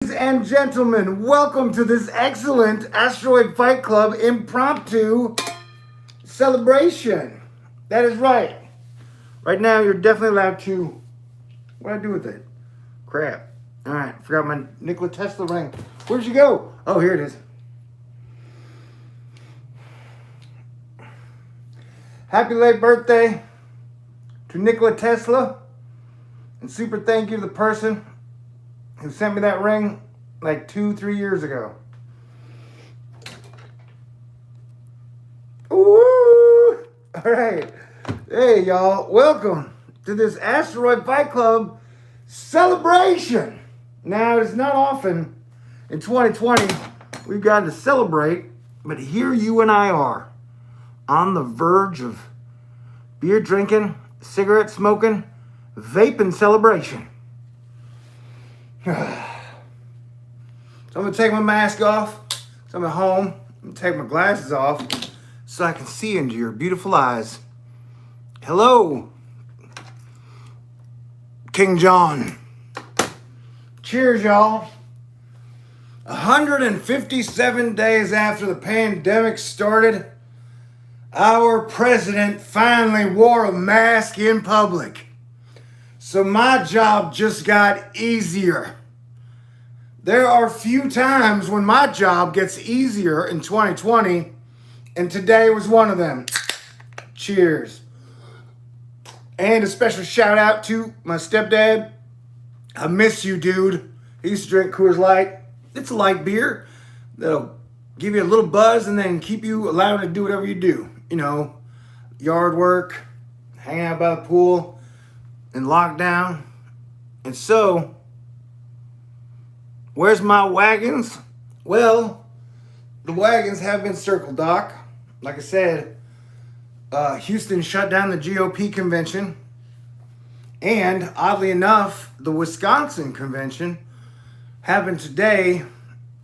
Ladies and gentlemen, welcome to this excellent Asteroid Fight Club impromptu celebration. That is right. Right now, you're definitely allowed to. What do I do with it? Crap. All right, forgot my Nikola Tesla ring. Where'd you go? Oh, here it is. Happy late birthday to Nikola Tesla. And super thank you to the person who sent me that ring like 2-3 years ago. Ooh! All right. Hey, y'all. Welcome to this Asteroid Fight Club celebration. Now, it's not often in 2020 we've gotten to celebrate, but here you and I are on the verge of beer drinking, cigarette smoking, vaping celebration. So I'm going to take my mask off. So I'm at home. I'm going to take my glasses off so I can see into your beautiful eyes. Hello, King John. Cheers, y'all. 157 days after the pandemic started, our president finally wore a mask in public. So my job just got easier. There are few times when my job gets easier in 2020, and today was one of them. Cheers. And a special shout out to my stepdad. I miss you, dude. He used to drink Coors Light. It's a light beer that'll give you a little buzz and then keep you allowed to do whatever you do. You know, yard work, hang out by the pool, and lockdown. And so, where's my wagons? Well, the wagons have been circled, Doc. Like I said, Houston shut down the GOP convention. And oddly enough, the Wisconsin convention happened today.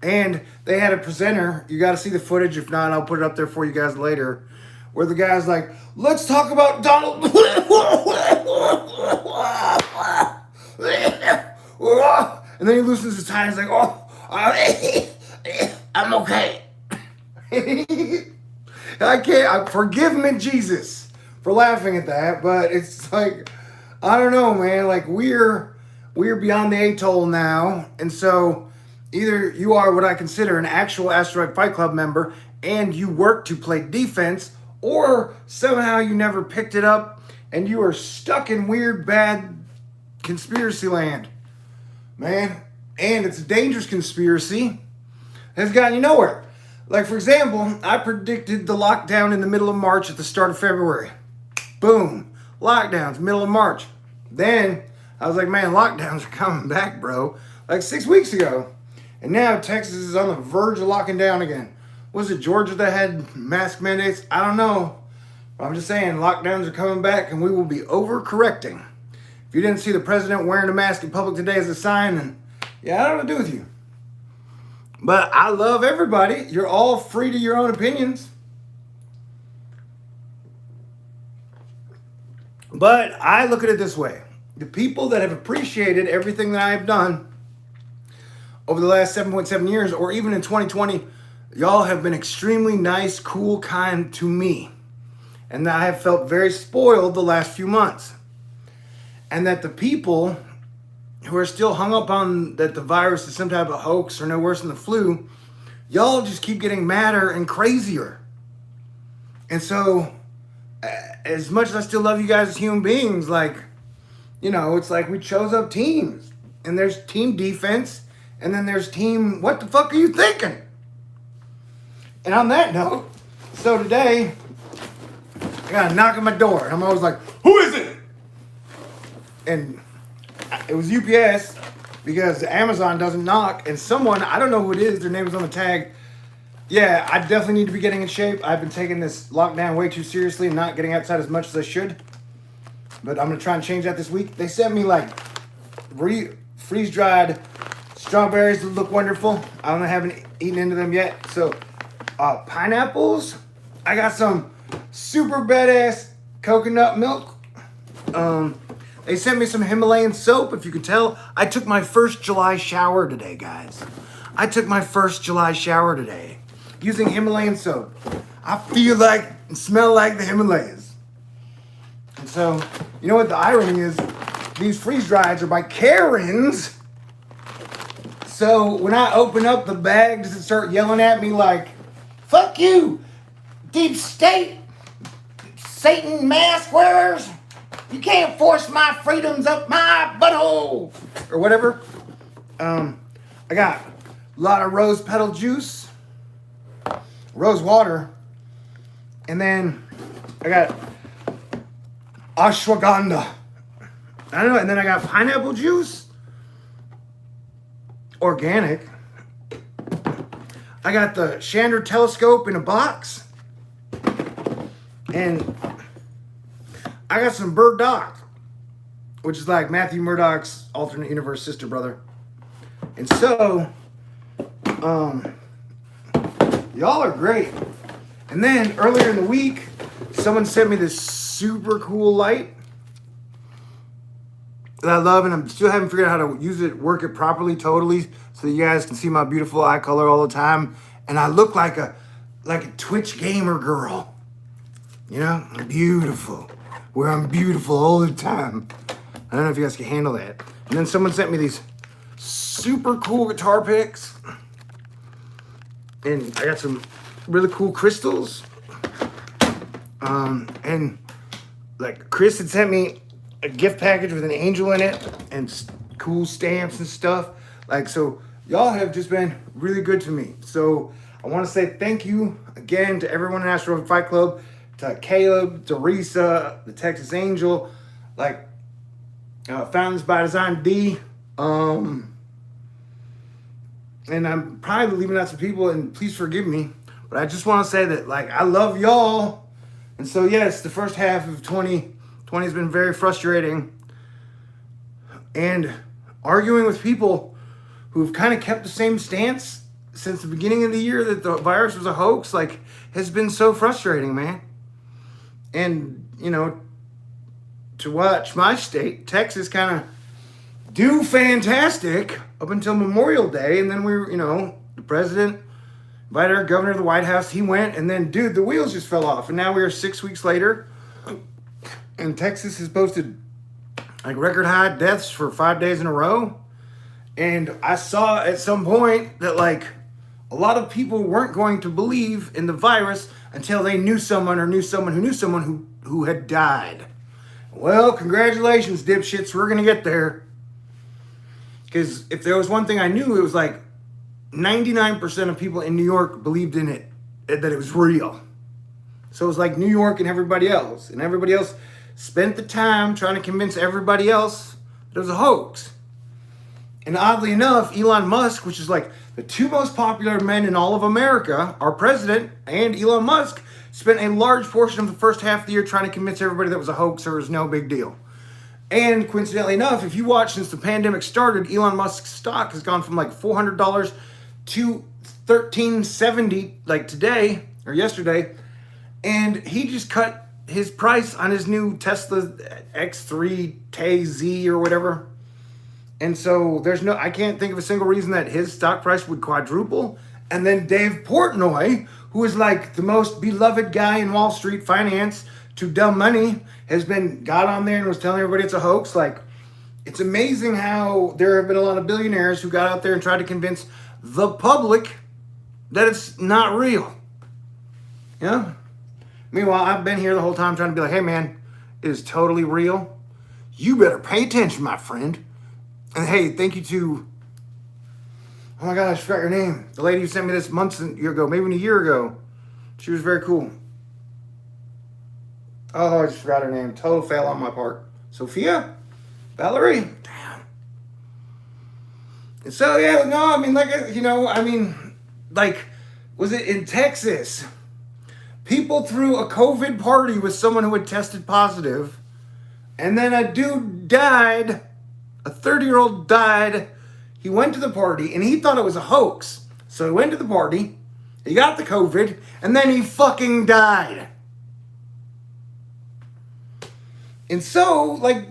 And they had a presenter. You got to see the footage. If not, I'll put it up there for you guys later. Where the guy's like, let's talk about Donald. And then he loosens his tie and he's like, I'm okay. I can't, forgive me, Jesus, for laughing at that. But it's like, I don't know, man. Like, we're beyond the atoll now. And so either you are what I consider an actual Asteroid Fight Club member and you work to play defense, or somehow you never picked it up and you are stuck in weird, bad conspiracy land. Man, and it's a dangerous conspiracy. It has gotten you nowhere. Like, for example, I predicted the lockdown in the middle of March at the start of February. Boom. Lockdowns, middle of March. Then I was like, man, lockdowns are coming back, bro. Like 6 weeks ago. And now Texas is on the verge of locking down again. Was it Georgia that had mask mandates? I don't know. But I'm just saying, lockdowns are coming back and we will be overcorrecting. If you didn't see the president wearing a mask in public today as a sign, then yeah, I don't know what to do with you. But I love everybody. You're all free to your own opinions. But I look at it this way. The people that have appreciated everything that I have done over the last 7.7 years, or even in 2020, y'all have been extremely nice, cool, kind to me. And I have felt very spoiled the last few months. And that the people who are still hung up on that the virus is some type of hoax or no worse than the flu, y'all just keep getting madder and crazier. And so, as much as I still love you guys as human beings, like, you know, it's like we chose up teams. And there's team defense, and then there's team, what the fuck are you thinking? And on that note, so today, I got a knock on my door. And I'm always like, who is it? And it was UPS, because Amazon doesn't knock. And someone, I don't know who it is, their name is on the tag. Yeah, I definitely need to be getting in shape. I've been taking this lockdown way too seriously and not getting outside as much as I should. But I'm going to try and change that this week. They sent me like freeze-dried strawberries that look wonderful. I haven't eaten into them yet. So, pineapples. I got some super badass coconut milk. They sent me some Himalayan soap. If you could tell, I took my first July shower today, guys. I took my first July shower today using Himalayan soap. I feel like and smell like the Himalayas. And so, you know what the irony is? These freeze dryers are by Karens. So when I open up the bags and start yelling at me like, fuck you, deep state, Satan mask wearers, you can't force my freedoms up my butthole, or whatever. I got a lot of rose petal juice, rose water, and then I got ashwagandha. I don't know, and then I got pineapple juice, organic. I got the Chandra telescope in a box, and I got some burdock, which is like Matthew Murdoch's alternate universe sister brother. And so, y'all are great. And then earlier in the week, someone sent me this super cool light that I love, and I'm still haven't figured out how to use it, work it properly, totally, so you guys can see my beautiful eye color all the time. And I look like a Twitch gamer girl. You know, I'm beautiful. Where I'm beautiful all the time. I don't know if you guys can handle that. And then someone sent me these super cool guitar picks. And I got some really cool crystals. And like Chris had sent me a gift package with an angel in it and cool stamps and stuff. Like, so y'all have just been really good to me. So I want to say thank you again to everyone in Astrology Fight Club, to Caleb, to Risa, the Texas Angel, like Fountains by Design D. And I'm probably leaving out some people, and please forgive me. But I just want to say that, like, I love y'all. And so, yes, the first half of 2020 has been very frustrating. And arguing with people who've kind of kept the same stance since the beginning of the year that the virus was a hoax, like, has been so frustrating, man. And, you know, to watch my state, Texas, kind of do fantastic up until Memorial Day. And then we were, you know, the president invited our governor to the White House. He went, and then, dude, the wheels just fell off. And now we are 6 weeks later, and Texas has posted, like, record high deaths for 5 days in a row. And I saw at some point that, like, a lot of people weren't going to believe in the virus until they knew someone or knew someone who knew someone who had died. Well, congratulations, dipshits. We're going to get there. Because if there was one thing I knew, it was like 99% of people in New York believed in it, that it was real. So it was like New York and everybody else. And everybody else spent the time trying to convince everybody else that it was a hoax. And oddly enough, Elon Musk, which is like the two most popular men in all of America, our president and Elon Musk, spent a large portion of the first half of the year trying to convince everybody that it was a hoax or it was no big deal. And coincidentally enough, if you watch since the pandemic started, Elon Musk's stock has gone from like $400 to $13.70 like today or yesterday. And he just cut his price on his new Tesla X3 TZ or whatever. And so I can't think of a single reason that his stock price would quadruple. And then Dave Portnoy, who is like the most beloved guy in Wall Street finance to dumb money, got on there and was telling everybody it's a hoax. Like, it's amazing how there have been a lot of billionaires who got out there and tried to convince the public that it's not real. You know? Meanwhile, I've been here the whole time trying to be like, hey man, it is totally real. You better pay attention, my friend. And hey, thank you to, oh my gosh, I forgot your name. The lady who sent me this months ago, maybe even a year ago. She was very cool. Oh, I just forgot her name. Total fail on my part. Sophia? Valerie? Damn. And so, yeah, no, I mean, like, you know, I mean, like, was it in Texas? People threw a COVID party with someone who had tested positive. And then a dude died. A 30-year-old died. He went to the party, and he thought it was a hoax. So he went to the party, he got the COVID, and then he fucking died. And so, like,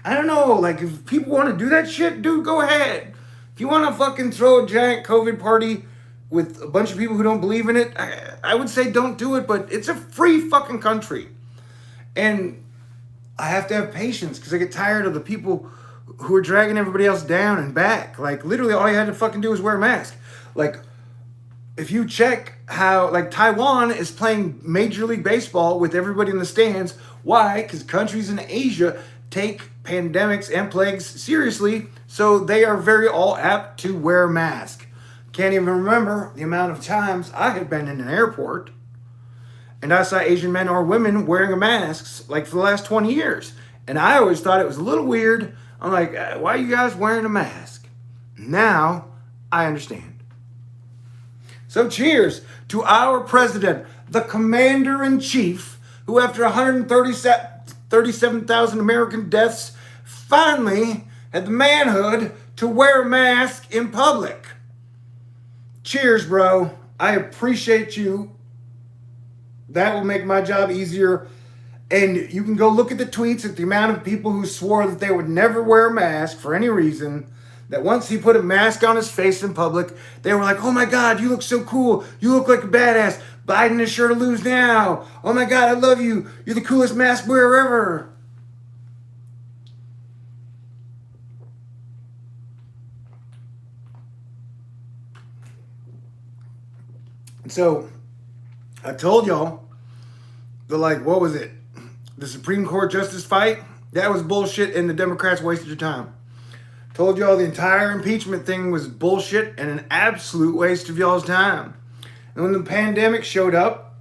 I don't know, like, if people want to do that shit, dude, go ahead. If you want to fucking throw a giant COVID party with a bunch of people who don't believe in it, I would say don't do it, but it's a free fucking country. And I have to have patience because I get tired of the people who are dragging everybody else down and back. Like, literally, all you had to fucking do was wear a mask. Like, if you check how, like, Taiwan is playing Major League Baseball with everybody in the stands. Why? Because countries in Asia take pandemics and plagues seriously, so they are very all apt to wear a mask. Can't even remember the amount of times I had been in an airport and I saw Asian men or women wearing a masks, like, for the last 20 years. And I always thought it was a little weird. I'm like, why are you guys wearing a mask? Now I understand. So cheers to our president, the commander-in-chief, who after 137,000 American deaths finally had the manhood to wear a mask in public. Cheers, bro. I appreciate you. That will make my job easier. And you can go look at the tweets at the amount of people who swore that they would never wear a mask for any reason. That once he put a mask on his face in public, they were like, oh my God, you look so cool. You look like a badass. Biden is sure to lose now. Oh my God, I love you. You're the coolest mask wearer ever. And so I told y'all, what was it? The Supreme Court justice fight? That was bullshit and the Democrats wasted your time. Told y'all the entire impeachment thing was bullshit and an absolute waste of y'all's time. And when the pandemic showed up,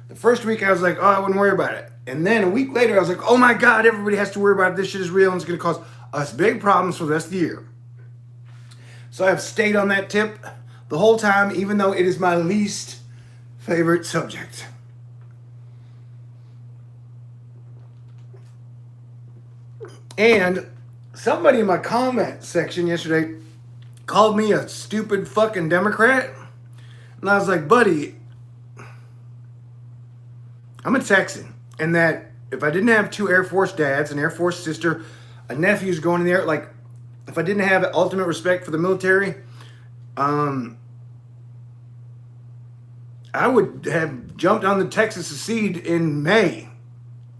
the first week I was like, oh, I wouldn't worry about it. And then a week later I was like, oh my God, everybody has to worry about it. This shit is real and it's going to cause us big problems for the rest of the year. So I've stayed on that tip the whole time, even though it is my least favorite subject. And somebody in my comment section yesterday called me a stupid fucking Democrat. And I was like, buddy, I'm a Texan. And that if I didn't have two Air Force dads, an Air Force sister, a nephew's going in there, like, if I didn't have ultimate respect for the military, I would have jumped on the Texas secede in May.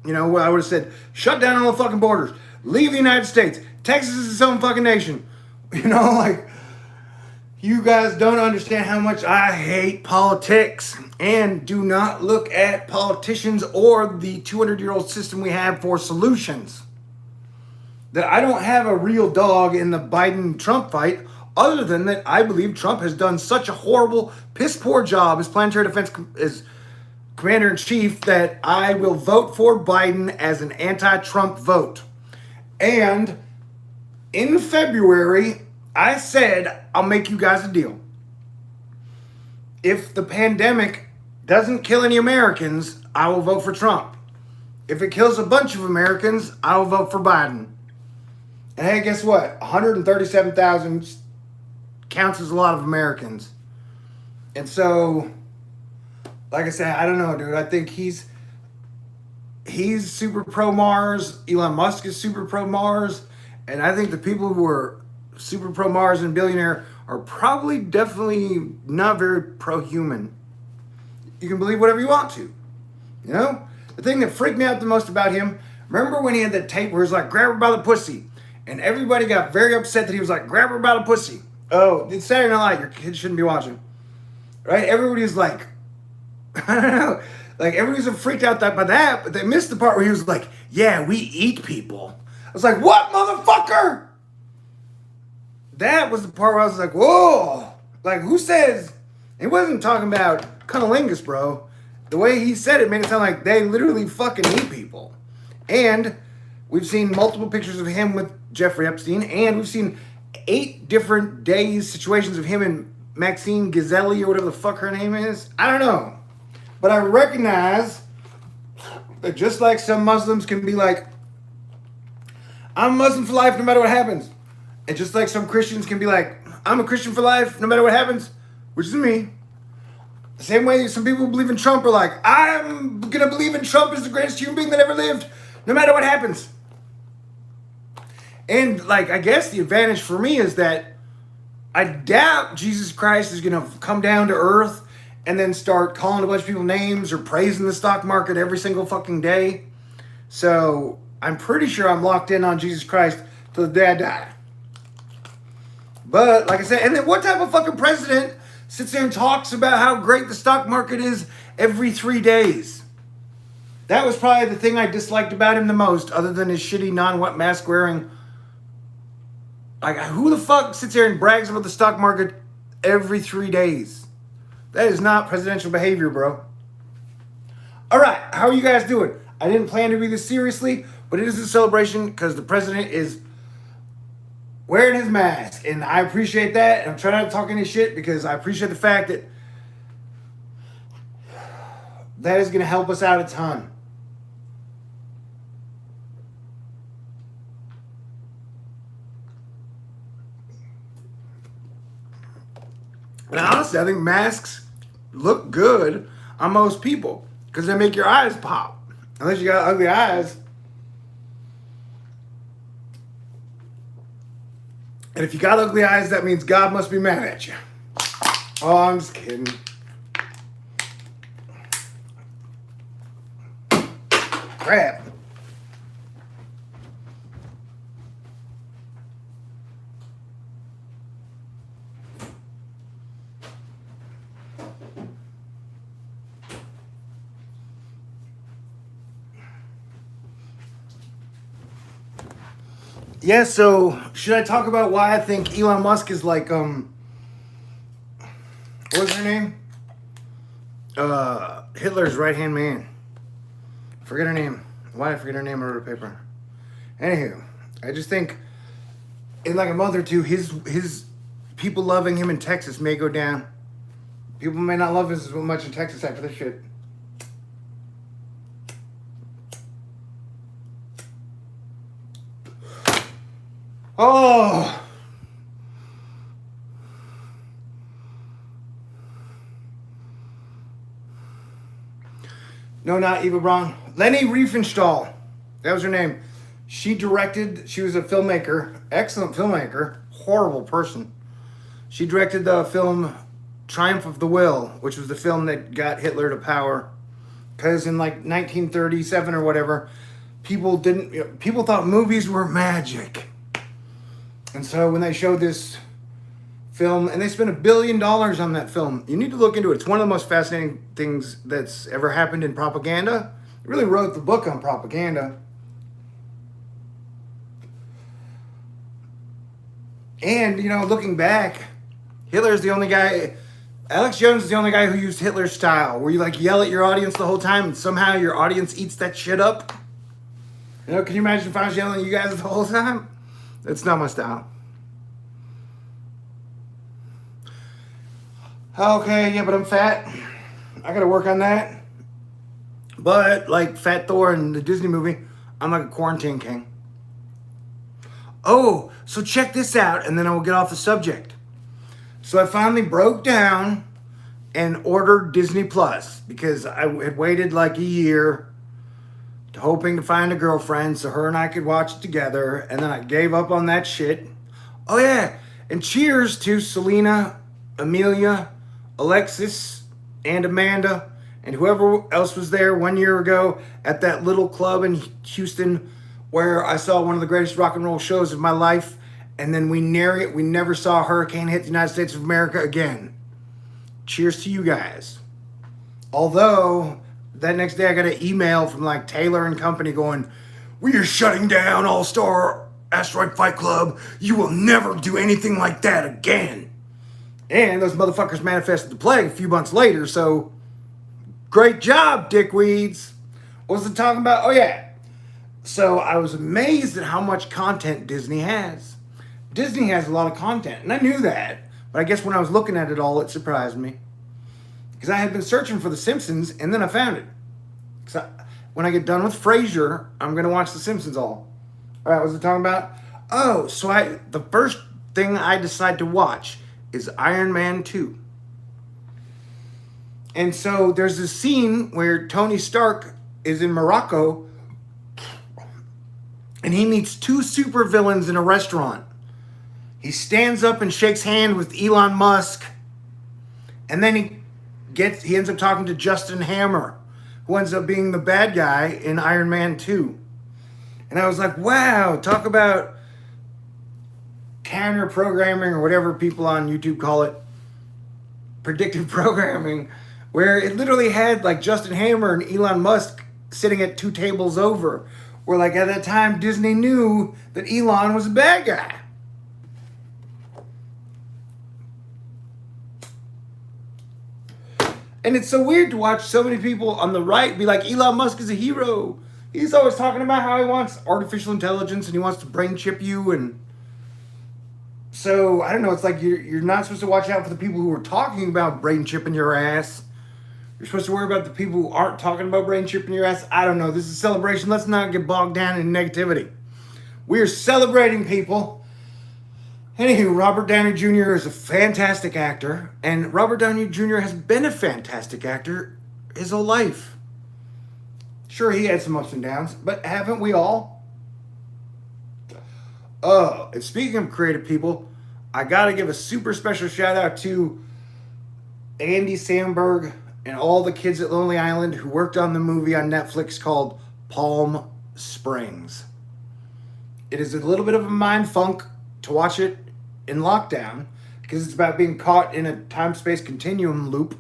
You know, I would have said, shut down all the fucking borders. Leave the United States. Texas is its own fucking nation. You know, like, you guys don't understand how much I hate politics. And do not look at politicians or the 200-year-old system we have for solutions. That I don't have a real dog in the Biden-Trump fight, other than that I believe Trump has done such a horrible, piss-poor job as planetary defense as commander-in-chief that I will vote for Biden as an anti-Trump vote. And in February, I said, I'll make you guys a deal. If the pandemic doesn't kill any Americans, I will vote for Trump. If it kills a bunch of Americans, I will vote for Biden. And hey, guess what? 137,000 counts as a lot of Americans. And so, like I said, I don't know, dude. I think he's super pro-Mars. Elon Musk is super pro-Mars. And I think the people who are super pro-Mars and billionaire are probably definitely not very pro-human. You can believe whatever you want to. You know? The thing that freaked me out the most about him, remember when he had that tape where he was like, grab her by the pussy? And everybody got very upset that he was like, grab her by the pussy. Oh, it's Saturday Night Live. Your kids shouldn't be watching. Right? Everybody's like, I don't know. Like, everybody's freaked out by that, but they missed the part where he was like, yeah, we eat people. I was like, what, motherfucker? That was the part where I was like, whoa. Like, who says? He wasn't talking about cunnilingus, bro. The way he said it made it sound like they literally fucking eat people. And we've seen multiple pictures of him with Jeffrey Epstein, and we've seen 8 different days situations of him and Maxine Ghazelli or whatever the fuck her name is. I don't know. But I recognize that just like some Muslims can be like, I'm Muslim for life no matter what happens. And just like some Christians can be like, I'm a Christian for life no matter what happens, which is me. The same way some people who believe in Trump are like, I'm going to believe in Trump as the greatest human being that ever lived no matter what happens. And like, I guess the advantage for me is that I doubt Jesus Christ is going to come down to earth and then start calling a bunch of people names or praising the stock market every single fucking day. So I'm pretty sure I'm locked in on Jesus Christ till the day I die. But like I said, and then what type of fucking president sits there and talks about how great the stock market is every 3 days? That was probably the thing I disliked about him the most, other than his shitty non-wet mask wearing. Like, who the fuck sits there and brags about the stock market every 3 days? That is not presidential behavior, bro. All right, how are you guys doing? I didn't plan to be this seriously, but it is a celebration because the president is wearing his mask, and I appreciate that. And I'm trying not to talk any shit because I appreciate the fact that that is going to help us out a ton. And honestly, I think masks look good on most people because they make your eyes pop. Unless you got ugly eyes. And if you got ugly eyes, that means God must be mad at you. Oh, I'm just kidding. Crap. Yeah, so should I talk about why I think Elon Musk is like, what was her name? Hitler's right-hand man. Forget her name. Why did I forget her name? I wrote a paper. Anywho, I just think in like a month or two, his people loving him in Texas may go down. People may not love us as much in Texas after this shit. Oh. No, not Eva Braun. Leni Riefenstahl. That was her name. She was a filmmaker, excellent filmmaker, horrible person. She directed the film Triumph of the Will, which was the film that got Hitler to power. Because in like 1937 or whatever, people thought movies were magic. And so when they showed this film, and they spent $1 billion on that film, you need to look into it. It's one of the most fascinating things that's ever happened in propaganda. He really wrote the book on propaganda. And, looking back, Hitler's the only guy, Alex Jones is the only guy who used Hitler's style, where you like yell at your audience the whole time and somehow your audience eats that shit up. Can you imagine if I was yelling at you guys the whole time? That's not my style. Okay, yeah, but I'm fat. I gotta work on that. But like Fat Thor in the Disney movie, I'm like a quarantine king. Oh, so check this out, and then I will get off the subject. So I finally broke down and ordered Disney Plus because I had waited like a year hoping to find a girlfriend so her and I could watch it together, and then I gave up on that shit. Oh yeah, and cheers to Selena, Amelia, Alexis, and Amanda, and whoever else was there 1 year ago at that little club in Houston where I saw one of the greatest rock and roll shows of my life, and then we never saw a hurricane hit the United States of America again. Cheers to you guys. Although that next day I got an email from like Taylor and Company going, "We are shutting down All-Star Asteroid Fight Club. You will never do anything like that again." And those motherfuckers manifested the plague a few months later, so great job, dickweeds. What was it talking about? Oh yeah. So I was amazed at how much content Disney has. Disney has a lot of content, and I knew that, but I guess when I was looking at it all, it surprised me. Because I had been searching for The Simpsons, and then I found it. When I get done with Frasier, I'm going to watch The Simpsons all. All right, what was it talking about? Oh, so the first thing I decide to watch is Iron Man 2. And so there's this scene where Tony Stark is in Morocco, and he meets two supervillains in a restaurant. He stands up and shakes hands with Elon Musk, and then he ends up talking to Justin Hammer, who ends up being the bad guy in Iron Man 2. And I was like, wow, talk about counter programming, or whatever people on YouTube call it, predictive programming, where it literally had like Justin Hammer and Elon Musk sitting at two tables over, where like at that time Disney knew that Elon was a bad guy. And it's so weird to watch so many people on the right be like, Elon Musk is a hero. He's always talking about how he wants artificial intelligence and he wants to brain chip you. And so, I don't know, it's like you're not supposed to watch out for the people who are talking about brain chipping your ass. You're supposed to worry about the people who aren't talking about brain chipping your ass. I don't know. This is a celebration. Let's not get bogged down in negativity. We are celebrating people. Anywho, Robert Downey Jr. is a fantastic actor, and Robert Downey Jr. has been a fantastic actor his whole life. Sure, he had some ups and downs, but haven't we all? Oh, and speaking of creative people, I gotta give a super special shout out to Andy Samberg and all the kids at Lonely Island who worked on the movie on Netflix called Palm Springs. It is a little bit of a mind funk to watch it in lockdown, because it's about being caught in a time-space continuum loop,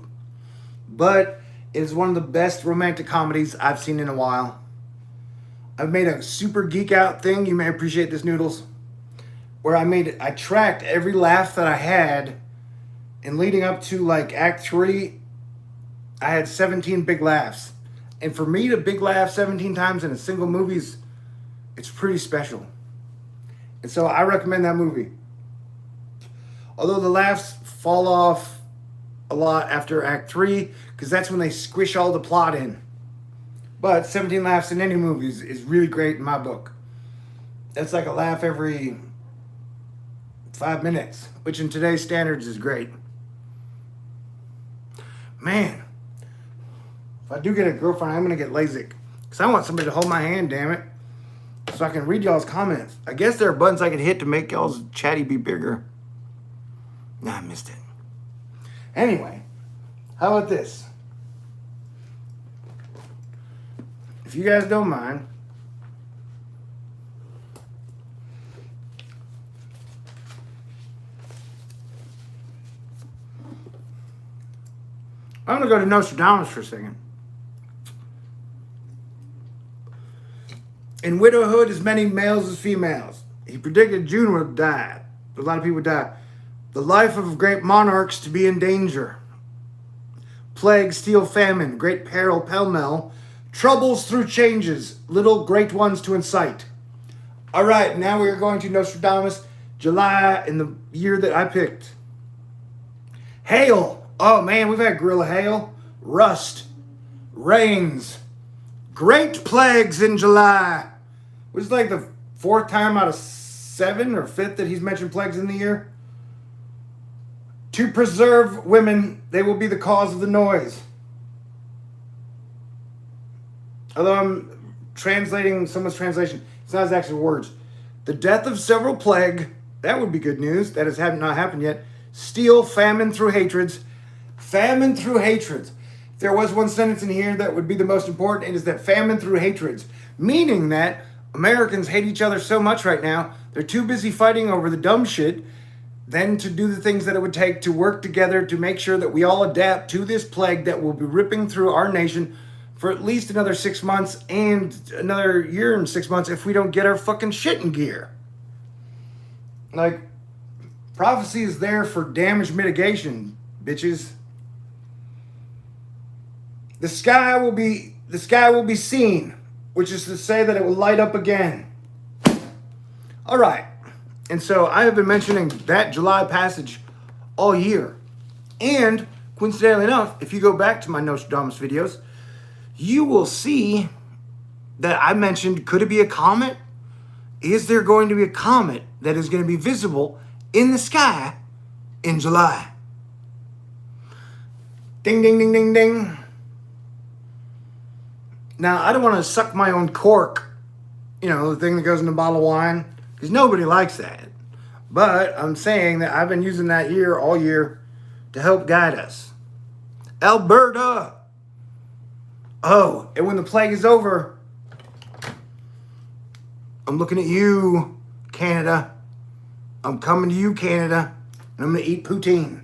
but it is one of the best romantic comedies I've seen in a while. I've made a super geek out thing, you may appreciate this, Noodles, where I tracked every laugh that I had, and leading up to like Act 3, I had 17 big laughs. And for me to big laugh 17 times in a single movie, it's pretty special. And so I recommend that movie. Although the laughs fall off a lot after Act 3, because that's when they squish all the plot in. But 17 laughs in any movie is really great in my book. That's like a laugh every 5 minutes, which in today's standards is great. Man, if I do get a girlfriend, I'm going to get LASIK. Because I want somebody to hold my hand, damn it. So I can read y'all's comments. I guess there are buttons I can hit to make y'all's chatty be bigger. Nah, I missed it. Anyway, how about this? If you guys don't mind, I'm going to go to Nostradamus for a second. In widowhood, as many males as females. He predicted June would die. A lot of people would die. The life of great monarchs to be in danger. Plague, steel, famine, great peril pell-mell. Troubles through changes, little great ones to incite. All right, now we are going to Nostradamus, July, in the year that I picked. Hail. Oh, man, we've had gorilla hail. Rust. Rains. Great plagues in July. Which is like the 4th time out of 7 or 5th that he's mentioned plagues in the year. To preserve women, they will be the cause of the noise. Although I'm translating someone's translation, it's not his actual words. The death of several plague, that would be good news. That has not happened yet. Steel, famine through hatreds. Famine through hatreds. If there was one sentence in here that would be the most important, it is that famine through hatreds. Meaning that Americans hate each other so much right now, they're too busy fighting over the dumb shit than to do the things that it would take to work together to make sure that we all adapt to this plague that will be ripping through our nation for at least another 6 months and another year and 6 months if we don't get our fucking shit in gear. Like, prophecy is there for damage mitigation, bitches. The sky will be seen, which is to say that it will light up again. All right. And so I have been mentioning that July passage all year. And coincidentally enough, if you go back to my Nostradamus videos, you will see that I mentioned, could it be a comet? Is there going to be a comet that is going to be visible in the sky in July? Ding, ding, ding, ding, ding. Now, I don't want to suck my own cork, the thing that goes in a bottle of wine, because nobody likes that. But I'm saying that I've been using that all year to help guide us. Alberta! Oh, and when the plague is over, I'm looking at you, Canada. I'm coming to you, Canada, and I'm going to eat poutine.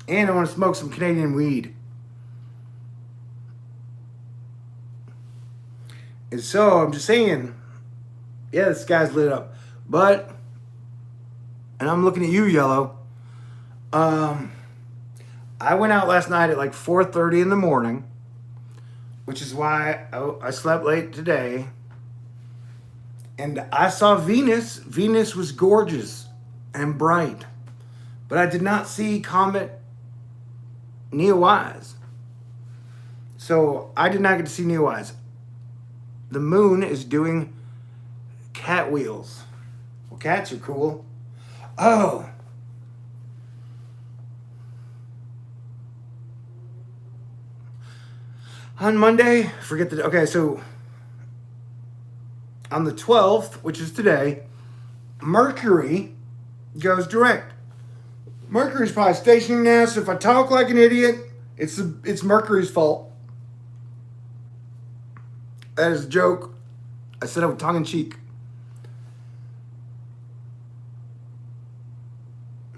And I want to smoke some Canadian weed. And so I'm just saying, yeah, the sky's lit up. But, and I'm looking at you, Yellow. I went out last night at like 4:30 in the morning, which is why I slept late today. And I saw Venus. Venus was gorgeous and bright. But I did not see Comet Neowise. So I did not get to see Neowise. The moon is doing cat wheels. Well, cats are cool. Oh. On Monday, okay, so on the 12th, which is today, Mercury goes direct. Mercury's probably stationary now, so if I talk like an idiot, it's Mercury's fault. That is a joke. I said it with tongue in cheek.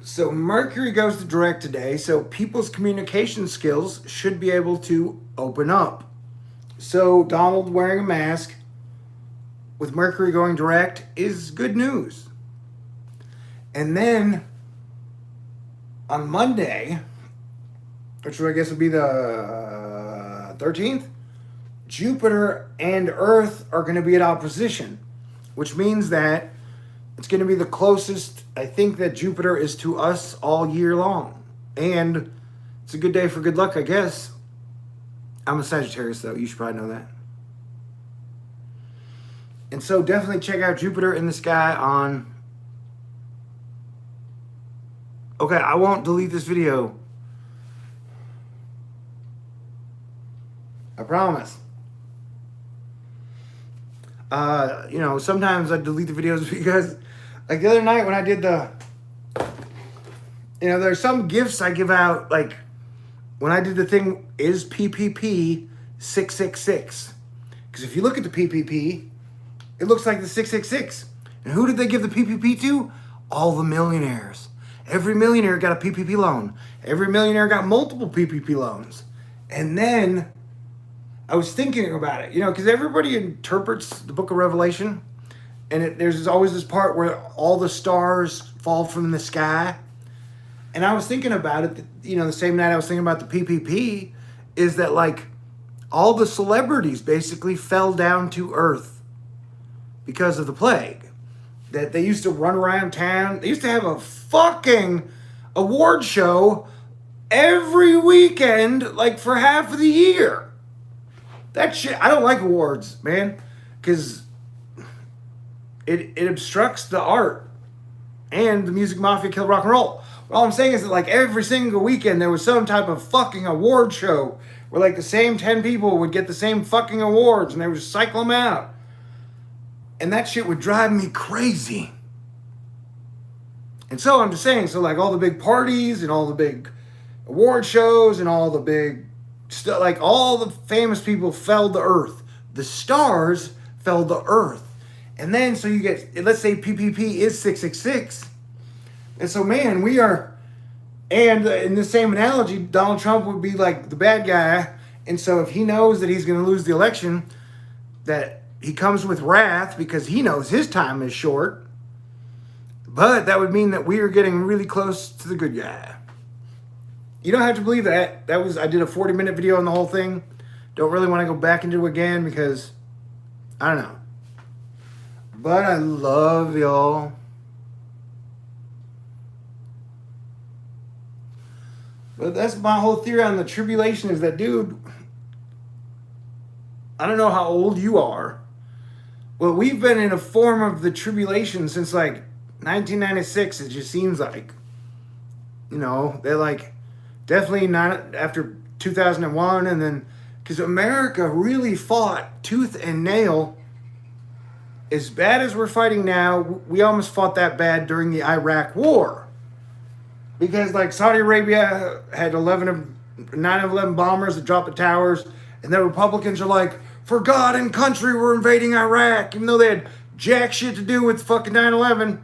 So Mercury goes to direct today, so people's communication skills should be able to open up. So Donald wearing a mask with Mercury going direct is good news. And then on Monday, which I guess would be the 13th, Jupiter and Earth are going to be at opposition, which means that it's going to be the closest, I think, that Jupiter is to us all year long. And it's a good day for good luck, I guess. I'm a Sagittarius, though. You should probably know that. And so definitely check out Jupiter in the sky on... Okay, I won't delete this video. I promise. Sometimes I delete the videos because, like the other night when I did there's some gifts I give out, like when I did the thing, is PPP 666? Because if you look at the PPP, it looks like the 666. And who did they give the PPP to? All the millionaires. Every millionaire got a PPP loan. Every millionaire got multiple PPP loans. And then I was thinking about it, because everybody interprets the book of Revelation, and there's always this part where all the stars fall from the sky. And I was thinking about it, the same night I was thinking about the PPP, is that like all the celebrities basically fell down to earth because of the plague. That they used to run around town. They used to have a fucking award show every weekend, like for half of the year. That shit, I don't like awards, man, because it obstructs the art, and the music mafia killed rock and roll. All I'm saying is that like every single weekend there was some type of fucking award show where like the same 10 people would get the same fucking awards and they would just cycle them out. And that shit would drive me crazy. And so I'm just saying, so like all the big parties and all the big award shows and all the big stuff, like all the famous people fell to earth. The stars fell to earth. And then so you get, let's say PPP is 666. And so, man, we are, and in the same analogy, Donald Trump would be like the bad guy. And so if he knows that he's going to lose the election, that he comes with wrath because he knows his time is short. But that would mean that we are getting really close to the good guy. You don't have to believe that. I did a 40-minute video on the whole thing. Don't really want to go back into it again because, I don't know. But I love y'all. But that's my whole theory on the tribulation is that, dude, I don't know how old you are. Well, we've been in a form of the tribulation since like 1996, it just seems like. They're like, definitely not after 2001, and then Because America really fought tooth and nail. As bad as we're fighting now, we almost fought that bad during the Iraq War. Because like Saudi Arabia had 9/11 bombers that dropped the towers, and the Republicans are like, for God and country, we're invading Iraq, even though they had jack shit to do with fucking 9/11.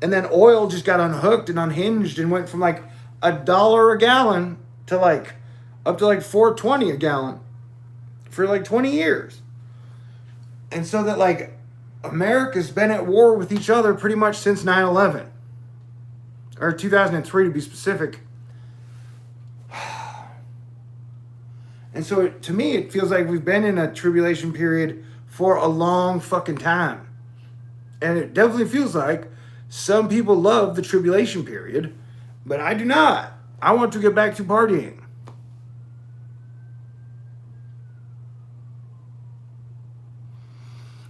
And then oil just got unhooked and unhinged and went from like $1 a gallon to like up to like $4.20 a gallon for like 20 years. And so that like America's been at war with each other pretty much since 9/11. Or 2003 to be specific. And so to me, it feels like we've been in a tribulation period for a long fucking time. And it definitely feels like some people love the tribulation period, but I do not. I want to get back to partying.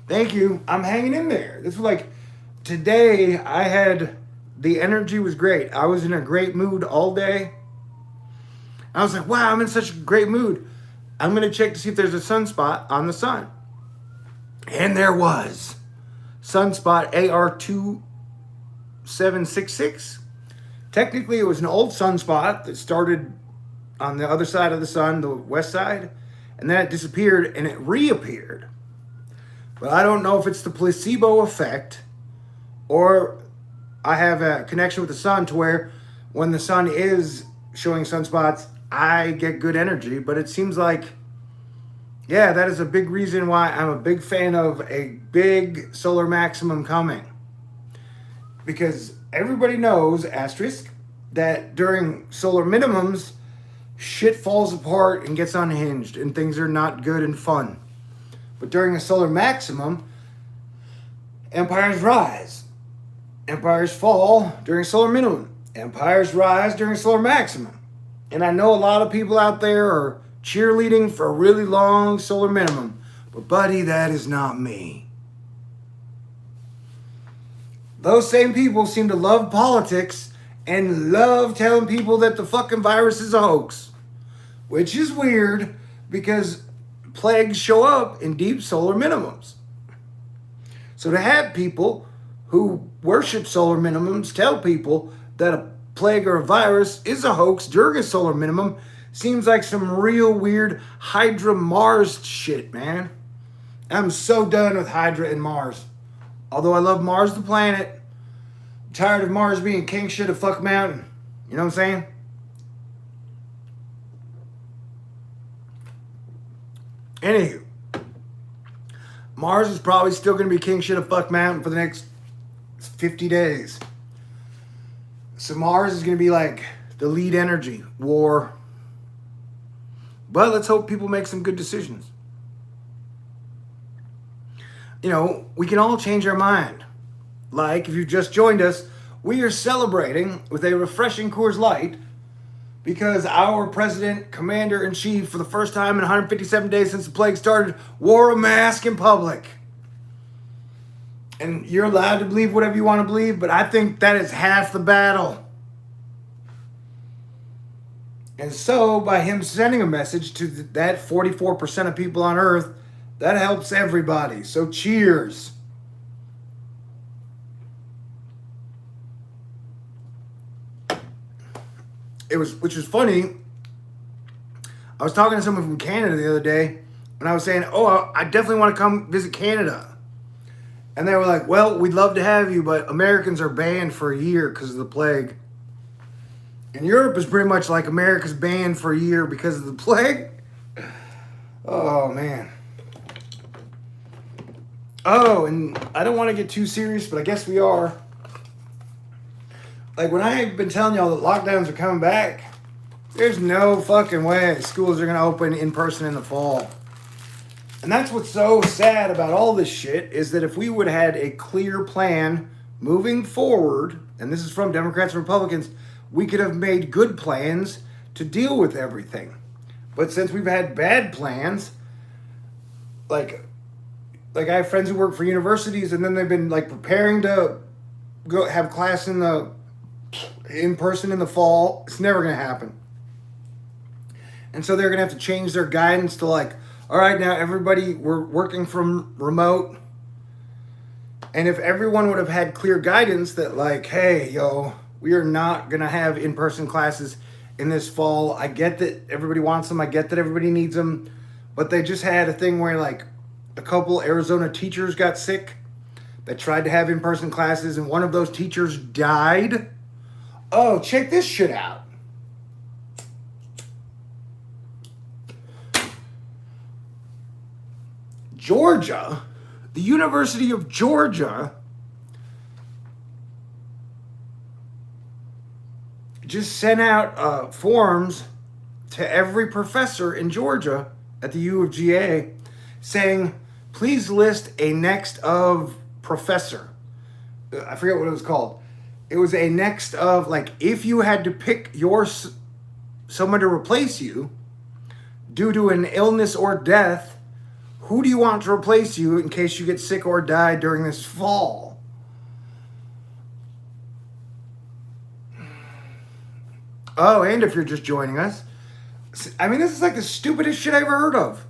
Thank you. I'm hanging in there. This was like, today the energy was great. I was in a great mood all day. I was like, wow, I'm in such a great mood. I'm going to check to see if there's a sunspot on the sun. And there was. Sunspot AR2766. Technically, it was an old sunspot that started on the other side of the sun, the west side. And then it disappeared and it reappeared. But I don't know if it's the placebo effect or I have a connection with the sun to where when the sun is showing sunspots, I get good energy. But it seems like, yeah, that is a big reason why I'm a big fan of a big solar maximum coming. Because everybody knows, asterisk, that during solar minimums, shit falls apart and gets unhinged and things are not good and fun. But during a solar maximum, empires rise. Empires fall during solar minimum. Empires rise during solar maximum. And I know a lot of people out there are cheerleading for a really long solar minimum. But buddy, that is not me. Those same people seem to love politics and love telling people that the fucking virus is a hoax. Which is weird because plagues show up in deep solar minimums. So to have people who worship solar minimums tell people that a plague or a virus is a hoax during a solar minimum seems like some real weird Hydra Mars shit, man. I'm so done with Hydra and Mars. Although I love Mars the planet, I'm tired of Mars being king shit of fuck mountain. You know what I'm saying? Anywho, Mars is probably still going to be king shit of fuck mountain for the next 50 days. So Mars is going to be like the lead energy, war. But let's hope people make some good decisions. You know, we can all change our mind. Like, if you've just joined us, we are celebrating with a refreshing Coors Light because our president, commander-in-chief, for the first time in 157 days since the plague started, wore a mask in public. And you're allowed to believe whatever you want to believe, but I think that is half the battle. And so, by him sending a message to that 44% of people on Earth, that helps everybody. So cheers. Which was funny. I was talking to someone from Canada the other day, and I was saying, oh, I definitely want to come visit Canada. And they were like, well, we'd love to have you, but Americans are banned for a year because of the plague. And Europe is pretty much like America's banned for a year because of the plague. Oh, man. Oh, and I don't want to get too serious, but I guess we are. Like, when I've been telling y'all that lockdowns are coming back, there's no fucking way schools are going to open in person in the fall. And that's what's so sad about all this shit, is that if we would have had a clear plan moving forward, and this is from Democrats and Republicans, we could have made good plans to deal with everything. But since we've had bad plans, like I have friends who work for universities, and then they've been like preparing to go have class in person in the fall. It's never going to happen. And so they're going to have to change their guidance to like, all right, now everybody, we're working from remote. And if everyone would have had clear guidance that like, hey, yo, we are not going to have in-person classes in this fall. I get that everybody wants them. I get that everybody needs them. But they just had a thing where like a couple Arizona teachers got sick that tried to have in-person classes, and one of those teachers died. Oh, check this shit out. Georgia, the University of Georgia, just sent out forms to every professor in Georgia at the U of GA saying, please list a next of professor. I forget what it was called. It was a next of, like, if you had to pick someone to replace you due to an illness or death, who do you want to replace you in case you get sick or die during this fall? Oh, and if you're just joining us, I mean, this is like the stupidest shit I ever heard of.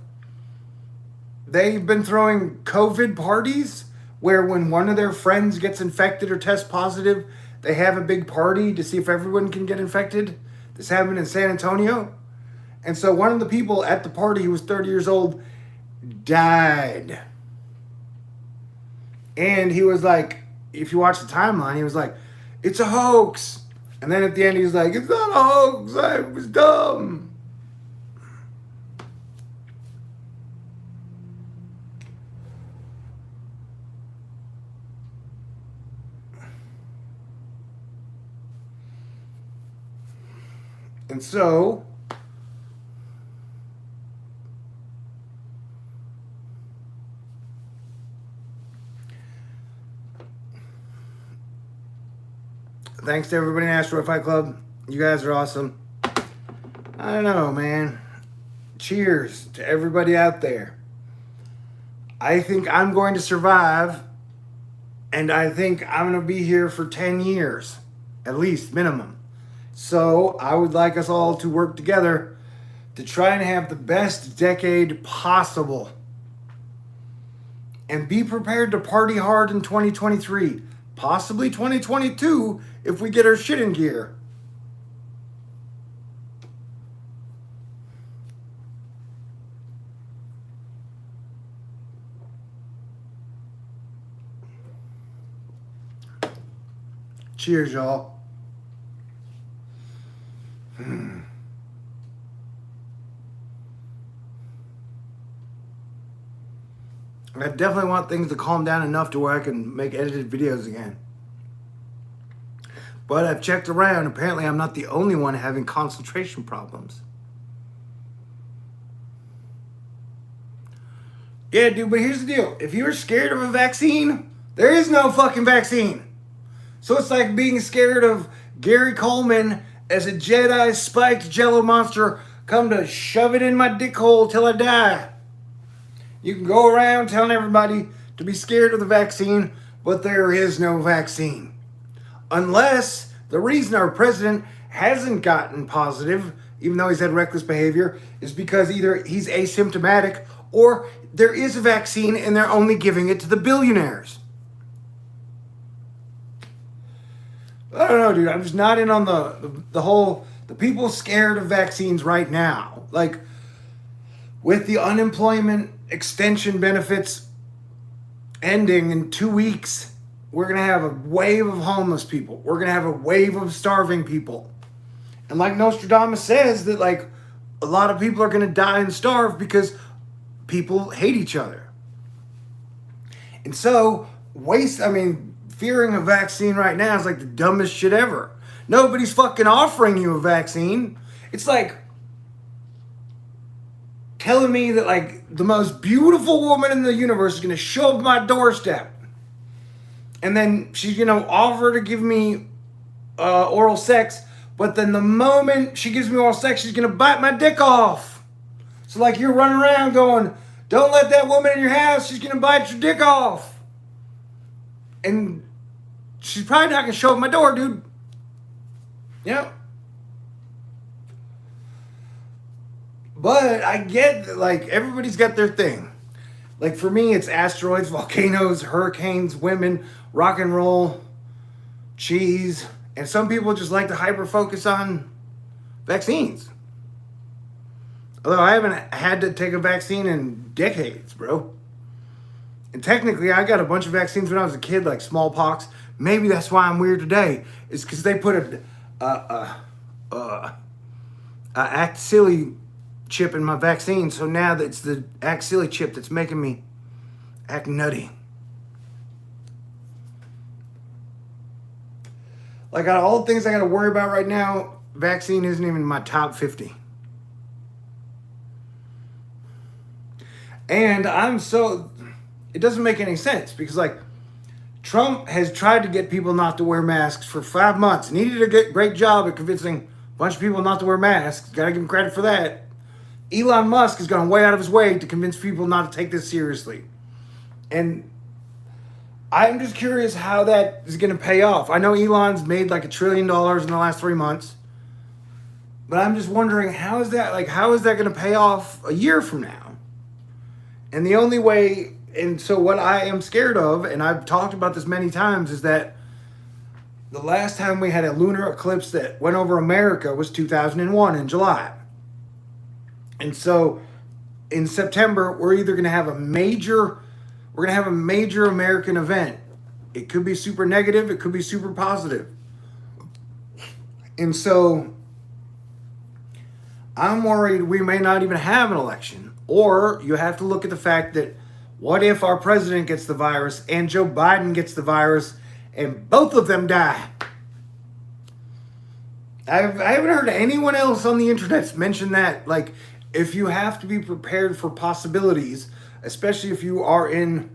They've been throwing COVID parties where when one of their friends gets infected or tests positive, they have a big party to see if everyone can get infected. This happened in San Antonio. And so one of the people at the party, who was 30 years old, died. And he was like, if you watch the timeline, he was like, it's a hoax. And then at the end, he was like, it's not a hoax. I was dumb. And so, thanks to everybody in Asteroid Fight Club. You guys are awesome. I don't know, man. Cheers to everybody out there. I think I'm going to survive, and I think I'm going to be here for 10 years, at least, minimum. So I would like us all to work together to try and have the best decade possible. And be prepared to party hard in 2023. Possibly 2022 if we get our shit in gear. Cheers, y'all. I definitely want things to calm down enough to where I can make edited videos again. But I've checked around. Apparently, I'm not the only one having concentration problems. Yeah, dude, but here's the deal. If you're scared of a vaccine, there is no fucking vaccine. So it's like being scared of Gary Coleman as a Jedi spiked Jello monster come to shove it in my dick hole till I die. You can go around telling everybody to be scared of the vaccine, but there is no vaccine. Unless the reason our president hasn't gotten positive, even though he's had reckless behavior, is because either he's asymptomatic or there is a vaccine and they're only giving it to the billionaires. I don't know, dude. I'm just not in on the whole, the people scared of vaccines right now. Like, with the unemployment extension benefits ending in 2 weeks, we're going to have a wave of homeless people. We're going to have a wave of starving people. And like Nostradamus says, that like a lot of people are going to die and starve because people hate each other. And so, fearing a vaccine right now is like the dumbest shit ever. Nobody's fucking offering you a vaccine. It's like telling me that like the most beautiful woman in the universe is going to show up at my doorstep. And then she's going to offer to give me oral sex. But then the moment she gives me oral sex, she's going to bite my dick off. So like you're running around going, don't let that woman in your house. She's going to bite your dick off. And she's probably not going to show up at my door, dude. You know? But I get that, like, everybody's got their thing. Like, for me, it's asteroids, volcanoes, hurricanes, women, rock and roll, cheese. And some people just like to hyper focus on vaccines. Although I haven't had to take a vaccine in decades, bro. And technically, I got a bunch of vaccines when I was a kid, like smallpox. Maybe that's why I'm weird today. It's because they put a act silly chip in my vaccine. So now it's the act silly chip that's making me act nutty. Like, out of all the things I got to worry about right now, vaccine isn't even in my top 50. And it doesn't make any sense because, like, Trump has tried to get people not to wear masks for 5 months, and he did a great job at convincing a bunch of people not to wear masks. Gotta give him credit for that. Elon Musk has gone way out of his way to convince people not to take this seriously. And I'm just curious how that is going to pay off. I know Elon's made like $1 trillion in the last 3 months, but I'm just wondering how is that going to pay off a year from now? And the only way, and so what I am scared of, and I've talked about this many times, is that the last time we had a lunar eclipse that went over America was 2001 in July. And so in September, we're going to have a major American event. It could be super negative. It could be super positive. And so I'm worried we may not even have an election. Or you have to look at the fact that what if our president gets the virus and Joe Biden gets the virus and both of them die? I haven't heard anyone else on the internet mention that. Like, if you have to be prepared for possibilities, especially if you are in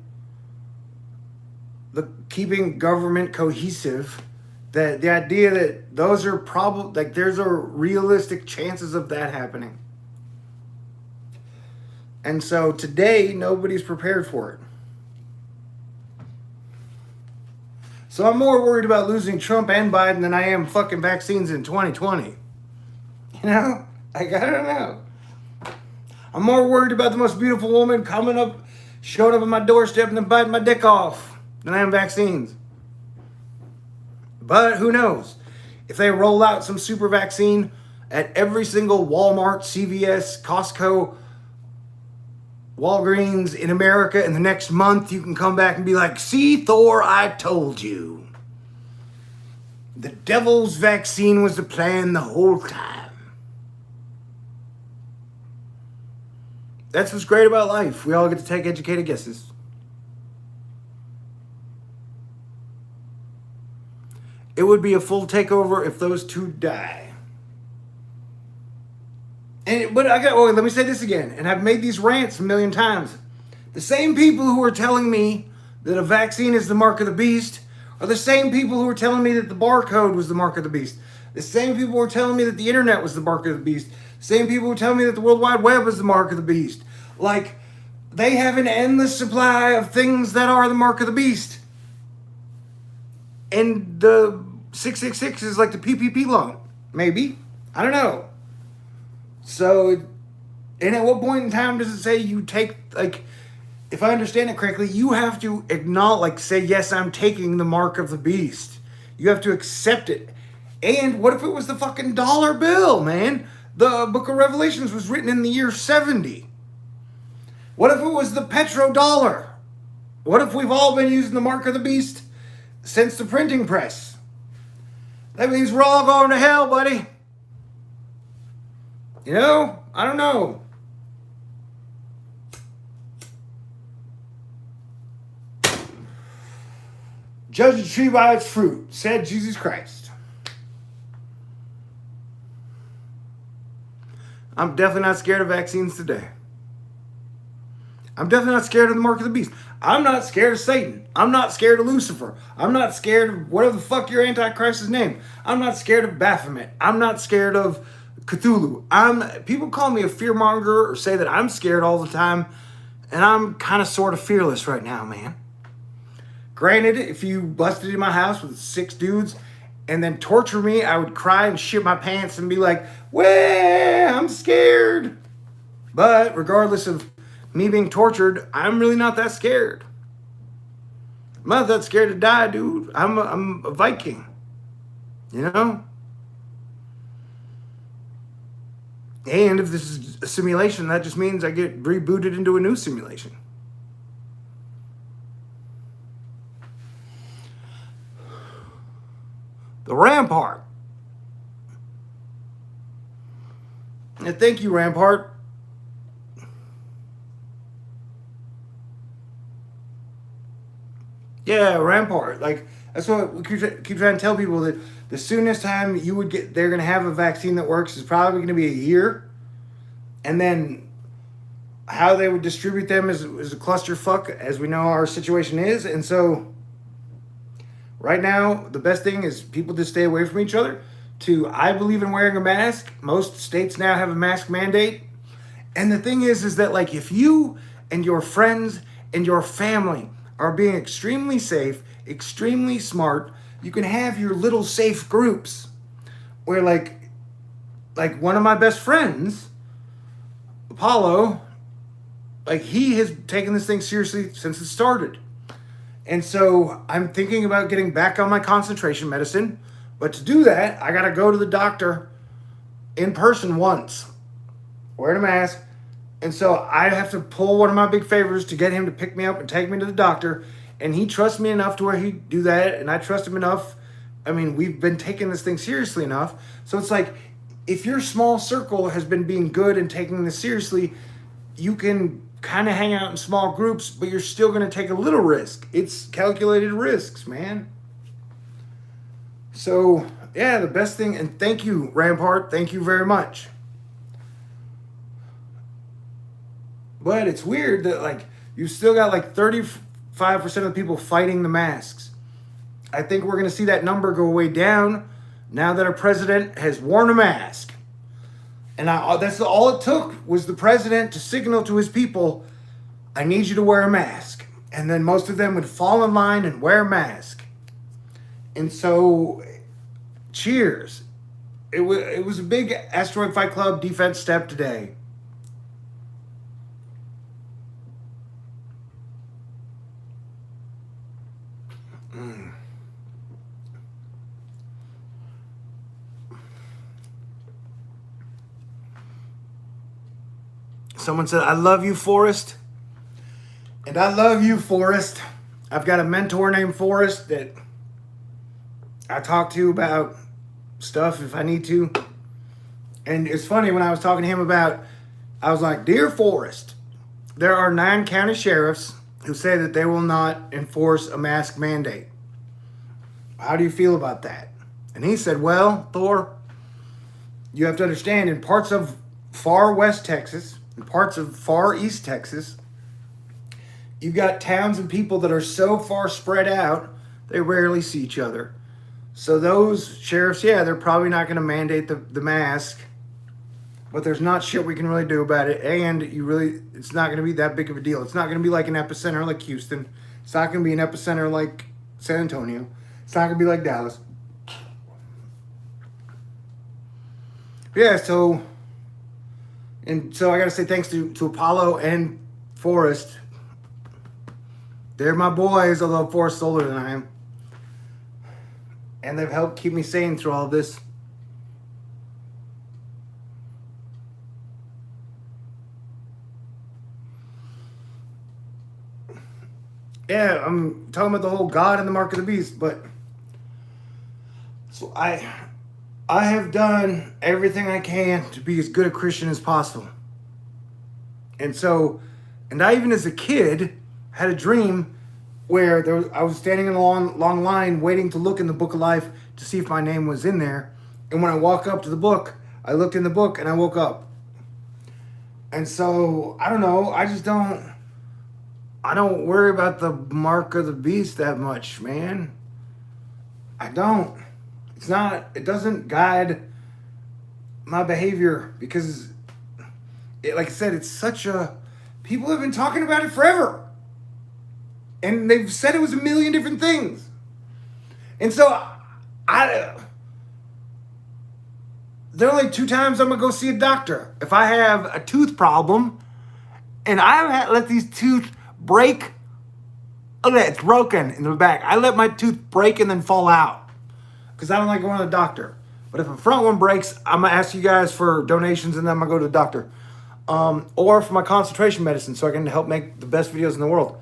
the keeping government cohesive, that the idea that those are probably, like, there's a realistic chances of that happening. And so today, nobody's prepared for it. So I'm more worried about losing Trump and Biden than I am fucking vaccines in 2020. You know? Like, I don't know. I'm more worried about the most beautiful woman showing up at my doorstep and then biting my dick off than I am vaccines. But who knows? If they roll out some super vaccine at every single Walmart, CVS, Costco, Walgreens in America in the next month, you can come back and be like, see, Thor, I told you. The devil's vaccine was the plan the whole time. That's what's great about life. We all get to take educated guesses. It would be a full takeover if those two die. Let me say this again, and I've made these rants a million times. The same people who are telling me that a vaccine is the mark of the beast are the same people who are telling me that the barcode was the mark of the beast. The same people who are telling me that the internet was the mark of the beast. The same people who are telling me that the World Wide Web was the mark of the beast. Like, they have an endless supply of things that are the mark of the beast. And the 666 is like the PPP loan. Maybe. I don't know. So, and at what point in time does it say you take, like, if I understand it correctly, you have to acknowledge, like, say, yes, I'm taking the mark of the beast. You have to accept it. And what if it was the fucking dollar bill, man? The book of Revelations was written in the year 70. What if it was the petrodollar? What if we've all been using the mark of the beast since the printing press? That means we're all going to hell, buddy. You know? I don't know. Judge a tree by its fruit, said Jesus Christ. I'm definitely not scared of vaccines today. I'm definitely not scared of the mark of the beast. I'm not scared of Satan. I'm not scared of Lucifer. I'm not scared of whatever the fuck your Antichrist's name. I'm not scared of Baphomet. I'm not scared of Cthulhu. People call me a fearmonger or say that I'm scared all the time, and I'm kind of sort of fearless right now, man. Granted, if you busted in my house with 6 dudes and then torture me, I would cry and shit my pants and be like, well, I'm scared. But regardless of me being tortured, I'm really not that scared. I'm not that scared to die, dude. I'm a Viking. You know? And if this is a simulation, that just means I get rebooted into a new simulation. The Rampart. And thank you, Rampart. Yeah, Rampart. Like, that's what we keep trying to tell people, that the soonest time they're going to have a vaccine that works is probably going to be a year. And then how they would distribute them is a clusterfuck, as we know our situation is. And so right now, the best thing is people just stay away from each other. I believe in wearing a mask. Most states now have a mask mandate. And the thing is that, like, if you and your friends and your family are being extremely safe, extremely smart, you can have your little safe groups where, like one of my best friends, Apollo, like, he has taken this thing seriously since it started. And so I'm thinking about getting back on my concentration medicine. But to do that, I got to go to the doctor in person once, wearing a mask. And so I have to pull one of my big favors to get him to pick me up and take me to the doctor. And he trusts me enough to where he'd do that. And I trust him enough. I mean, we've been taking this thing seriously enough. So it's like, if your small circle has been being good and taking this seriously, you can kind of hang out in small groups, but you're still going to take a little risk. It's calculated risks, man. So, yeah, the best thing, and thank you, Rampart, thank you very much. But it's weird that, like, you've still got like 35% of the people fighting the masks. I think we're going to see that number go way down now that our president has worn a mask. And that's all it took, was the president to signal to his people, I need you to wear a mask. And then most of them would fall in line and wear a mask. And so, cheers. It was a big Asteroid Fight Club defense step today. Someone said, I love you, Forrest. And I love you, Forrest. I've got a mentor named Forrest that I talk to about stuff if I need to. And it's funny, when I was talking to him I was like, Dear Forrest, there are 9 county sheriffs who say that they will not enforce a mask mandate. How do you feel about that? And he said, well, Thor, you have to understand, in parts of far west Texas, in parts of far east Texas, you've got towns and people that are so far spread out, they rarely see each other. So those sheriffs, yeah, they're probably not going to mandate the mask, but there's not shit we can really do about it. And it's not going to be that big of a deal. It's not going to be like an epicenter like Houston. It's not going to be an epicenter like San Antonio. It's not going to be like Dallas. Yeah, so I got to say thanks to Apollo and Forrest. They're my boys, although Forrest's older than I am. And they've helped keep me sane through all of this. Yeah, I'm talking about the whole God and the mark of the beast, but so I have done everything I can to be as good a Christian as possible. And I even as a kid had a dream where I was standing in a long line waiting to look in the book of life to see if my name was in there. And when I walk up to the book, I looked in the book and I woke up. And so, I don't know, I don't worry about the mark of the beast that much, man. I don't. It doesn't guide my behavior because, like I said, people have been talking about it forever. And they've said it was a million different things. And so, there are only 2 times I'm gonna go see a doctor. If I have a tooth problem and I let these tooth break, look at that, it's broken in the back. I let my tooth break and then fall out because I don't like going to the doctor. But if a front one breaks, I'm gonna ask you guys for donations and then I'm gonna go to the doctor. Or for my concentration medicine so I can help make the best videos in the world.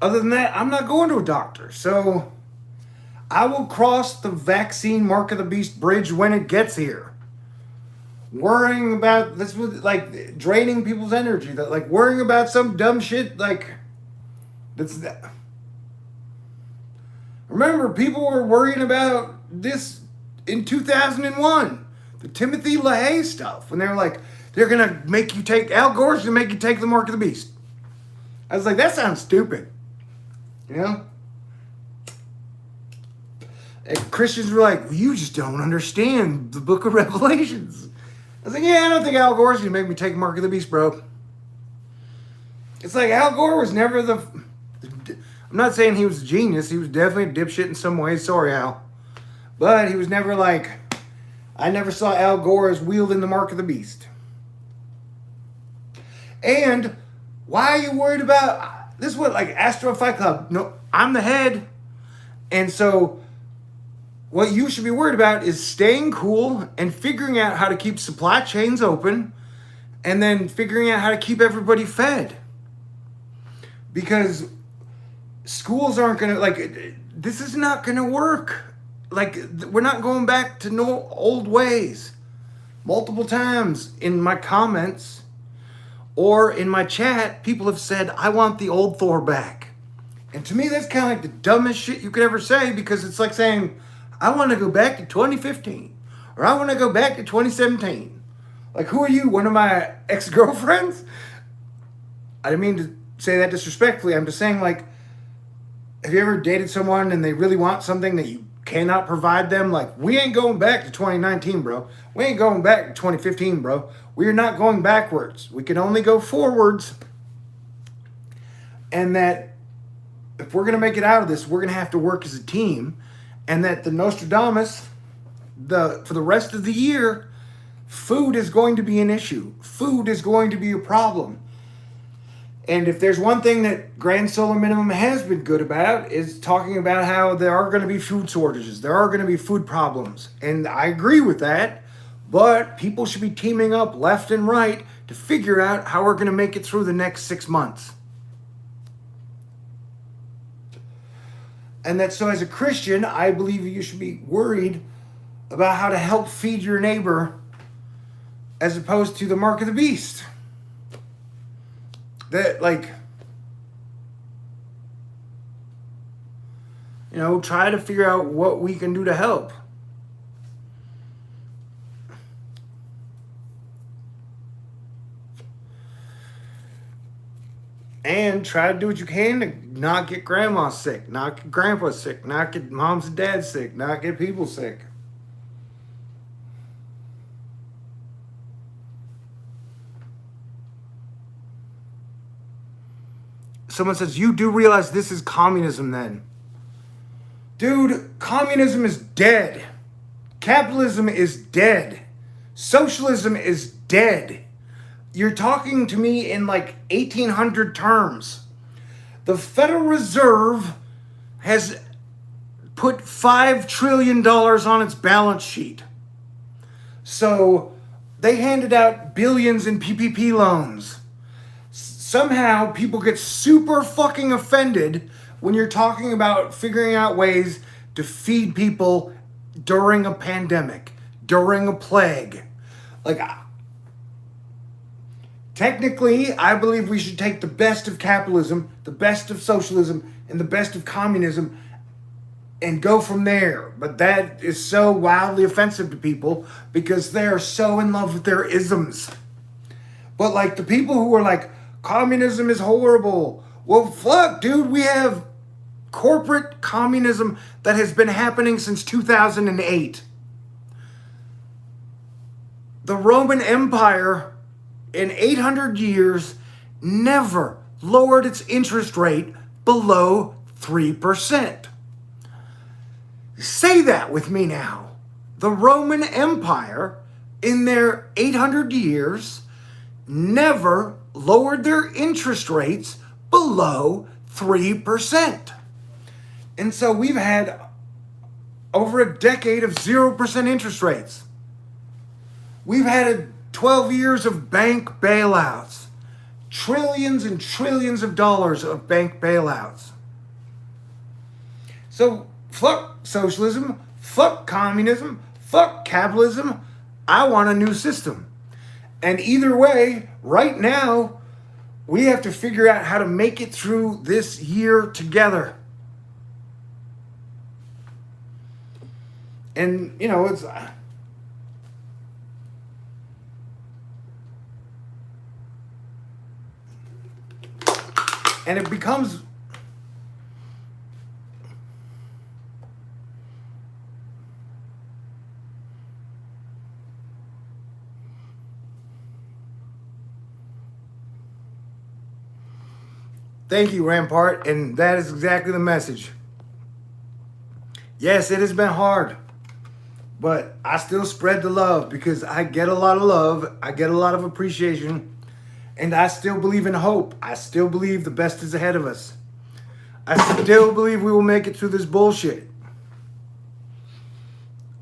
Other than that, I'm not going to a doctor. So I will cross the vaccine mark of the beast bridge when it gets here. Worrying about this, like draining people's energy, that like worrying about some dumb shit, like that's that. Remember, people were worrying about this in 2001, the Timothy LaHaye stuff, when they were like, they're gonna make you take Al Gore's gonna make you take the mark of the beast. I was like, that sounds stupid, you know. And Christians were like, well, you just don't understand the book of Revelations. I was like, yeah, I don't think Al Gore's gonna make me take Mark of the Beast, bro. It's like Al Gore was never the... I'm not saying he was a genius. He was definitely a dipshit in some ways. Sorry, Al. But he was never like... I never saw Al Gore as wielding the Mark of the Beast. And why are you worried about... This is what, like, Astro Fight Club. No, I'm the head. And so... what you should be worried about is staying cool and figuring out how to keep supply chains open and then figuring out how to keep everybody fed. Because schools aren't going to, like, this is not going to work. Like, we're not going back to no old ways. Multiple times in my comments or in my chat, people have said, I want the old Thor back. And to me, that's kind of like the dumbest shit you could ever say, because it's like saying, I want to go back to 2015, or I want to go back to 2017. Like, who are you? One of my ex-girlfriends? I didn't mean to say that disrespectfully. I'm just saying, like, have you ever dated someone and they really want something that you cannot provide them? Like, we ain't going back to 2019, bro. We ain't going back to 2015, bro. We are not going backwards. We can only go forwards. And that if we're going to make it out of this, we're going to have to work as a team. And that the Nostradamus, for the rest of the year, food is going to be an issue. Food is going to be a problem. And if there's one thing that Grand Solar Minimum has been good about, is talking about how there are going to be food shortages. There are going to be food problems. And I agree with that. But people should be teaming up left and right to figure out how we're going to make it through the next 6 months. And that so as a Christian, I believe you should be worried about how to help feed your neighbor as opposed to the mark of the beast. That, like, you know, try to figure out what we can do to help. And try to do what you can to not get grandma sick, not get grandpa sick, not get moms and dads sick, not get people sick. Someone says, you do realize this is communism then. Dude, communism is dead. Capitalism is dead. Socialism is dead. You're talking to me in like 1800 terms. The Federal Reserve has put $5 trillion on its balance sheet. So they handed out billions in PPP loans. Somehow people get super fucking offended when you're talking about figuring out ways to feed people during a pandemic, during a plague. Like, technically, I believe we should take the best of capitalism, the best of socialism, and the best of communism and go from there. But that is so wildly offensive to people because they're so in love with their isms. But like the people who are like, communism is horrible. Well, fuck, dude, we have corporate communism that has been happening since 2008. The Roman Empire in 800 years never lowered its interest rate below 3%. Say that with me now. The Roman Empire in their 800 years never lowered their interest rates below 3%. And so we've had over a decade of 0% interest rates. We've had 12 years of bank bailouts, trillions and trillions of dollars of bank bailouts. So fuck socialism, fuck communism, fuck capitalism. I want a new system. And either way, right now, we have to figure out how to make it through this year together. And, you know, it's... And it becomes... Thank you, Rampart, and that is exactly the message. Yes, it has been hard, but I still spread the love because I get a lot of love, I get a lot of appreciation, and I still believe in hope. I still believe the best is ahead of us. I still believe we will make it through this bullshit.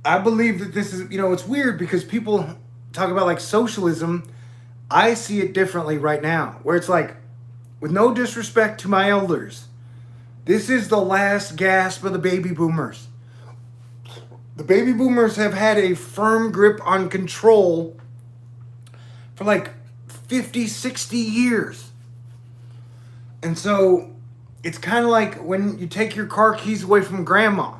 I believe that this is, you know, it's weird because people talk about like socialism. I see it differently right now, where it's like, with no disrespect to my elders, this is the last gasp of the baby boomers. The baby boomers have had a firm grip on control for like 50, 60 years. And so it's kind of like when you take your car keys away from grandma.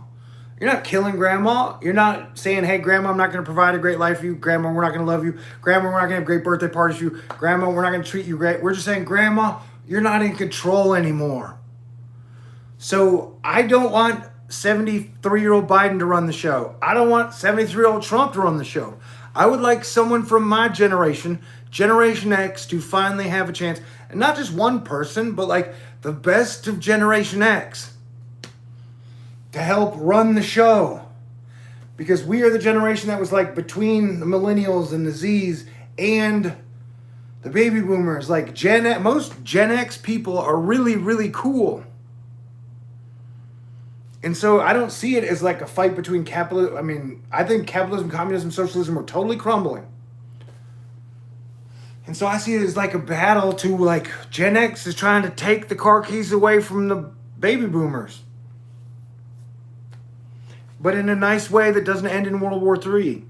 You're not killing grandma. You're not saying, hey, grandma, I'm not going to provide a great life for you. Grandma, we're not going to love you. Grandma, we're not going to have great birthday parties for you. Grandma, we're not going to treat you great. We're just saying, grandma, you're not in control anymore. So I don't want 73-year-old Biden to run the show. I don't want 73-year-old Trump to run the show. I would like someone from my generation, Generation X, to finally have a chance. And not just one person, but like the best of Generation X to help run the show. Because we are the generation that was like between the millennials and the Zs and the baby boomers. Like most Gen X people are really, really cool. And so I don't see it as like a fight between capitalism. I mean, I think capitalism, communism, socialism are totally crumbling. And so I see it as like a battle to like Gen X is trying to take the car keys away from the baby boomers. But in a nice way that doesn't end in World War III.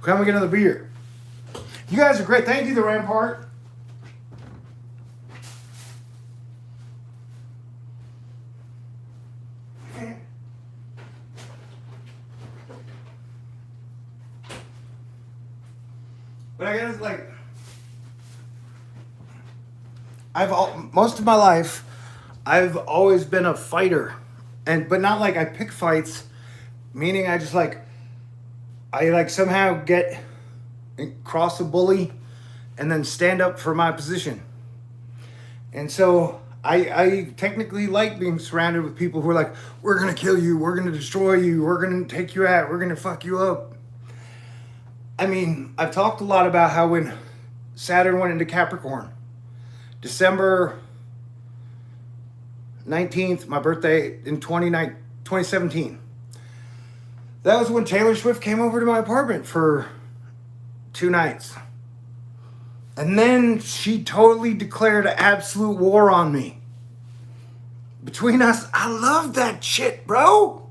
Okay, I'm gonna get another beer. You guys are great. Thank you, the Rampart. But I guess like most of my life, I've always been a fighter, but not like I pick fights, meaning I just like somehow get cross a bully and then stand up for my position. And so I technically like being surrounded with people who are like, we're gonna kill you, we're gonna destroy you, we're gonna take you out, we're gonna fuck you up. I mean, I've talked a lot about how when Saturn went into Capricorn, December 19th, my birthday in 2017. That was when Taylor Swift came over to my apartment for 2 nights. And then she totally declared an absolute war on me. Between us, I loved that shit, bro.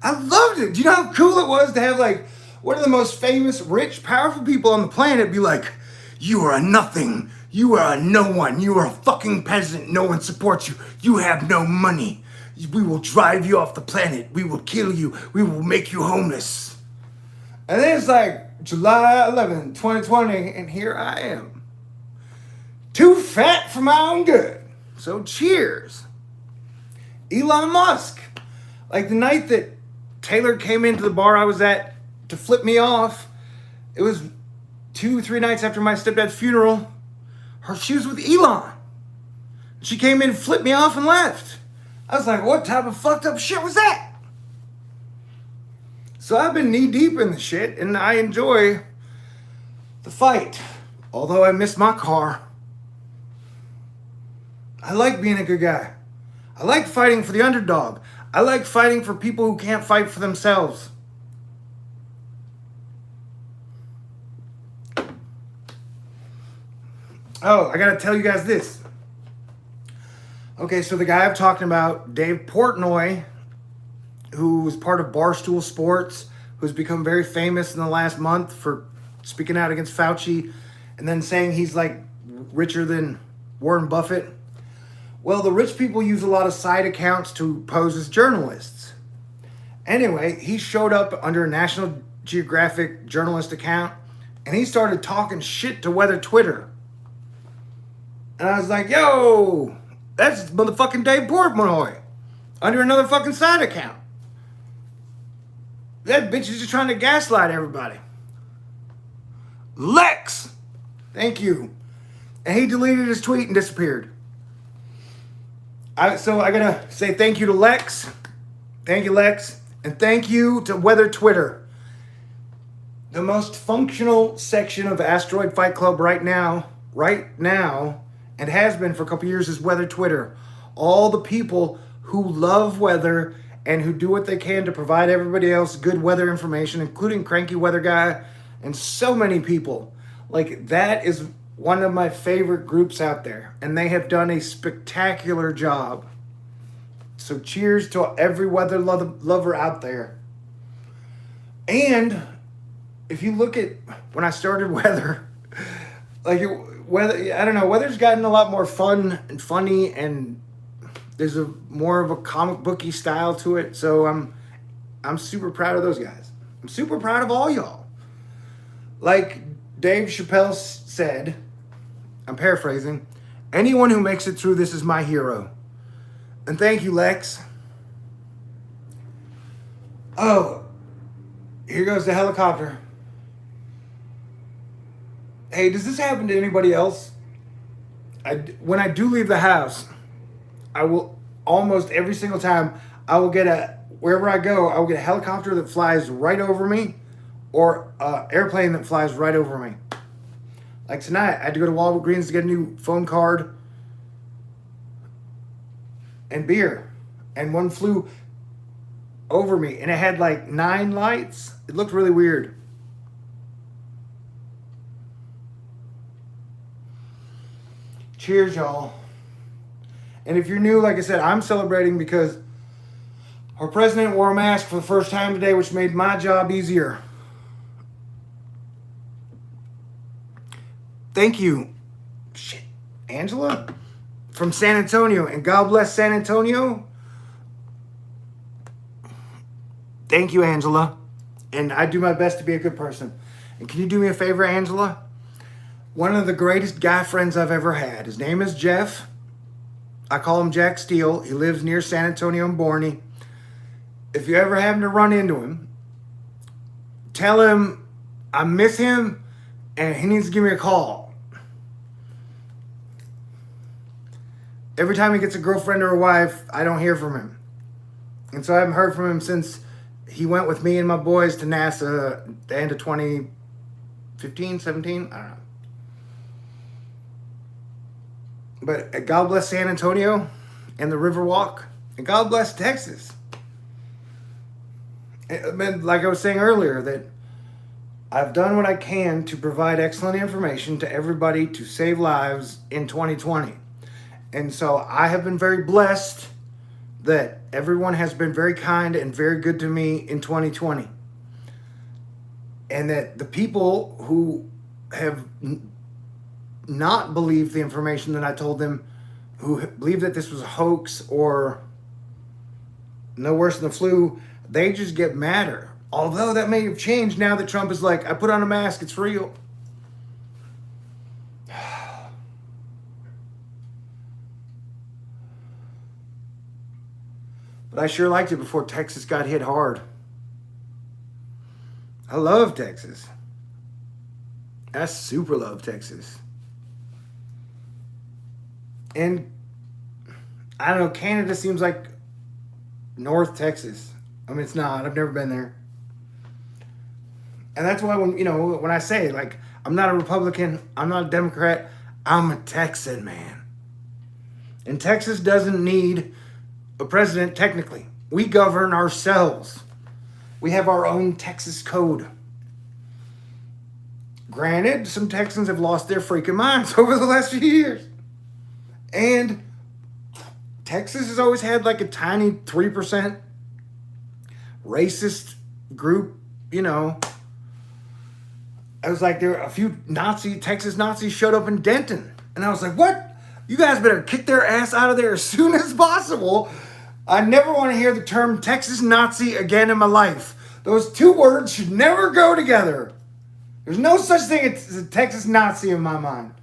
I loved it. Do you know how cool it was to have like one of the most famous, rich, powerful people on the planet be like, you are a nothing. You are a no one. You are a fucking peasant. No one supports you. You have no money. We will drive you off the planet. We will kill you. We will make you homeless. And then it's like July 11, 2020, and here I am. Too fat for my own good. So cheers. Elon Musk. Like the night that Taylor came into the bar I was at to flip me off, it was 2-3 nights after my stepdad's funeral. She was with Elon. She came in, flipped me off, and left. I was like, what type of fucked up shit was that? So I've been knee deep in the shit, and I enjoy the fight. Although I miss my car. I like being a good guy. I like fighting for the underdog. I like fighting for people who can't fight for themselves. Oh, I gotta tell you guys this. Okay, so the guy I'm talking about, Dave Portnoy, who was part of Barstool Sports, who's become very famous in the last month for speaking out against Fauci and then saying he's like richer than Warren Buffett. Well, the rich people use a lot of side accounts to pose as journalists. Anyway, he showed up under a National Geographic journalist account and he started talking shit to Weather Twitter. And I was like, yo, that's motherfucking Dave Portnoy under another fucking side account. That bitch is just trying to gaslight everybody. Lex! Thank you. And he deleted his tweet and disappeared. So I gotta say thank you to Lex. Thank you, Lex. And thank you to Weather Twitter. The most functional section of Asteroid Fight Club right now, and has been for a couple years, is Weather Twitter. All the people who love weather and who do what they can to provide everybody else good weather information, including Cranky Weather Guy and so many people. Like, that is one of my favorite groups out there, and they have done a spectacular job. So cheers to every weather lover out there. And if you look at when I started weather, weather's gotten a lot more fun and funny, and there's more of a comic booky style to it. So I'm super proud of those guys. I'm super proud of all y'all. Like Dave Chappelle said, I'm paraphrasing, anyone who makes it through this is my hero. And thank you, Lex. Oh, here goes the helicopter. Hey, does this happen to anybody else? When I do leave the house, I will almost every single time, wherever I go, I will get a helicopter that flies right over me or an airplane that flies right over me. Like tonight, I had to go to Walgreens to get a new phone card and beer. And one flew over me and it had like 9 lights. It looked really weird. Cheers, y'all. And if you're new, like I said, I'm celebrating because our president wore a mask for the first time today, which made my job easier. Thank you, Angela, from San Antonio. And God bless San Antonio. Thank you, Angela. And I do my best to be a good person. And can you do me a favor, Angela? One of the greatest guy friends I've ever had. His name is Jeff. I call him Jack Steele. He lives near San Antonio and Borney. If you ever happen to run into him, tell him I miss him and he needs to give me a call. Every time he gets a girlfriend or a wife, I don't hear from him. And so I haven't heard from him since he went with me and my boys to NASA at the end of 2015, 17, I don't know. But God bless San Antonio and the Riverwalk. And God bless Texas. And like I was saying earlier, that I've done what I can to provide excellent information to everybody to save lives in 2020. And so I have been very blessed that everyone has been very kind and very good to me in 2020. And that the people who have not believed the information that I told them, who believed that this was a hoax or no worse than the flu, they just get madder. Although that may have changed now that Trump is like, I put on a mask, it's real. But I sure liked it before Texas got hit hard. I love Texas. I super love Texas. And I don't know, Canada seems like North Texas. I mean, it's not. I've never been there. And that's why when I say, like, I'm not a Republican, I'm not a Democrat, I'm a Texan, man. And Texas doesn't need a president, technically. We govern ourselves. We have our own Texas code. Granted, some Texans have lost their freaking minds over the last few years. And Texas has always had like a tiny 3% racist group, I was like, there were a few Texas Nazis showed up in Denton. And I was like, what? You guys better kick their ass out of there as soon as possible. I never want to hear the term Texas Nazi again in my life. Those two words should never go together. There's no such thing as a Texas Nazi in my mind.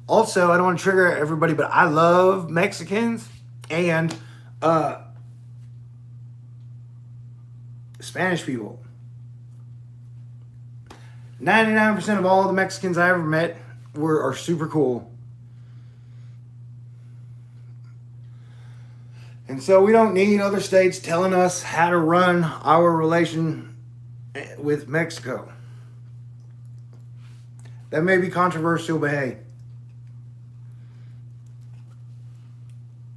Also, I don't want to trigger everybody, but I love Mexicans and Spanish people. 99% of all the Mexicans I ever met are super cool. And so we don't need other states telling us how to run our relation with Mexico. That may be controversial, but hey,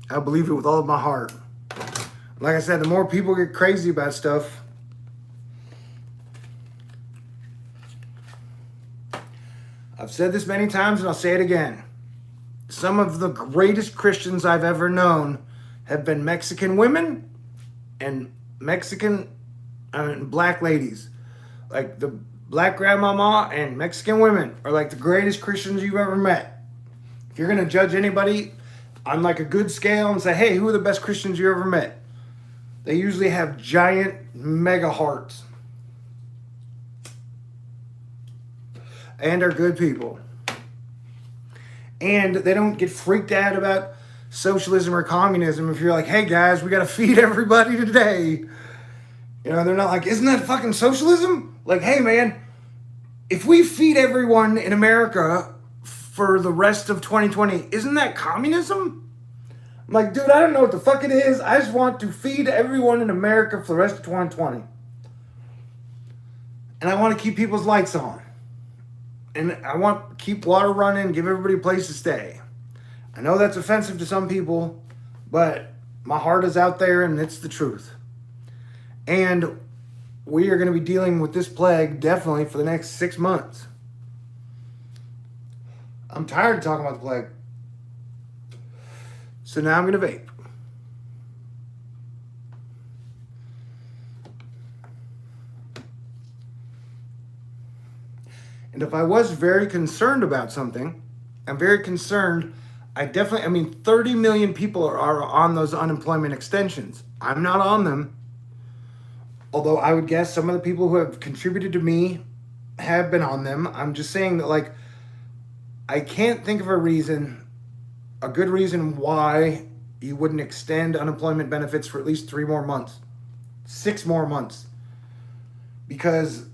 I believe it with all of my heart. Like I said, the more people get crazy about stuff, I've said this many times and I'll say it again. Some of the greatest Christians I've ever known have been Mexican women and black ladies. Like the black grandmama and Mexican women are like the greatest Christians you've ever met. If you're going to judge anybody on like a good scale and say, hey, who are the best Christians you ever met? They usually have giant mega hearts. And are good people. And they don't get freaked out about socialism or communism if you're like, hey guys, we got to feed everybody today. They're not like, isn't that fucking socialism? Like, hey man, if we feed everyone in America for the rest of 2020, isn't that communism? I'm like, dude, I don't know what the fuck it is. I just want to feed everyone in America for the rest of 2020. And I want to keep people's lights on. And I want to keep water running, give everybody a place to stay. I know that's offensive to some people, but my heart is out there and it's the truth. And we are going to be dealing with this plague definitely for the next 6 months. I'm tired of talking about the plague. So now I'm going to vape. And if I was very concerned about something, I'm very concerned. 30 million people are on those unemployment extensions. I'm not on them. Although I would guess some of the people who have contributed to me have been on them. I'm just saying that, like, I can't think of a good reason why you wouldn't extend unemployment benefits for at least 3 more months, 6 more months. Because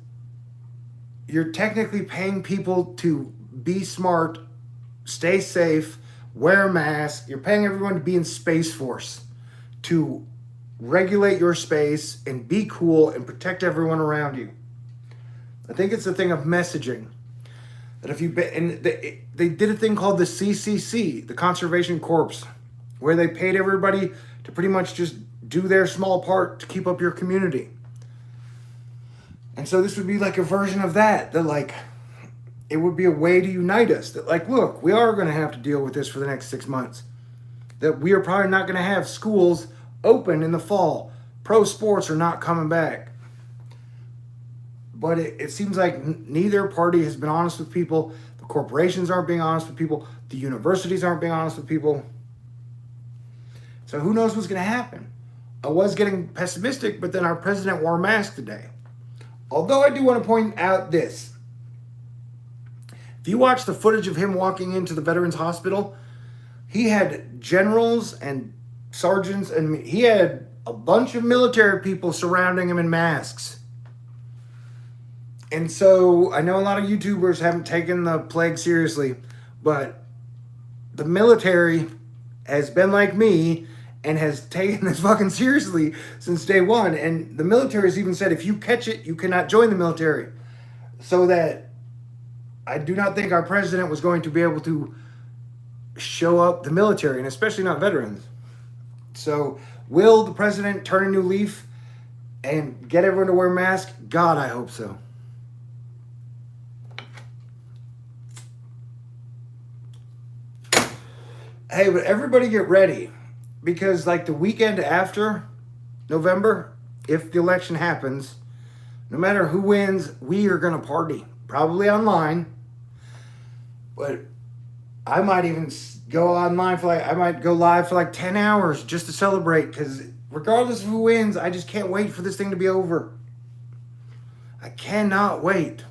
you're technically paying people to be smart, stay safe, wear a mask. You're paying everyone to be in Space Force, to regulate your space and be cool and protect everyone around you. I think it's a thing of messaging. That if they did a thing called the CCC, the Conservation Corps, where they paid everybody to pretty much just do their small part to keep up your community. And so this would be like a version of that like, it would be a way to unite us. That like, look, we are going to have to deal with this for the next 6 months. That we are probably not going to have schools open in the fall. Pro sports are not coming back. But it seems like neither party has been honest with people. The corporations aren't being honest with people. The universities aren't being honest with people. So who knows what's going to happen? I was getting pessimistic, but then our president wore a mask today. Although I do want to point out this. If you watch the footage of him walking into the Veterans Hospital, he had generals and sergeants, and he had a bunch of military people surrounding him in masks. And so I know a lot of YouTubers haven't taken the plague seriously, but the military has been like me and has taken this fucking seriously since day one. And the military has even said if you catch it, you cannot join the military. So that I do not think our president was going to be able to show up the military, and especially not veterans. So will the president turn a new leaf and get everyone to wear masks? God, I hope so. Hey, but everybody get ready, because like the weekend after November, if the election happens, no matter who wins, we are going to party. Probably online. But I might even go online for I might go live for like 10 hours just to celebrate, because regardless of who wins, I just can't wait for this thing to be over. I cannot wait.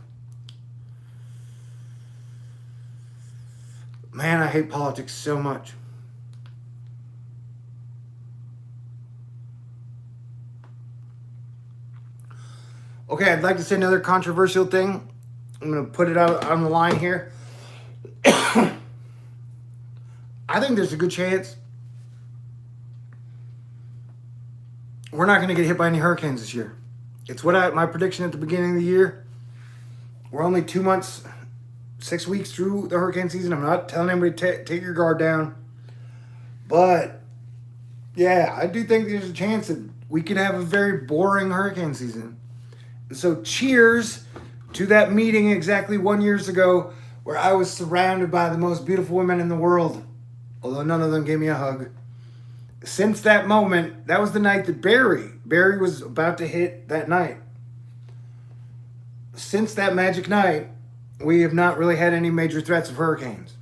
Man, I hate politics so much. Okay, I'd like to say another controversial thing. I'm going to put it out on the line here. I think there's a good chance we're not going to get hit by any hurricanes this year. It's my prediction at the beginning of the year. We're only 2 months, 6 weeks through the hurricane season. I'm not telling anybody to take your guard down. But, yeah, I do think there's a chance that we could have a very boring hurricane season. So cheers to that meeting exactly 1 year ago where I was surrounded by the most beautiful women in the world, although none of them gave me a hug. Since that moment, that was the night that Barry was about to hit that night. Since that magic night, we have not really had any major threats of hurricanes.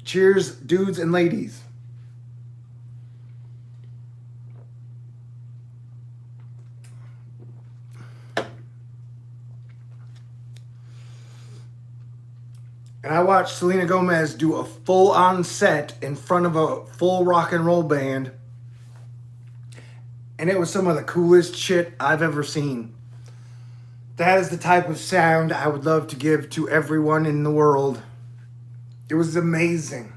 Cheers, dudes and ladies. And I watched Selena Gomez do a full-on set in front of a full rock and roll band. And it was some of the coolest shit I've ever seen. That is the type of sound I would love to give to everyone in the world. It was amazing.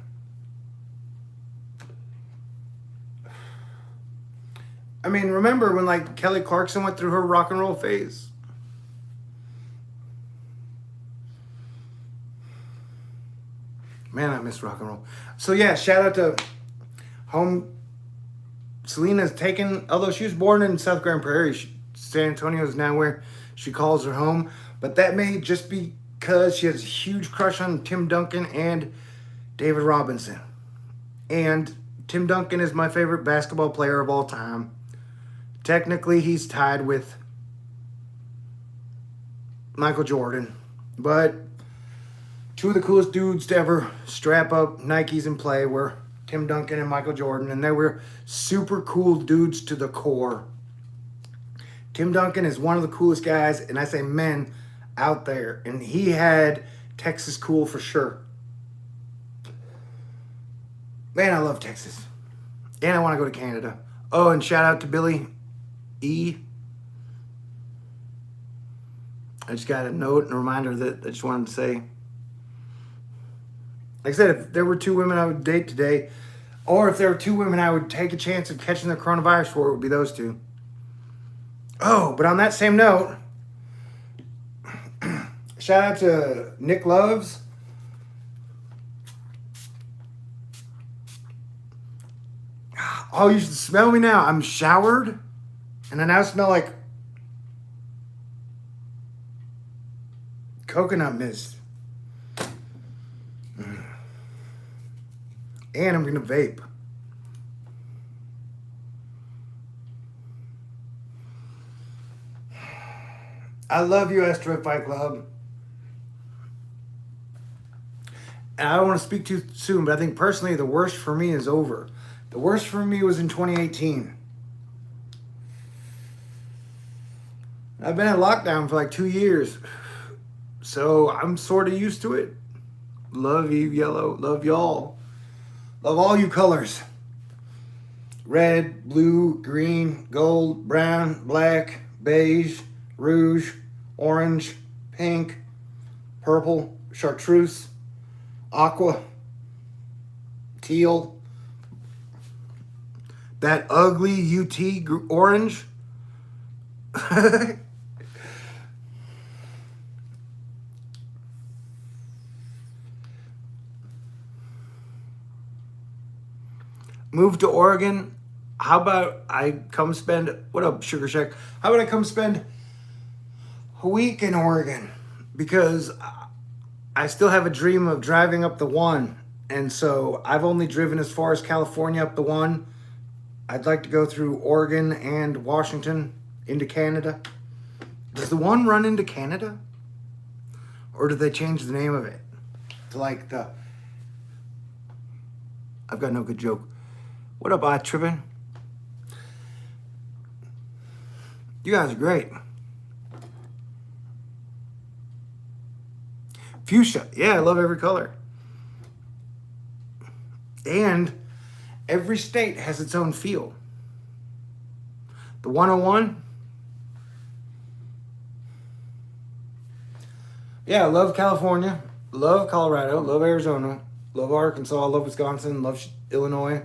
I mean, remember when like Kelly Clarkson went through her rock and roll phase? Man, I miss rock and roll. So yeah, shout out to home. Selena's taken, although she was born in South Grand Prairie, San Antonio is now where she calls her home. But that may just be because she has a huge crush on Tim Duncan and David Robinson. And Tim Duncan is my favorite basketball player of all time. Technically, he's tied with Michael Jordan. But two of the coolest dudes to ever strap up Nikes and play were Tim Duncan and Michael Jordan, and they were super cool dudes to the core. Tim Duncan is one of the coolest guys, and I say men, out there, and he had Texas cool for sure. Man, I love Texas. And I want to go to Canada. Oh, and shout out to Billy E. I just got a note and a reminder that I just wanted to say. Like I said, if there were two women I would date today, or if there were two women I would take a chance of catching the coronavirus for, it would be those two. Oh, but on that same note, shout out to Nick Loves. Oh, you should smell me now. I'm showered, and I now smell like coconut mist. And I'm going to vape. I love you, Astro Fight Club. And I don't want to speak too soon, but I think personally the worst for me is over. The worst for me was in 2018. I've been in lockdown for like 2 years. So I'm sort of used to it. Love you, yellow. Love y'all. Love all you colors. Red, blue, green, gold, brown, black, beige, rouge, orange, pink, purple, chartreuse, aqua, teal, that ugly orange. Move to Oregon. How about I come spend, what up, Sugar Shack? How about I come spend a week in Oregon? Because I still have a dream of driving up the one. And so I've only driven as far as California up the one. I'd like to go through Oregon and Washington into Canada. Does the one run into Canada? Or do they change the name of it to like the... I've got no good joke. What up, I tripping? You guys are great. Fuchsia. Yeah, I love every color. And every state has its own feel. The 101. Yeah, I love California. Love Colorado. Love Arizona. Love Arkansas. Love Wisconsin. Love Illinois.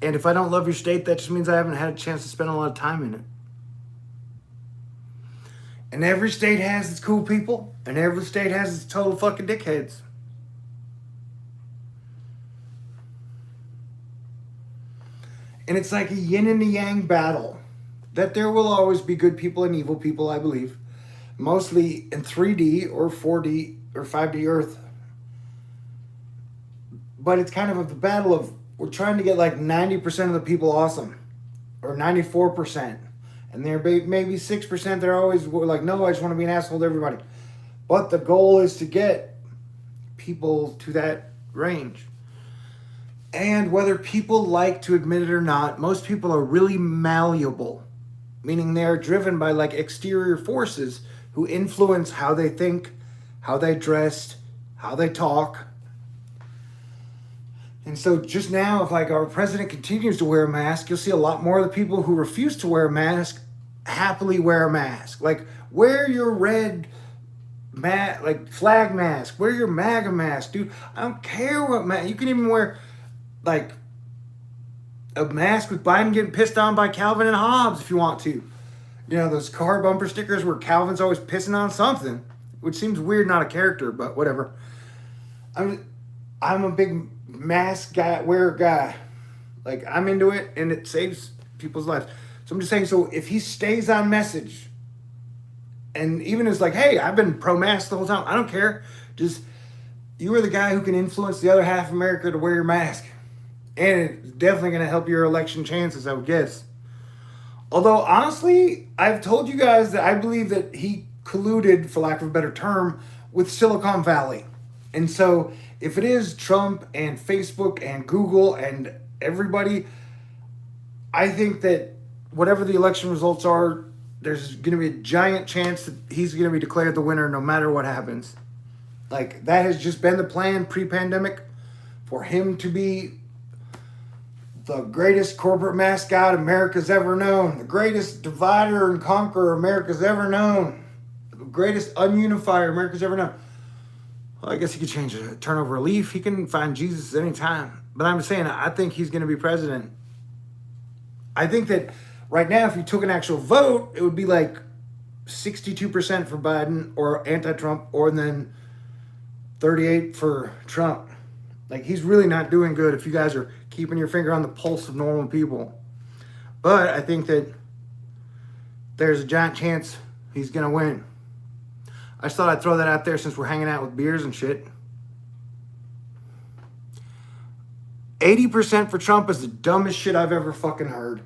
And if I don't love your state, that just means I haven't had a chance to spend a lot of time in it. And every state has its cool people, and every state has its total fucking dickheads. And it's like a yin and a yang battle. That there will always be good people and evil people, I believe. Mostly in 3D or 4D or 5D Earth. But it's kind of the battle of, we're trying to get like 90% of the people awesome. Or 94%. And there may be 6% they're always like, no, I just want to be an asshole to everybody. But the goal is to get people to that range. And whether people like to admit it or not, most people are really malleable. Meaning they're driven by like exterior forces who influence how they think, how they dress, how they talk. And so just now, if like our president continues to wear a mask, you'll see a lot more of the people who refuse to wear a mask happily wear a mask. Like, wear your red flag mask. Wear your MAGA mask, dude. I don't care what mask. You can even wear like a mask with Biden getting pissed on by Calvin and Hobbes if you want to. You know, those car bumper stickers where Calvin's always pissing on something, which seems weird, not a character, but whatever. I'm a big mask wearer guy. Like, I'm into it, and it saves people's lives. So I'm just saying, so if he stays on message, and even is like, hey, I've been pro-mask the whole time, I don't care. Just, you are the guy who can influence the other half of America to wear your mask. And it's definitely going to help your election chances, I would guess. Although, honestly, I've told you guys that I believe that he colluded, for lack of a better term, with Silicon Valley. And so, if it is Trump and Facebook and Google and everybody, I think that whatever the election results are, there's going to be a giant chance that he's going to be declared the winner no matter what happens. Like, that has just been the plan pre-pandemic, for him to be the greatest corporate mascot America's ever known, the greatest divider and conqueror America's ever known, the greatest ununifier America's ever known. Well, I guess he could change it, turn over a leaf. He can find Jesus at any time. But I'm just saying, I think he's going to be president. I think that right now, if you took an actual vote, it would be like 62% for Biden or anti-Trump, or then 38% for Trump. Like, he's really not doing good if you guys are keeping your finger on the pulse of normal people. But I think that there's a giant chance he's going to win. I just thought I'd throw that out there since we're hanging out with beers and shit. 80% for Trump is the dumbest shit I've ever fucking heard.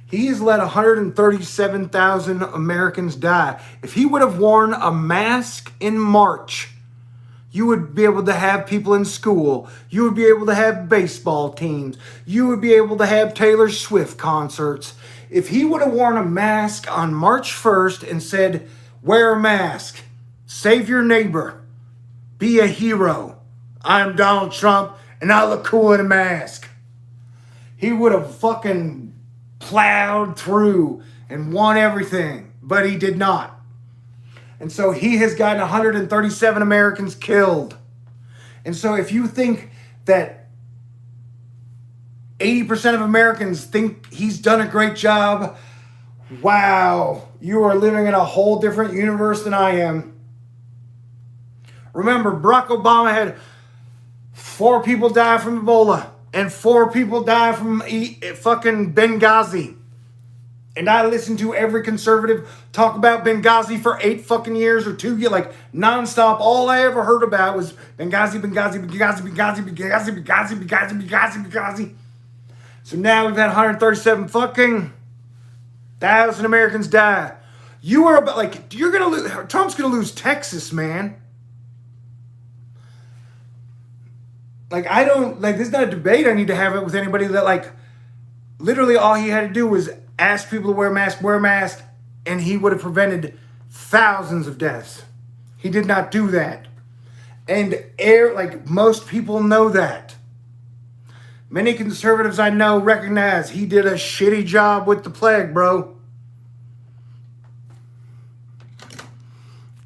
He has let 137,000 Americans die. If he would have worn a mask in March, you would be able to have people in school. You would be able to have baseball teams. You would be able to have Taylor Swift concerts. If he would have worn a mask on March 1st and said, wear a mask, save your neighbor, be a hero. I'm Donald Trump and I look cool in a mask. He would have fucking plowed through and won everything, but he did not. And so he has gotten 137 Americans killed. And so if you think that 80% of Americans think he's done a great job. Wow, you are living in a whole different universe than I am. Remember, Barack Obama had 4 people die from Ebola and 4 people die from fucking Benghazi. And I listened to every conservative talk about Benghazi for 8 fucking years or 2 years, like nonstop. All I ever heard about was Benghazi, Benghazi, Benghazi, Benghazi, Benghazi, Benghazi, Benghazi, Benghazi, Benghazi. So now we've had 137 fucking thousand Americans die. You are about, like, you're gonna lose. Trump's gonna lose Texas, man. Like, I don't, like, this is not a debate I need to have it with anybody that, like, literally all he had to do was ask people to wear a mask, and he would have prevented thousands of deaths. He did not do that. And like, most people know that. Many conservatives I know recognize he did a shitty job with the plague, bro.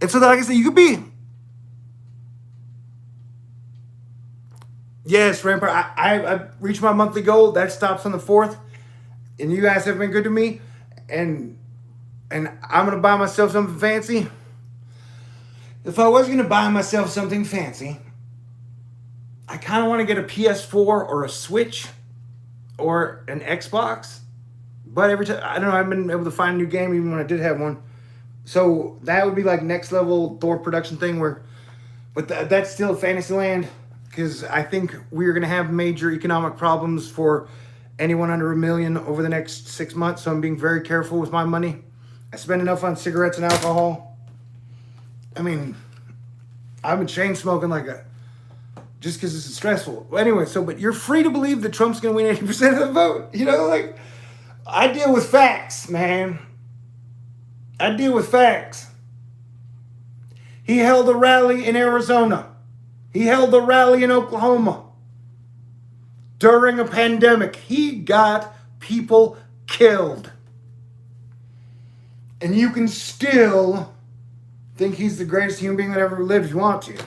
And so, like I said, you could be. Yes, Rampart, I reached my monthly goal. That stops on the 4th. And you guys have been good to me. And I'm going to buy myself something fancy. If I was going to buy myself something fancy, I kind of want to get a PS4 or a Switch or an Xbox. But every time, I don't know, I haven't been able to find a new game even when I did have one. So that would be like next level Thor production thing where, but that's still Fantasyland, because I think we're going to have major economic problems for anyone under $1 million over the next 6 months. So I'm being very careful with my money. I spend enough on cigarettes and alcohol. I mean, I've been chain smoking like a, just because this is stressful. Anyway, but you're free to believe that Trump's going to win 80% of the vote. You know, like, I deal with facts, man. I deal with facts. He held a rally in Arizona. He held a rally in Oklahoma. During a pandemic, he got people killed. And you can still think he's the greatest human being that ever lived if you want to.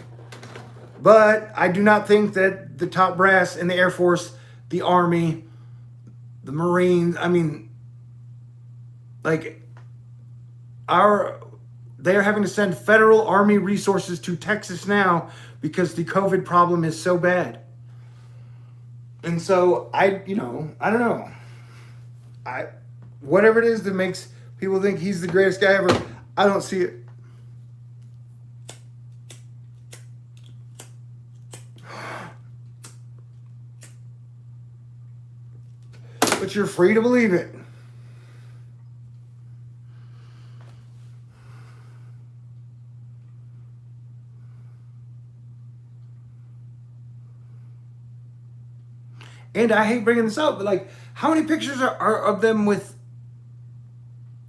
But I do not think that the top brass in the Air Force, the Army, the Marines, I mean, like, they're having to send federal Army resources to Texas now because the COVID problem is so bad. And so I don't know. Whatever it is that makes people think he's the greatest guy ever, I don't see it. But you're free to believe it. And I hate bringing this up, but like, how many pictures are of them with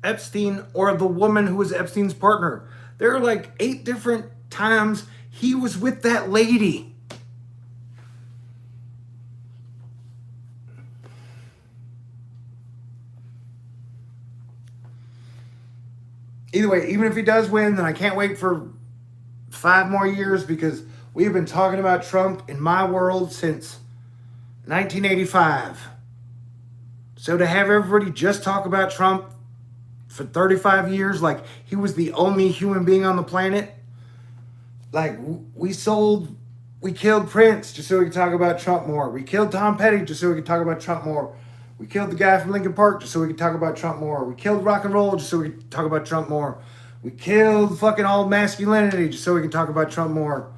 Epstein or the woman who was Epstein's partner? There are like 8 different times he was with that lady. Either way, even if he does win, then I can't wait for 5 more years, because we have been talking about Trump in my world since 1985. So to have everybody just talk about Trump for 35 years, like he was the only human being on the planet, like we killed Prince just so we could talk about Trump more. We killed Tom Petty just so we could talk about Trump more. We killed the guy from Lincoln Park just so we could talk about Trump more. We killed rock and roll just so we could talk about Trump more. We killed fucking all masculinity just so we can talk about Trump more.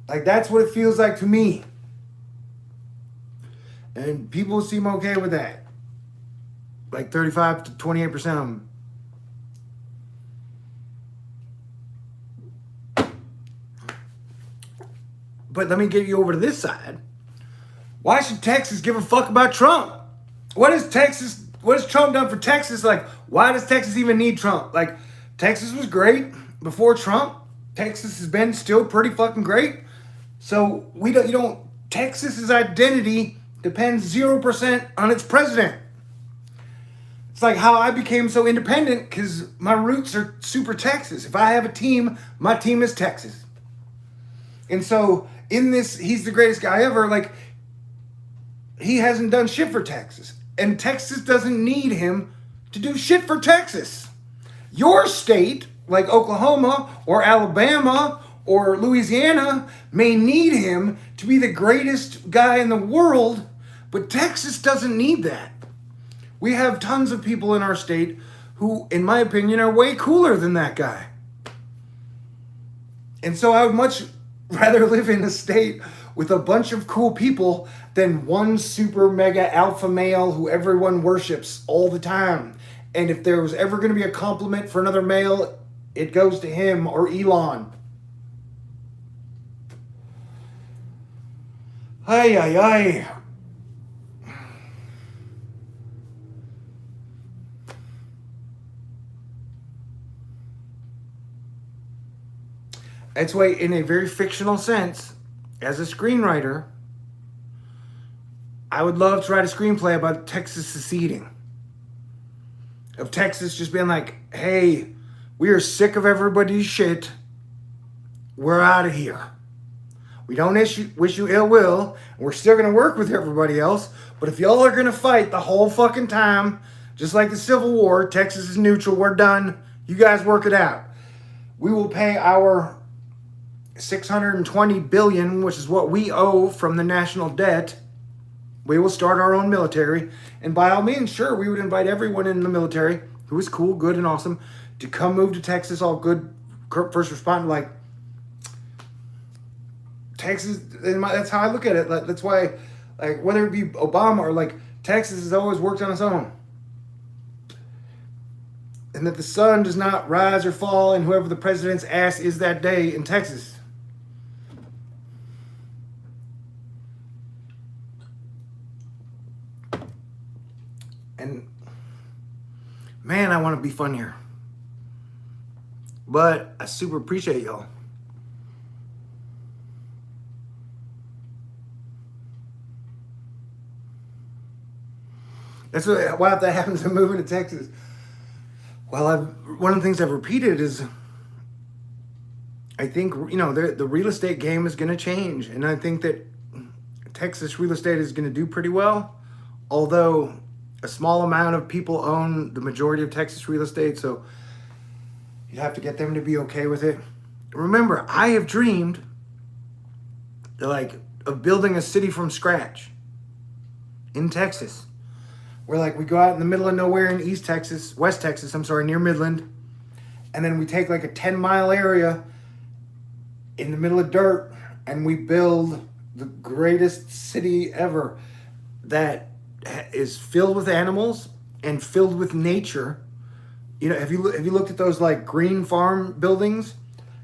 Like, that's what it feels like to me. And people seem okay with that. Like 35 to 28% of them. But let me get you over to this side. Why should Texas give a fuck about Trump? What has Trump done for Texas? Like, why does Texas even need Trump? Like, Texas was great before Trump. Texas has been still pretty fucking great. So Texas's identity depends 0% on its president. It's like how I became so independent, because my roots are super Texas. If I have a team, my team is Texas. And so in this, he's the greatest guy ever, like, he hasn't done shit for Texas. And Texas doesn't need him to do shit for Texas. Your state, like Oklahoma or Alabama or Louisiana, may need him to be the greatest guy in the world, but Texas doesn't need that. We have tons of people in our state who, in my opinion, are way cooler than that guy. And so I would much rather live in a state with a bunch of cool people than one super mega alpha male who everyone worships all the time. And if there was ever going to be a compliment for another male, it goes to him or Elon. Ay, ay, ay. That's why, in a very fictional sense, as a screenwriter, I would love to write a screenplay about Texas seceding. Of Texas just being like, hey, we are sick of everybody's shit. We're out of here. We don't wish you ill will. We're still going to work with everybody else. But if y'all are going to fight the whole fucking time, just like the Civil War, Texas is neutral. We're done. You guys work it out. We will pay our $620 billion, which is what we owe from the national debt. We will start our own military. And by all means, sure, we would invite everyone in the military who is cool, good, and awesome to come move to Texas, all good first responder. Like, Texas, and that's how I look at it. That's why, like, whether it be Obama or, like, Texas has always worked on its own. And that the sun does not rise or fall in whoever the president's ass is that day in Texas. And man, I want to be funnier. But I super appreciate y'all. That's what if that happens, I'm moving to Texas. Well, one of the things I've repeated is I think, the real estate game is going to change. And I think that Texas real estate is going to do pretty well. Although a small amount of people own the majority of Texas real estate, so you'd have to get them to be okay with it. Remember, I have dreamed of building a city from scratch in Texas, where we go out in the middle of nowhere in West Texas, near Midland, and then we take a 10-mile area in the middle of dirt and we build the greatest city ever that is filled with animals and filled with nature. Have you looked at those green farm buildings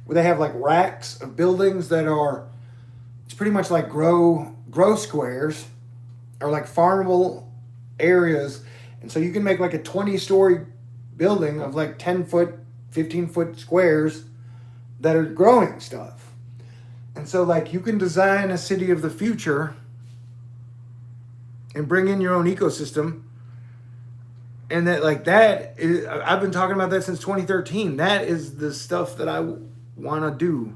where they have racks of buildings that are, it's pretty much like grow squares or farmable areas, and so you can make a 20-story building of 10-foot, 15-foot squares that are growing stuff. And so you can design a city of the future and bring in your own ecosystem. And that is, I've been talking about that since 2013. That is the stuff that I want to do.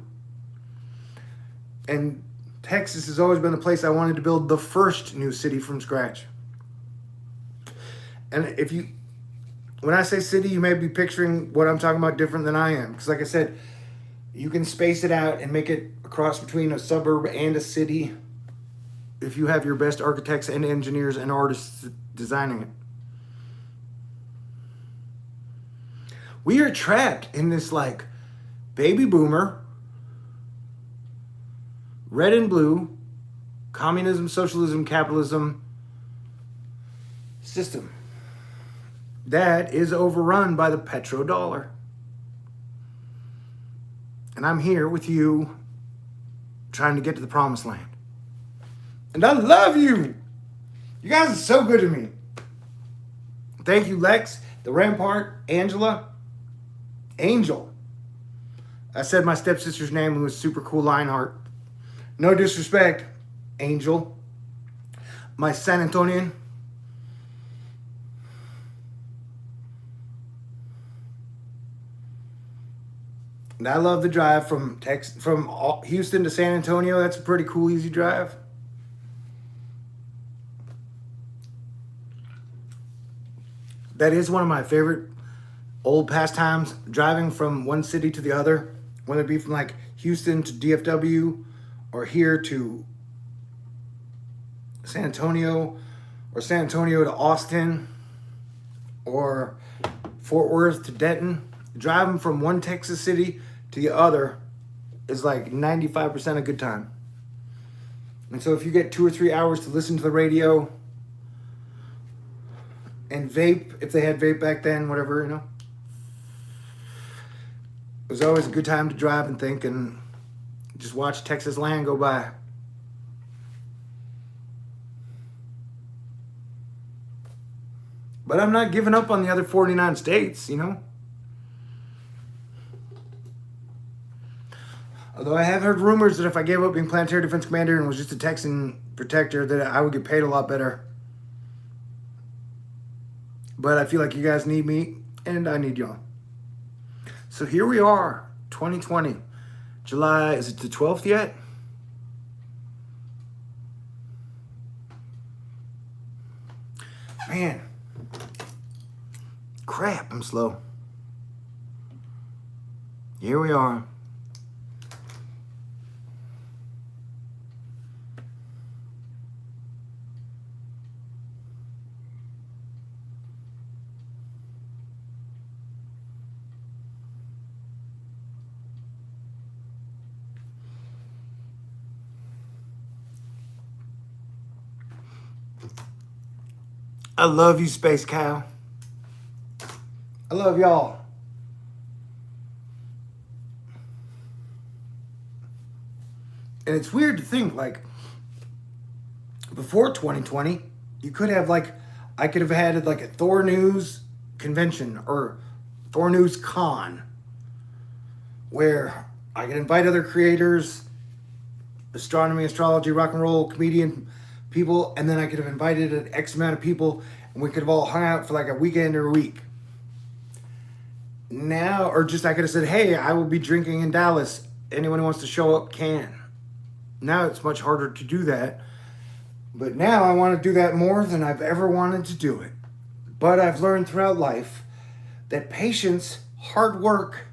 And Texas has always been the place I wanted to build the first new city from scratch. And when I say city, you may be picturing what I'm talking about different than I am. Because like I said, you can space it out and make it a cross between a suburb and a city if you have your best architects and engineers and artists designing it. We are trapped in this baby boomer, red and blue, communism, socialism, capitalism system that is overrun by the petrodollar. And I'm here with you trying to get to the promised land. And I love you. You guys are so good to me. Thank you, Lex, the Rampart, Angela, Angel. I said my stepsister's name and was super cool, Lionheart. No disrespect, Angel. My San Antonian. And I love the drive from Houston to San Antonio. That's a pretty cool, easy drive. that is one of my favorite old pastimes, driving from one city to the other, whether it be from like Houston to DFW or here to San Antonio or San Antonio to Austin or Fort Worth to Denton. Driving from one Texas city to the other is like 95% a good time. And so if you get 2 or 3 hours to listen to the radio and vape, if they had vape back then, whatever, you know, it was always a good time to drive and think and just watch Texas land go by. But I'm not giving up on the other 49 states, you know. Although I have heard rumors that if I gave up being Planetary Defense Commander and was just a Texan protector, that I would get paid a lot better. But I feel like you guys need me, and I need y'all. So here we are, 2020. July, is it the 12th yet? Man. Crap, I'm slow. Here we are. I love you, Space Cow. I love y'all. And it's weird to think, like, before 2020, you could have, like, I could have had, like, a Thor News convention or Thor News Con where I could invite other creators, astronomy, astrology, rock and roll, comedian people, and then I could have invited an X amount of people, and we could have all hung out for, like, a weekend or a week. Now, or just I could have said, hey, I will be drinking in Dallas. Anyone who wants to show up can. Now it's much harder to do that. But now I want to do that more than I've ever wanted to do it. But I've learned throughout life that patience, hard work,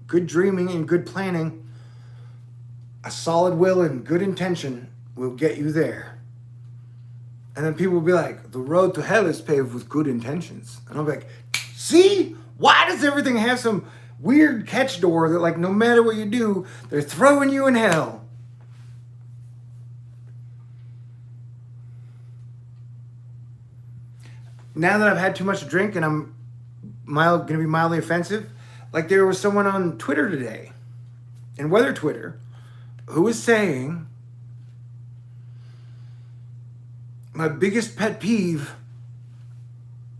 good dreaming, and good planning, a solid will and good intention will get you there. And then people will be like, the road to hell is paved with good intentions. And I'll be like, see? Why does everything have some weird catch door that, like, no matter what you do, they're throwing you in hell? Now that I've had too much to drink and I'm going to be mildly offensive, like there was someone on Twitter today, in Weather Twitter, who was saying, my biggest pet peeve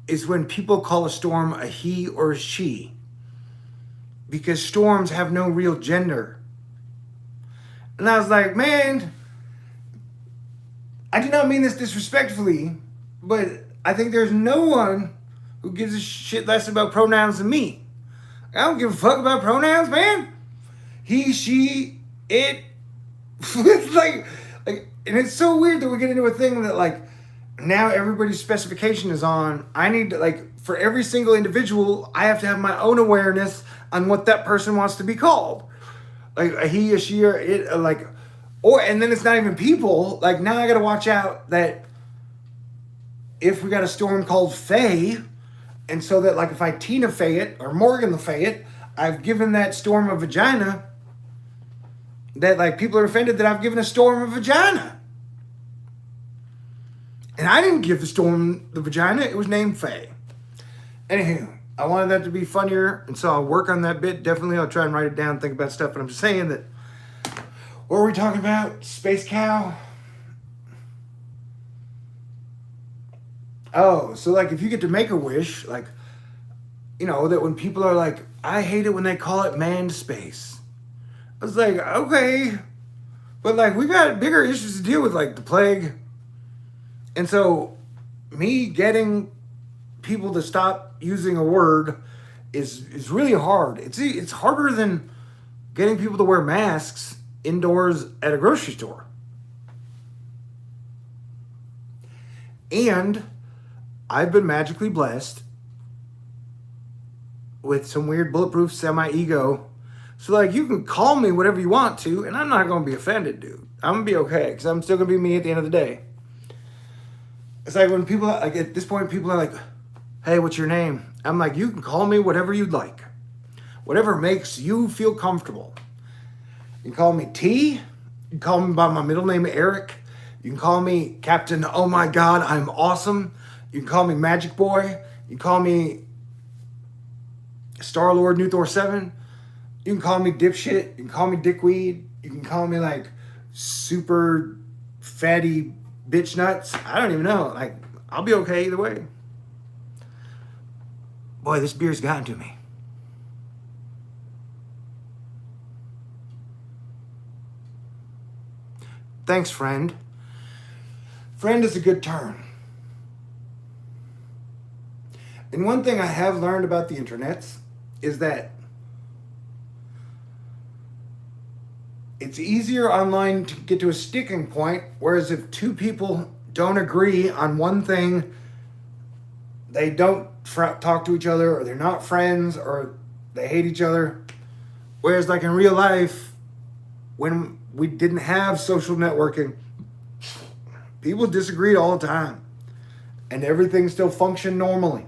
is when people call a storm a he or a she, because storms have no real gender. And I was like, man, I do not mean this disrespectfully, but I think there's no one who gives a shit less about pronouns than me. I don't give a fuck about pronouns, man. He, she, it. It's like, and it's so weird that we get into a thing that, like, now everybody's specification is on. I need to, like, for every single individual, I have to have my own awareness on what that person wants to be called. Like a he, a she, or it, like, or, and then it's not even people. Like, now I got to watch out that if we got a storm called Faye, and so that, like, if I Tina Faye it or Morgan the Faye it, I've given that storm a vagina, that, like, people are offended that I've given a storm a vagina. And I didn't give the storm the vagina. It was named Faye. Anywho, I wanted that to be funnier, and so I'll work on that bit. Definitely, I'll try and write it down, think about stuff. But I'm just saying that, what were we talking about? Space Cow? Oh, so, like, if you get to make a wish, like, you know, that when people are like, I hate it when they call it manned space. I was like, okay. But, like, we got bigger issues to deal with, like the plague. And so, me getting people to stop using a word is really hard. It's harder than getting people to wear masks indoors at a grocery store. And I've been magically blessed with some weird bulletproof semi-ego. So, like, you can call me whatever you want to, and I'm not going to be offended, dude. I'm going to be okay, because I'm still going to be me at the end of the day. It's like when people, like, at this point, people are like, hey, what's your name? I'm like, you can call me whatever you'd like. Whatever makes you feel comfortable. You can call me T. You can call me by my middle name, Eric. You can call me Captain, oh my God, I'm awesome. You can call me Magic Boy. You can call me Star-Lord, New Thor 7. You can call me Dipshit. You can call me Dickweed. You can call me, like, super fatty bitch nuts. I don't even know. Like, I'll be okay either way. Boy, this beer's gotten to me. Thanks, friend. Friend is a good term. And one thing I have learned about the internet is that it's easier online to get to a sticking point, whereas if two people don't agree on one thing, they don't talk to each other, or they're not friends, or they hate each other. Whereas, like, in real life, when we didn't have social networking, people disagreed all the time, and everything still functioned normally.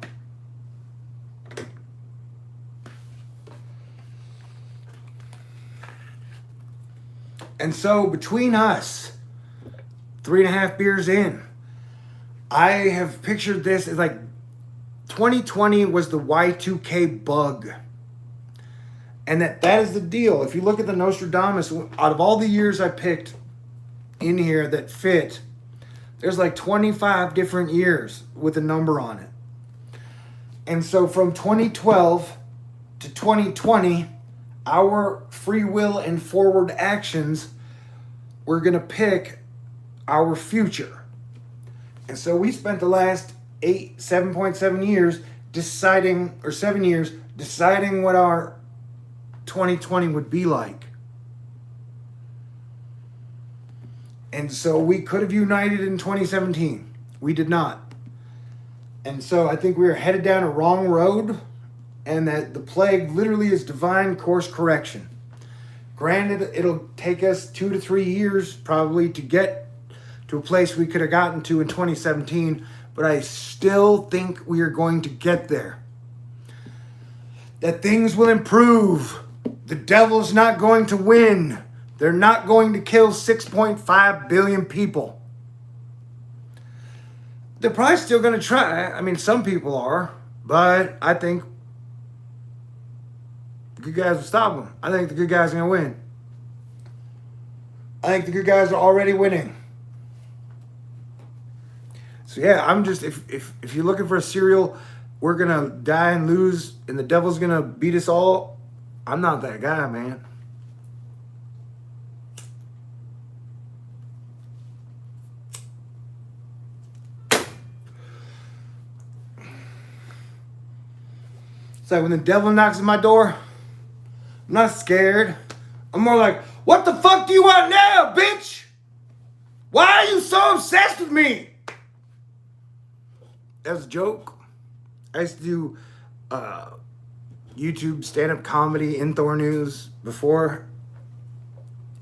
And so between us, 3.5 beers in, I have pictured this as like 2020 was the Y2K bug. And that is the deal. If you look at the Nostradamus, out of all the years I picked in here that fit, there's like 25 different years with a number on it. And so from 2012 to 2020, our free will and forward actions, we're going to pick our future. And so we spent the last 7.7 years deciding, or 7 years, deciding what our 2020 would be like. And so we could have united in 2017. We did not. And so I think we were headed down a wrong road, and that the plague literally is divine course correction. Granted, it'll take us 2 to 3 years probably to get to a place we could have gotten to in 2017, but I still think we are going to get there. That things will improve. The devil's not going to win. They're not going to kill 6.5 billion people. They're probably still going to try. I mean, some people are, but I think the good guys will stop them. I think the good guys are going to win. I think the good guys are already winning. So yeah, I'm just, if you're looking for a serial, we're going to die and lose and the devil's going to beat us all, I'm not that guy, man. It's like when the devil knocks at my door, I'm not scared. I'm more like, what the fuck do you want now, bitch? Why are you so obsessed with me? That was a joke. I used to do YouTube stand-up comedy in Thor News before.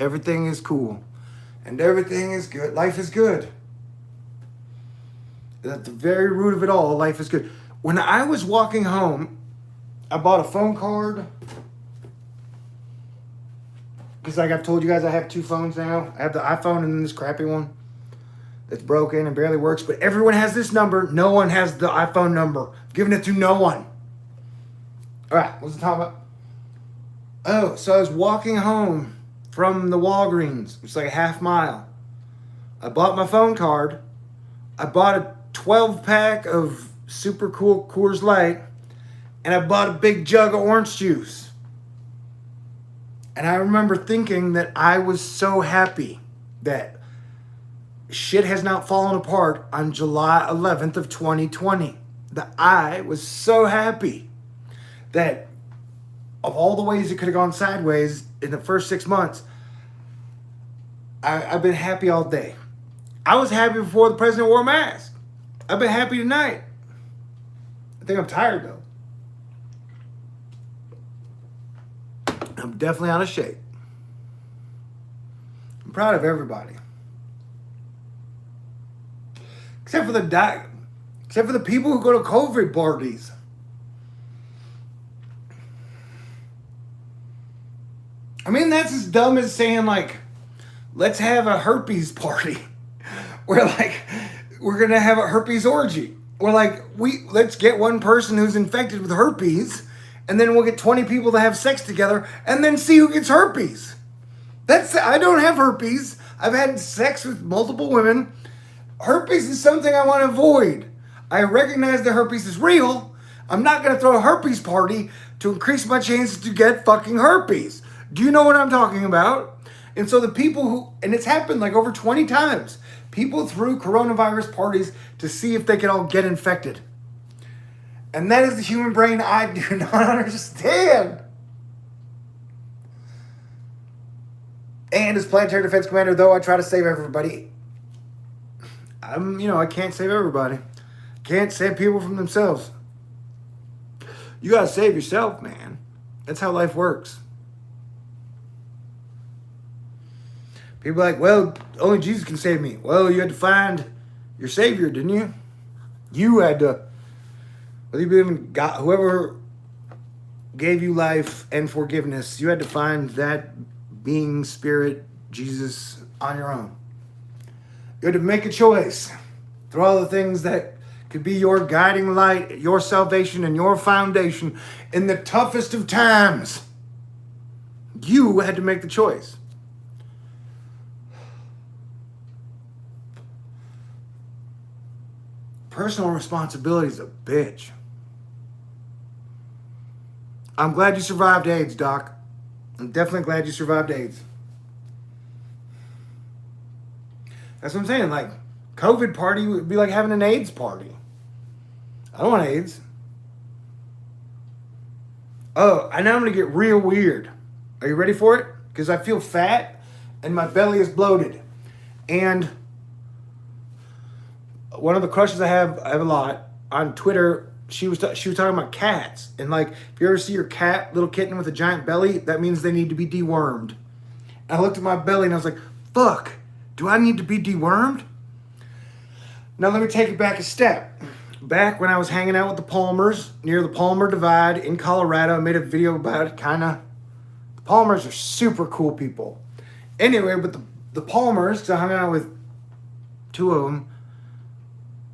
Everything is cool. And everything is good. Life is good. At the very root of it all, life is good. When I was walking home, I bought a phone card. Because like I've told you guys, I have 2 phones now. I have the iPhone and then this crappy one that's broken and barely works. But everyone has this number. No one has the iPhone number. I'm giving it to no one. All right, what's the talking about? Oh, so I was walking home from the Walgreens. It's like a half mile. I bought my phone card. I bought a 12-pack of super cool Coors Light. And I bought a big jug of orange juice. And I remember thinking that I was so happy that shit has not fallen apart on July 11th of 2020. That I was so happy that of all the ways it could have gone sideways in the first 6 months, I've been happy all day. I was happy before the president wore a mask. I've been happy tonight. I think I'm tired though. I'm definitely out of shape. I'm proud of everybody. Except for the people who go to COVID parties. I mean, that's as dumb as saying, like, let's have a herpes party. We're going to have a herpes orgy. We're like, let's get one person who's infected with herpes, and then we'll get 20 people to have sex together, and then see who gets herpes. I don't have herpes. I've had sex with multiple women. Herpes is something I want to avoid. I recognize that herpes is real. I'm not going to throw a herpes party to increase my chances to get fucking herpes. Do you know what I'm talking about? And so the people and it's happened like over 20 times, people threw coronavirus parties to see if they could all get infected. And that is the human brain I do not understand. And as planetary defense commander, though I try to save everybody, I can't save everybody. Can't save people from themselves. You gotta save yourself, man. That's how life works. People are like, well, only Jesus can save me. Well, you had to find your Savior, didn't you? You had to, whether you believe in God, whoever gave you life and forgiveness, you had to find that being, spirit, Jesus, on your own. You had to make a choice through all the things that could be your guiding light, your salvation, and your foundation in the toughest of times. You had to make the choice. Personal responsibility is a bitch. I'm glad you survived AIDS, Doc. I'm definitely glad you survived AIDS. That's what I'm saying. Like, COVID party would be like having an AIDS party. I don't want AIDS. Oh, and now I'm going to get real weird. Are you ready for it? Because I feel fat and my belly is bloated. And one of the crushes I have a lot on Twitter, she was talking about cats. And like, if you ever see your cat, little kitten with a giant belly, that means they need to be dewormed. And I looked at my belly and I was like, fuck, do I need to be dewormed? Now let me take it back a step. Back when I was hanging out with the Palmers near the Palmer Divide in Colorado, I made a video about it, kind of. The Palmers are super cool people. Anyway, but the Palmers, because I hung out with two of them,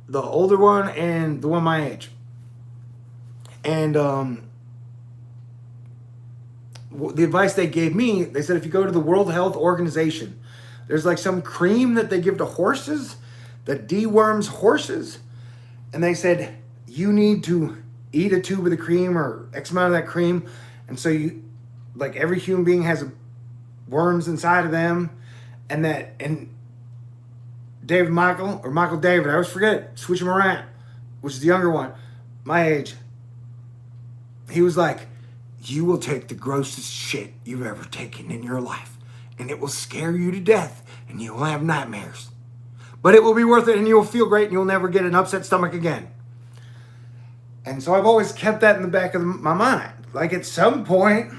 the older one and the one my age. And the advice they gave me, they said if you go to the World Health Organization, there's like some cream that they give to horses that deworms horses. And they said, you need to eat a tube of the cream or X amount of that cream. And so like every human being has worms inside of them. And David Michael, or Michael David, I always forget, switch him around, which is the younger one, my age. He was like, you will take the grossest shit you've ever taken in your life, and it will scare you to death, and you will have nightmares. But it will be worth it, and you will feel great, and you'll never get an upset stomach again. And so I've always kept that in the back of my mind. Like at some point,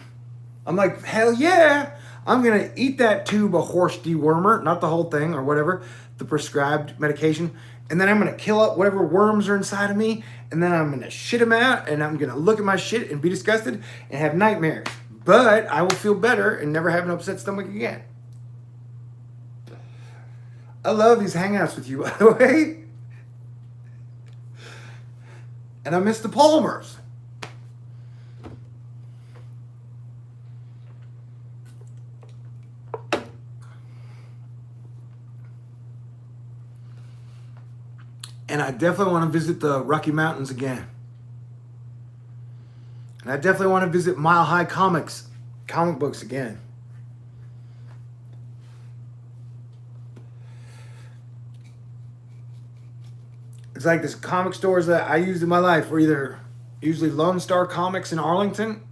I'm like, hell yeah, I'm going to eat that tube of horse dewormer, not the whole thing or whatever, the prescribed medication. And then I'm going to kill up whatever worms are inside of me. And then I'm going to shit them out. And I'm going to look at my shit and be disgusted and have nightmares. But I will feel better and never have an upset stomach again. I love these hangouts with you, by the way. And I miss the Palmers. And I definitely want to visit the Rocky Mountains again. And I definitely want to visit Mile High comic books again. It's like this comic stores that I used in my life were either usually Lone Star Comics in Arlington.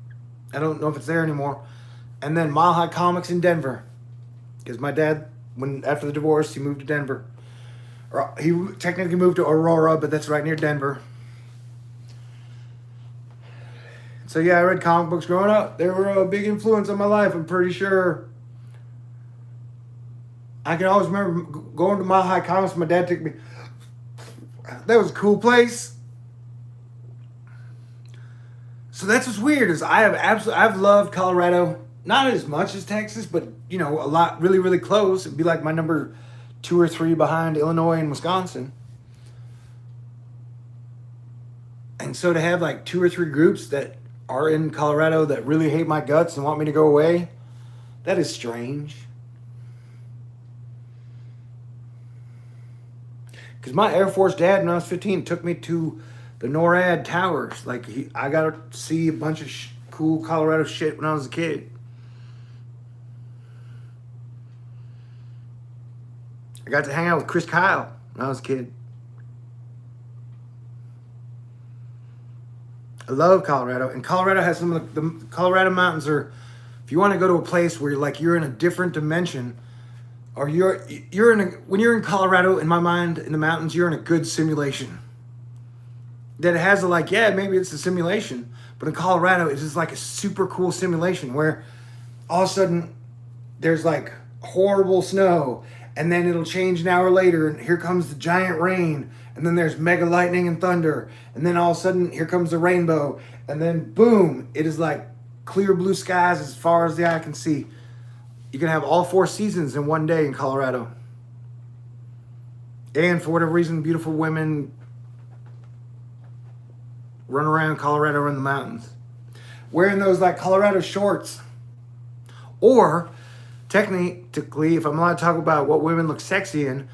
I don't know if it's there anymore. And then Mile High Comics in Denver. Because my dad, after the divorce, he moved to Denver. Or he technically moved to Aurora, but that's right near Denver. So yeah, I read comic books growing up. They were a big influence on my life. I'm pretty sure. I can always remember going to Mile High Comics. My dad took me. That was a cool place. So that's what's weird is I've loved Colorado, not as much as Texas, but you know, a lot, really, really close. It'd be like my number 2 or 3 behind Illinois and Wisconsin. And so to have like 2 or 3 groups that are in Colorado that really hate my guts and want me to go away, that is strange. Because my Air Force dad, when I was 15, took me to the NORAD towers. Like, I got to see a bunch of cool Colorado shit when I was a kid. I got to hang out with Chris Kyle when I was a kid. I love Colorado. And Colorado has some of the Colorado mountains are, if you want to go to a place where you're in a different dimension, or when you're in Colorado, in my mind, in the mountains, you're in a good simulation. That it has maybe it's a simulation, but in Colorado, it's just like a super cool simulation where all of a sudden there's like horrible snow, and then it'll change an hour later, and here comes the giant rain, and then there's mega lightning and thunder, and then all of a sudden here comes the rainbow, and then boom, it is like clear blue skies as far as the eye can see. You can have all 4 seasons in one day in Colorado. And for whatever reason, beautiful women run around Colorado in the mountains wearing those like Colorado shorts. Or technically, if I'm allowed to talk about what women look sexy in,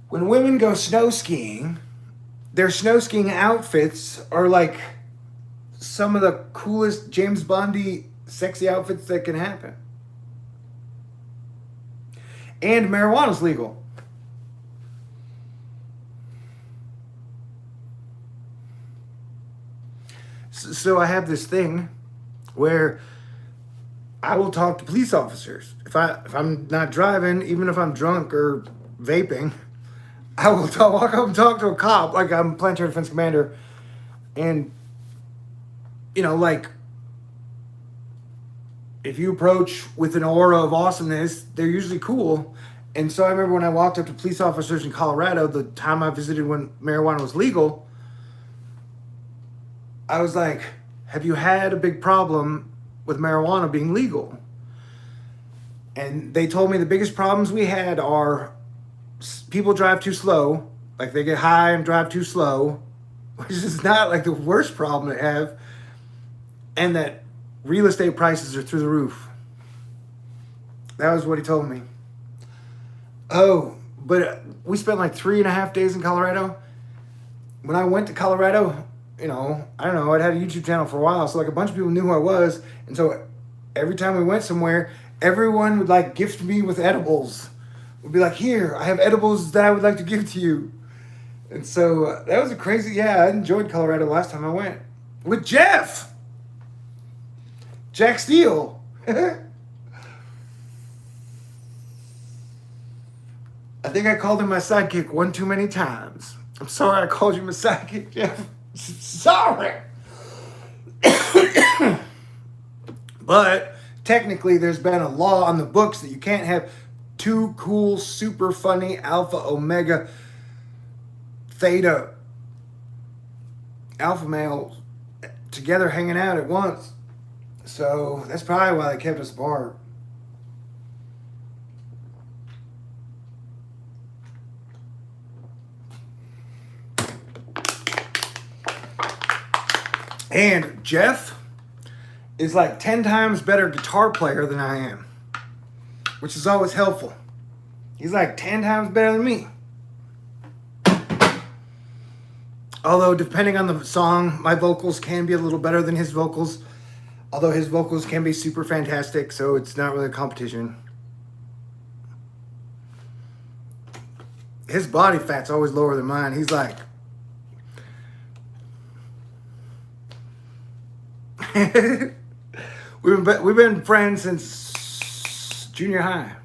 when women go snow skiing, their snow skiing outfits are like some of the coolest James Bondy sexy outfits that can happen. And marijuana's legal. So I have this thing where I will talk to police officers. If I'm not driving, even if I'm drunk or vaping, I will walk up and talk to a cop, like I'm planetary defense commander, and if you approach with an aura of awesomeness, they're usually cool. And so I remember when I walked up to police officers in Colorado, the time I visited when marijuana was legal, I was like, have you had a big problem with marijuana being legal? And they told me the biggest problems we had are people drive too slow, like they get high and drive too slow, which is not like the worst problem to have, and that real estate prices are through the roof. That was what he told me. Oh, but we spent like 3.5 days in Colorado. When I went to Colorado, I don't know, I'd had a YouTube channel for a while, so like a bunch of people knew who I was. And so every time we went somewhere, everyone would like gift me with edibles. Would be like, here, I have edibles that I would like to give to you. And so that was a crazy, I enjoyed Colorado last time I went. With Jack Steele. I think I called him my sidekick one too many times. I'm sorry I called you my sidekick, Jeff. Sorry. But technically there's been a law on the books that you can't have 2 cool, super funny, alpha, omega, theta, alpha males together hanging out at once. So that's probably why they kept us apart. And Jeff is like 10 times better guitar player than I am, which is always helpful. He's like 10 times better than me. Although depending on the song, my vocals can be a little better than his vocals. Although his vocals can be super fantastic, so it's not really a competition. His body fat's always lower than mine. He's like... We've been friends since junior high.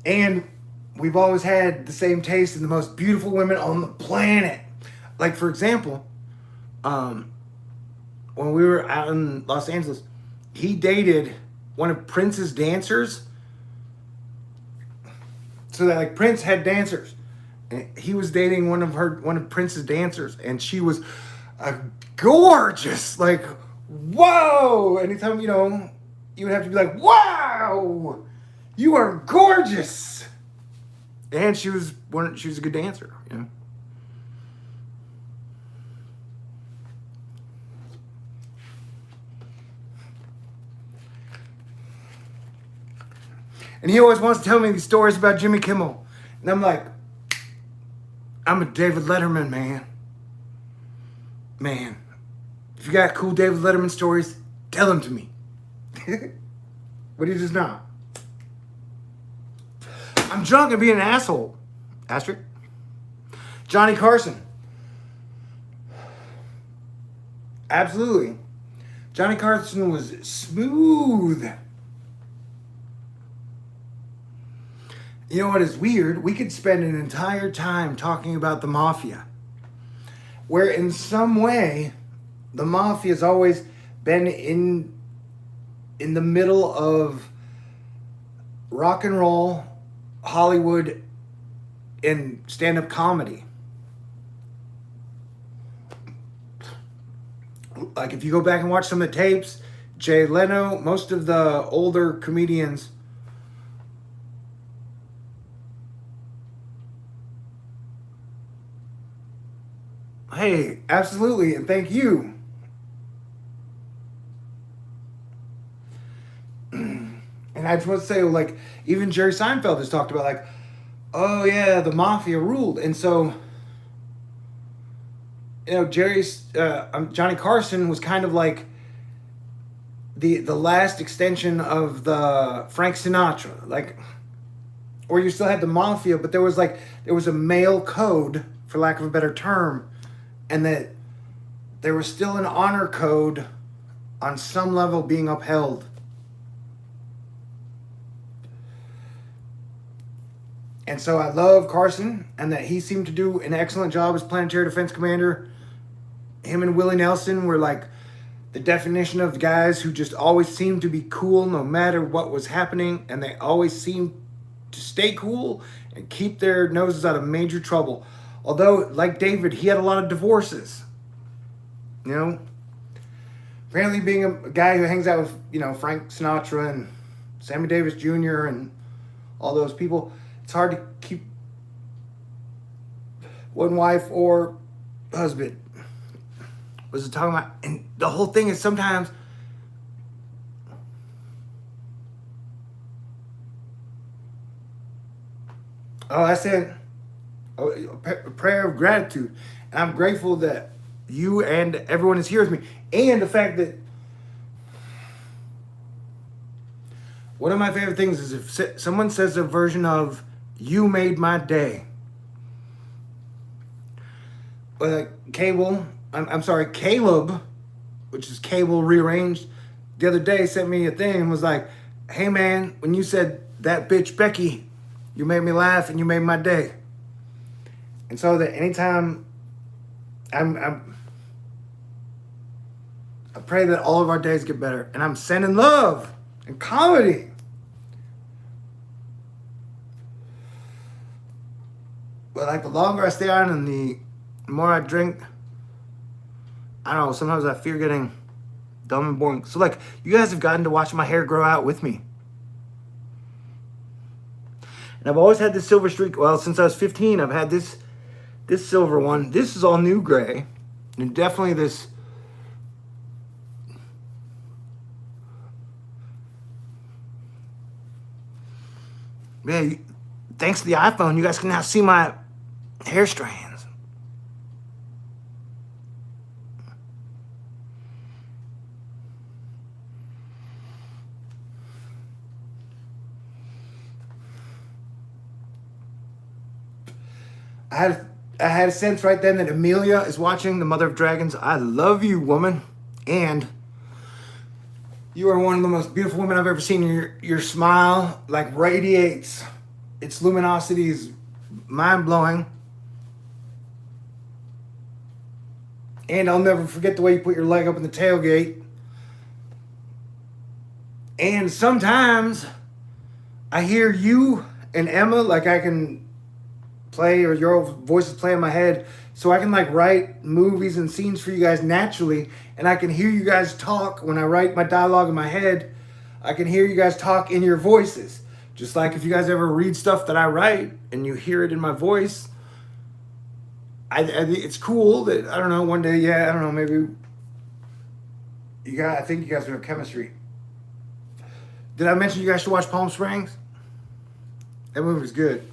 And we've always had the same taste in the most beautiful women on the planet. Like, for example, when we were out in Los Angeles, he dated one of Prince's dancers. So that like Prince had dancers, and he was dating one of Prince's dancers, and she was gorgeous, like whoa. Anytime you would have to be like, wow, you are gorgeous. And she was a good dancer, And he always wants to tell me these stories about Jimmy Kimmel. And I'm like, I'm a David Letterman, man. Man, if you got cool David Letterman stories, tell them to me. But he does not. I'm drunk and being an asshole. Asterisk. Johnny Carson. Absolutely. Johnny Carson was smooth. You know what is weird? We could spend an entire time talking about the mafia, where in some way the mafia has always been in the middle of rock and roll, Hollywood, and stand-up comedy. Like if you go back and watch some of the tapes, Jay Leno, most of the older comedians, hey, absolutely, and thank you. And I just want to say, like, even Jerry Seinfeld has talked about, like, oh yeah, the mafia ruled, and so, Johnny Carson was kind of like the last extension of the Frank Sinatra, like, or you still had the mafia, but there was a male code, for lack of a better term, and that there was still an honor code on some level being upheld. And so I love Carson, and that he seemed to do an excellent job as Planetary Defense Commander. Him and Willie Nelson were like the definition of guys who just always seemed to be cool no matter what was happening, and they always seemed to stay cool and keep their noses out of major trouble. Although, like David, he had a lot of divorces. Apparently being a guy who hangs out with, Frank Sinatra and Sammy Davis Jr. and all those people, it's hard to keep one wife or husband. Was it talking about? And the whole thing is sometimes I said a prayer of gratitude. And I'm grateful that you and everyone is here with me. And the fact that one of my favorite things is if someone says a version of "you made my day." Caleb, which is Cable rearranged, the other day sent me a thing and was like, "Hey man, when you said that bitch Becky, you made me laugh and you made my day." And so that anytime I pray that all of our days get better, and I'm sending love and comedy. But like the longer I stay on and the more I drink, I don't know, sometimes I fear getting dumb and boring. So like you guys have gotten to watch my hair grow out with me. And I've always had this silver streak. Well, since I was 15, I've had this silver one. This is all new gray. And definitely this thanks to the iPhone, you guys can now see my hair strands. I had a sense right then that Amelia is watching, the Mother of Dragons. I love you, woman. And you are one of the most beautiful women I've ever seen. Your smile like radiates. Its luminosity is mind-blowing. And I'll never forget the way you put your leg up in the tailgate. And sometimes I hear you and Emma, like I can play, or your voices play in my head, so I can like write movies and scenes for you guys naturally, and I can hear you guys talk when I write my dialogue in my head. I can hear you guys talk in your voices. Just like if you guys ever read stuff that I write and you hear it in my voice, it's cool that, I don't know, one day, yeah, I don't know, maybe I think you guys would have chemistry. Did I mention you guys should watch Palm Springs? That movie's good.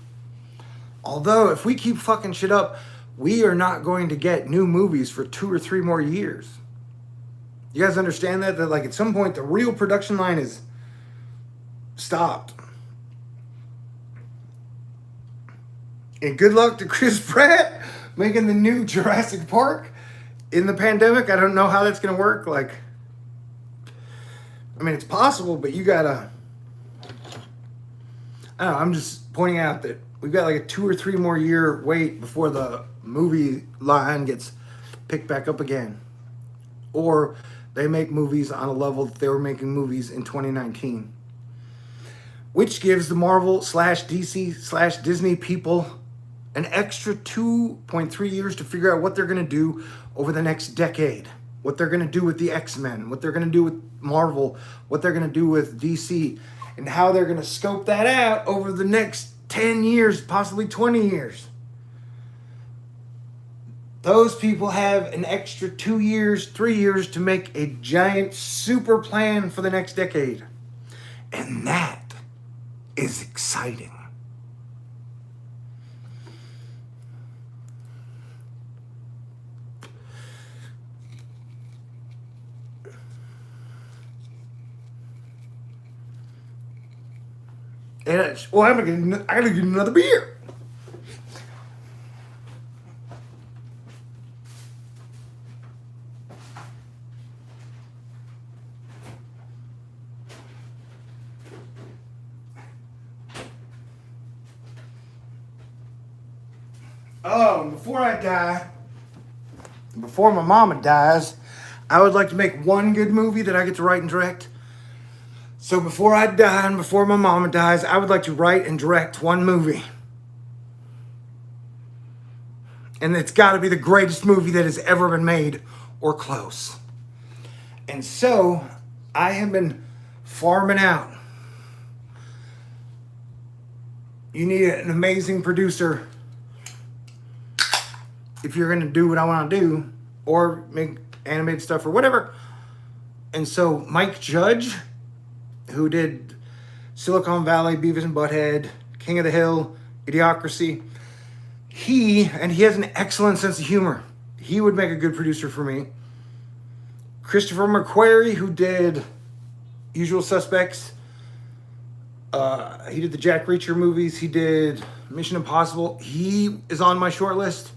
Although, if we keep fucking shit up, we are not going to get new movies for 2 or 3 more years. You guys understand that? That like at some point the real production line is stopped. And good luck to Chris Pratt making the new Jurassic Park in the pandemic. I don't know how that's going to work. Like, I mean, it's possible, but you gotta, I don't know, I'm just pointing out that we've got like a 2 or 3 more year wait before the movie line gets picked back up again. Or they make movies on a level that they were making movies in 2019. Which gives the Marvel / DC / Disney people an extra 2.3 years to figure out what they're going to do over the next decade. What they're going to do with the X-Men, what they're going to do with Marvel, what they're going to do with DC, and how they're going to scope that out over the next 10 years, possibly 20 years. Those people have an extra 2 years, 3 years to make a giant super plan for the next decade. And that is exciting. And well, I gotta get another beer. Oh, before I die, before my mama dies, I would like to make one good movie that I get to write and direct. So before I die and before my mama dies, I would like to write and direct one movie. And it's got to be the greatest movie that has ever been made or close. And so I have been farming out. You need an amazing producer if you're going to do what I want to do or make animated stuff or whatever. And so Mike Judge, who did Silicon Valley, Beavis and Butthead, King of the Hill, Idiocracy, he has an excellent sense of humor. He would make a good producer for me. Christopher McQuarrie, who did Usual Suspects, he did the Jack Reacher movies, he did Mission Impossible. He is on my short list.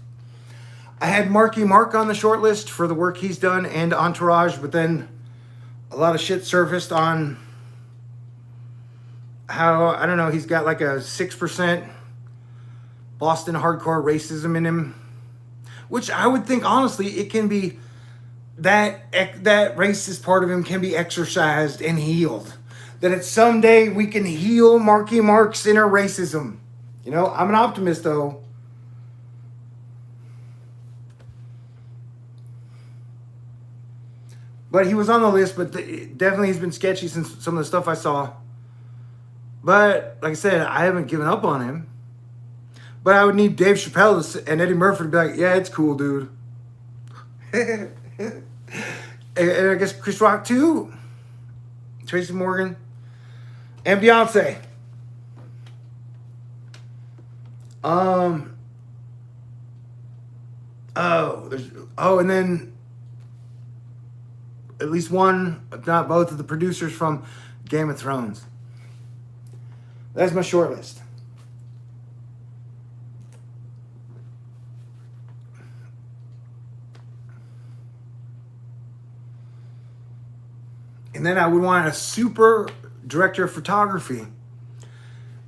I had Marky Mark on the short list for the work he's done and Entourage, but then a lot of shit surfaced on how, I don't know, he's got like a 6% Boston hardcore racism in him, which I would think, honestly, it can be, that racist part of him can be exercised and healed. That it's someday we can heal Marky Mark's inner racism. You know, I'm an optimist, though. But he was on the list, but definitely he's been sketchy since some of the stuff I saw. But, like I said, I haven't given up on him. But I would need Dave Chappelle and Eddie Murphy to be like, yeah, it's cool, dude. and I guess Chris Rock, too. Tracy Morgan. And Beyonce. And then at least one, if not both, of the producers from Game of Thrones. That's my short list. And then I would want a super director of photography,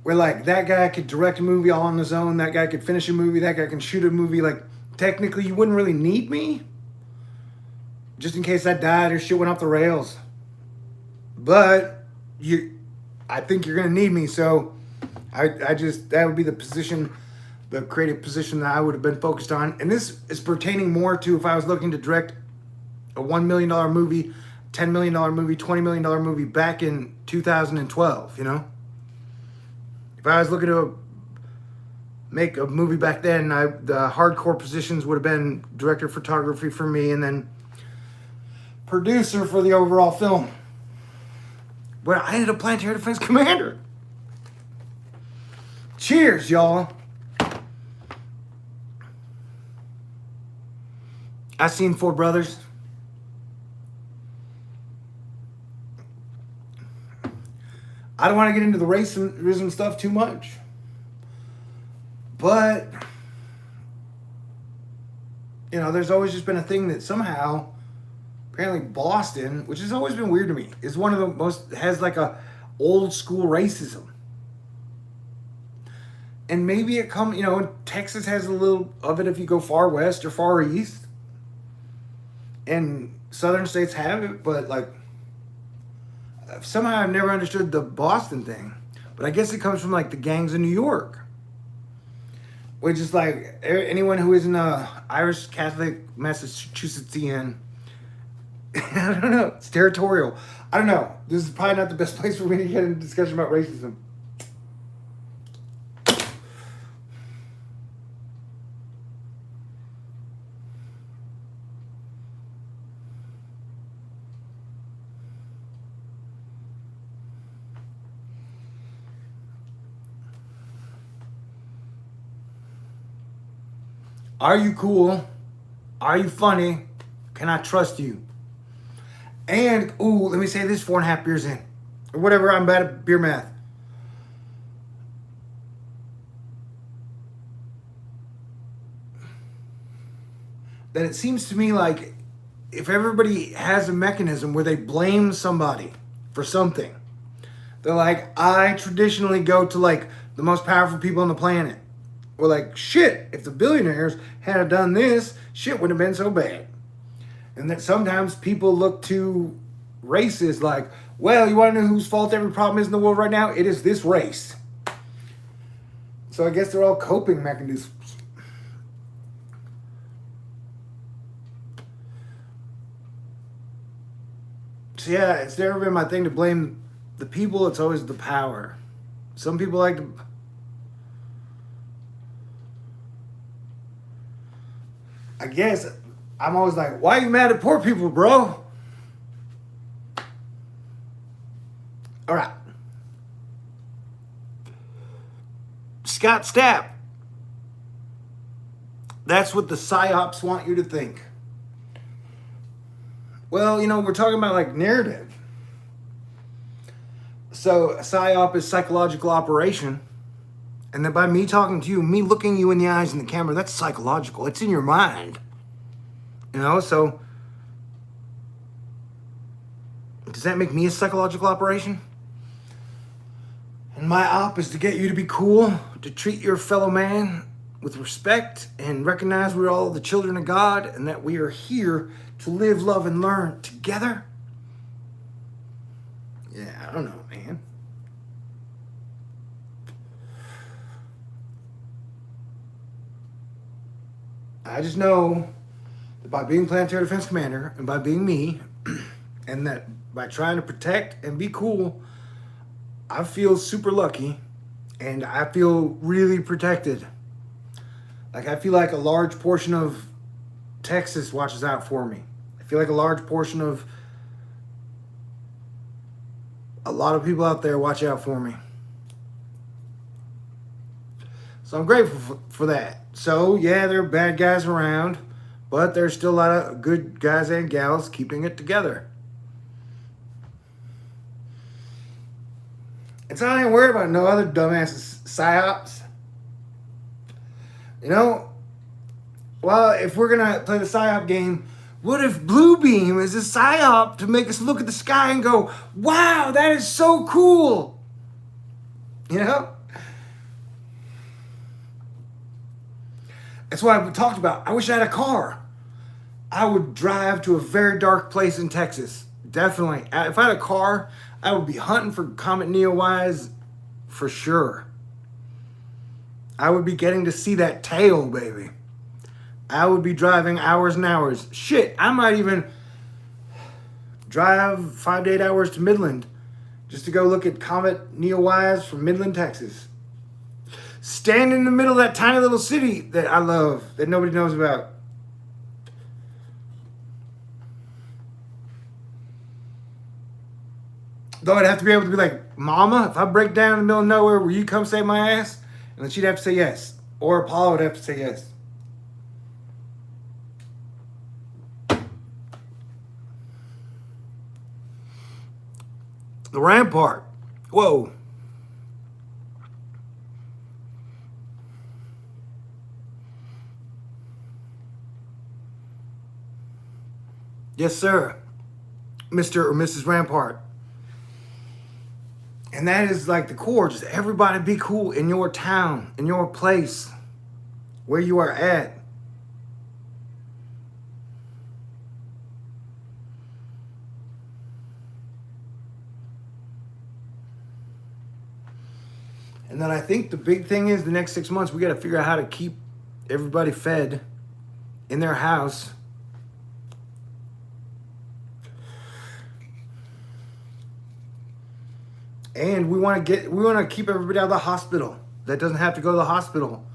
where like that guy could direct a movie all on his own, that guy could finish a movie, that guy can shoot a movie. Like technically you wouldn't really need me, just in case I died or shit went off the rails. But I think you're gonna need me, so that would be the position, the creative position that I would have been focused on. And this is pertaining more to if I was looking to direct a $1 million movie, $10 million movie, $20 million movie back in 2012, you know? If I was looking to make a movie back then, the hardcore positions would have been director of photography for me and then producer for the overall film. But I ended up Planetary Defense Commander. Cheers, y'all. I seen Four Brothers. I don't want to get into the racism stuff too much. But, you know, there's always just been a thing that somehow, apparently Boston, which has always been weird to me, is one of the most, has like a old school racism. And maybe it comes, you know, Texas has a little of it if you go far west or far east. And southern states have it, but like, somehow I've never understood the Boston thing. But I guess it comes from like the gangs in New York. Which is like, anyone who isn't a Irish Catholic Massachusettsian, I don't know, it's territorial. I don't know. This is probably not the best place for me to get into discussion about racism. Are you cool? Are you funny? Can I trust you? And, ooh, let me say this 4.5 beers in. Or whatever, I'm bad at beer math. That it seems to me like if everybody has a mechanism where they blame somebody for something, they're like, I traditionally go to like the most powerful people on the planet. Or like, shit, if the billionaires had done this, shit wouldn't have been so bad. And that sometimes people look to races like, well, you want to know whose fault every problem is in the world right now? It is this race. So I guess they're all coping mechanisms. So yeah, it's never been my thing to blame the people. It's always the power. Some people like to... I guess I'm always like, why are you mad at poor people, bro? All right. Scott Stapp. That's what the psyops want you to think. Well, you know, we're talking about like narrative. So a psyop is psychological operation. And then by me talking to you, me looking you in the eyes in the camera, that's psychological. It's in your mind. You know, so does that make me a psychological operation? And my op is to get you to be cool, to treat your fellow man with respect and recognize we're all the children of God and that we are here to live, love, and learn together. Yeah, I don't know, man. I just know that by being Planetary Defense Commander and by being me, and that by trying to protect and be cool, I feel super lucky and I feel really protected. Like I feel like a large portion of Texas watches out for me. I feel like a large portion of a lot of people out there watch out for me. So I'm grateful for that. So yeah, there are bad guys around, but there's still a lot of good guys and gals keeping it together. And so I ain't worried about no other dumbasses psyops. You know, well, if we're gonna play the psyop game, what if Blue Beam is a psyop to make us look at the sky and go, wow, that is so cool? You know? That's why we talked about, I wish I had a car. I would drive to a very dark place in Texas. Definitely. If I had a car, I would be hunting for Comet Neowise for sure. I would be getting to see that tail, baby. I would be driving hours and hours. Shit, I might even drive 5 to 8 hours to Midland just to go look at Comet Neowise from Midland, Texas. Stand in the middle of that tiny little city that I love, that nobody knows about. Though I'd have to be able to be like, Mama, if I break down in the middle of nowhere, will you come save my ass? And then she'd have to say yes. Or Apollo would have to say yes. The Rampart. Whoa. Yes, sir. Mr. or Mrs. Rampart. And that is like the core. Just everybody be cool in your town, in your place, where you are at. And then I think the big thing is the next 6 months, we got to figure out how to keep everybody fed in their house. And we want to keep everybody out of the hospital. That doesn't have to go to the hospital.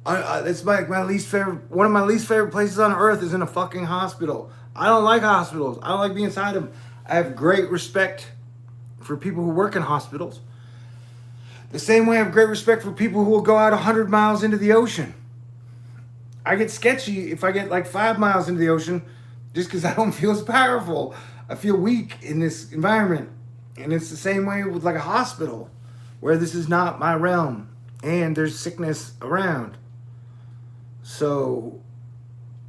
It's like my least favorite. One of my least favorite places on earth is in a fucking hospital. I don't like hospitals. I don't like being inside them. I have great respect for people who work in hospitals. The same way I have great respect for people who will go out 100 miles into the ocean. I get sketchy if I get like 5 miles into the ocean just because I don't feel as powerful. I feel weak in this environment. And it's the same way with like a hospital where this is not my realm and there's sickness around. So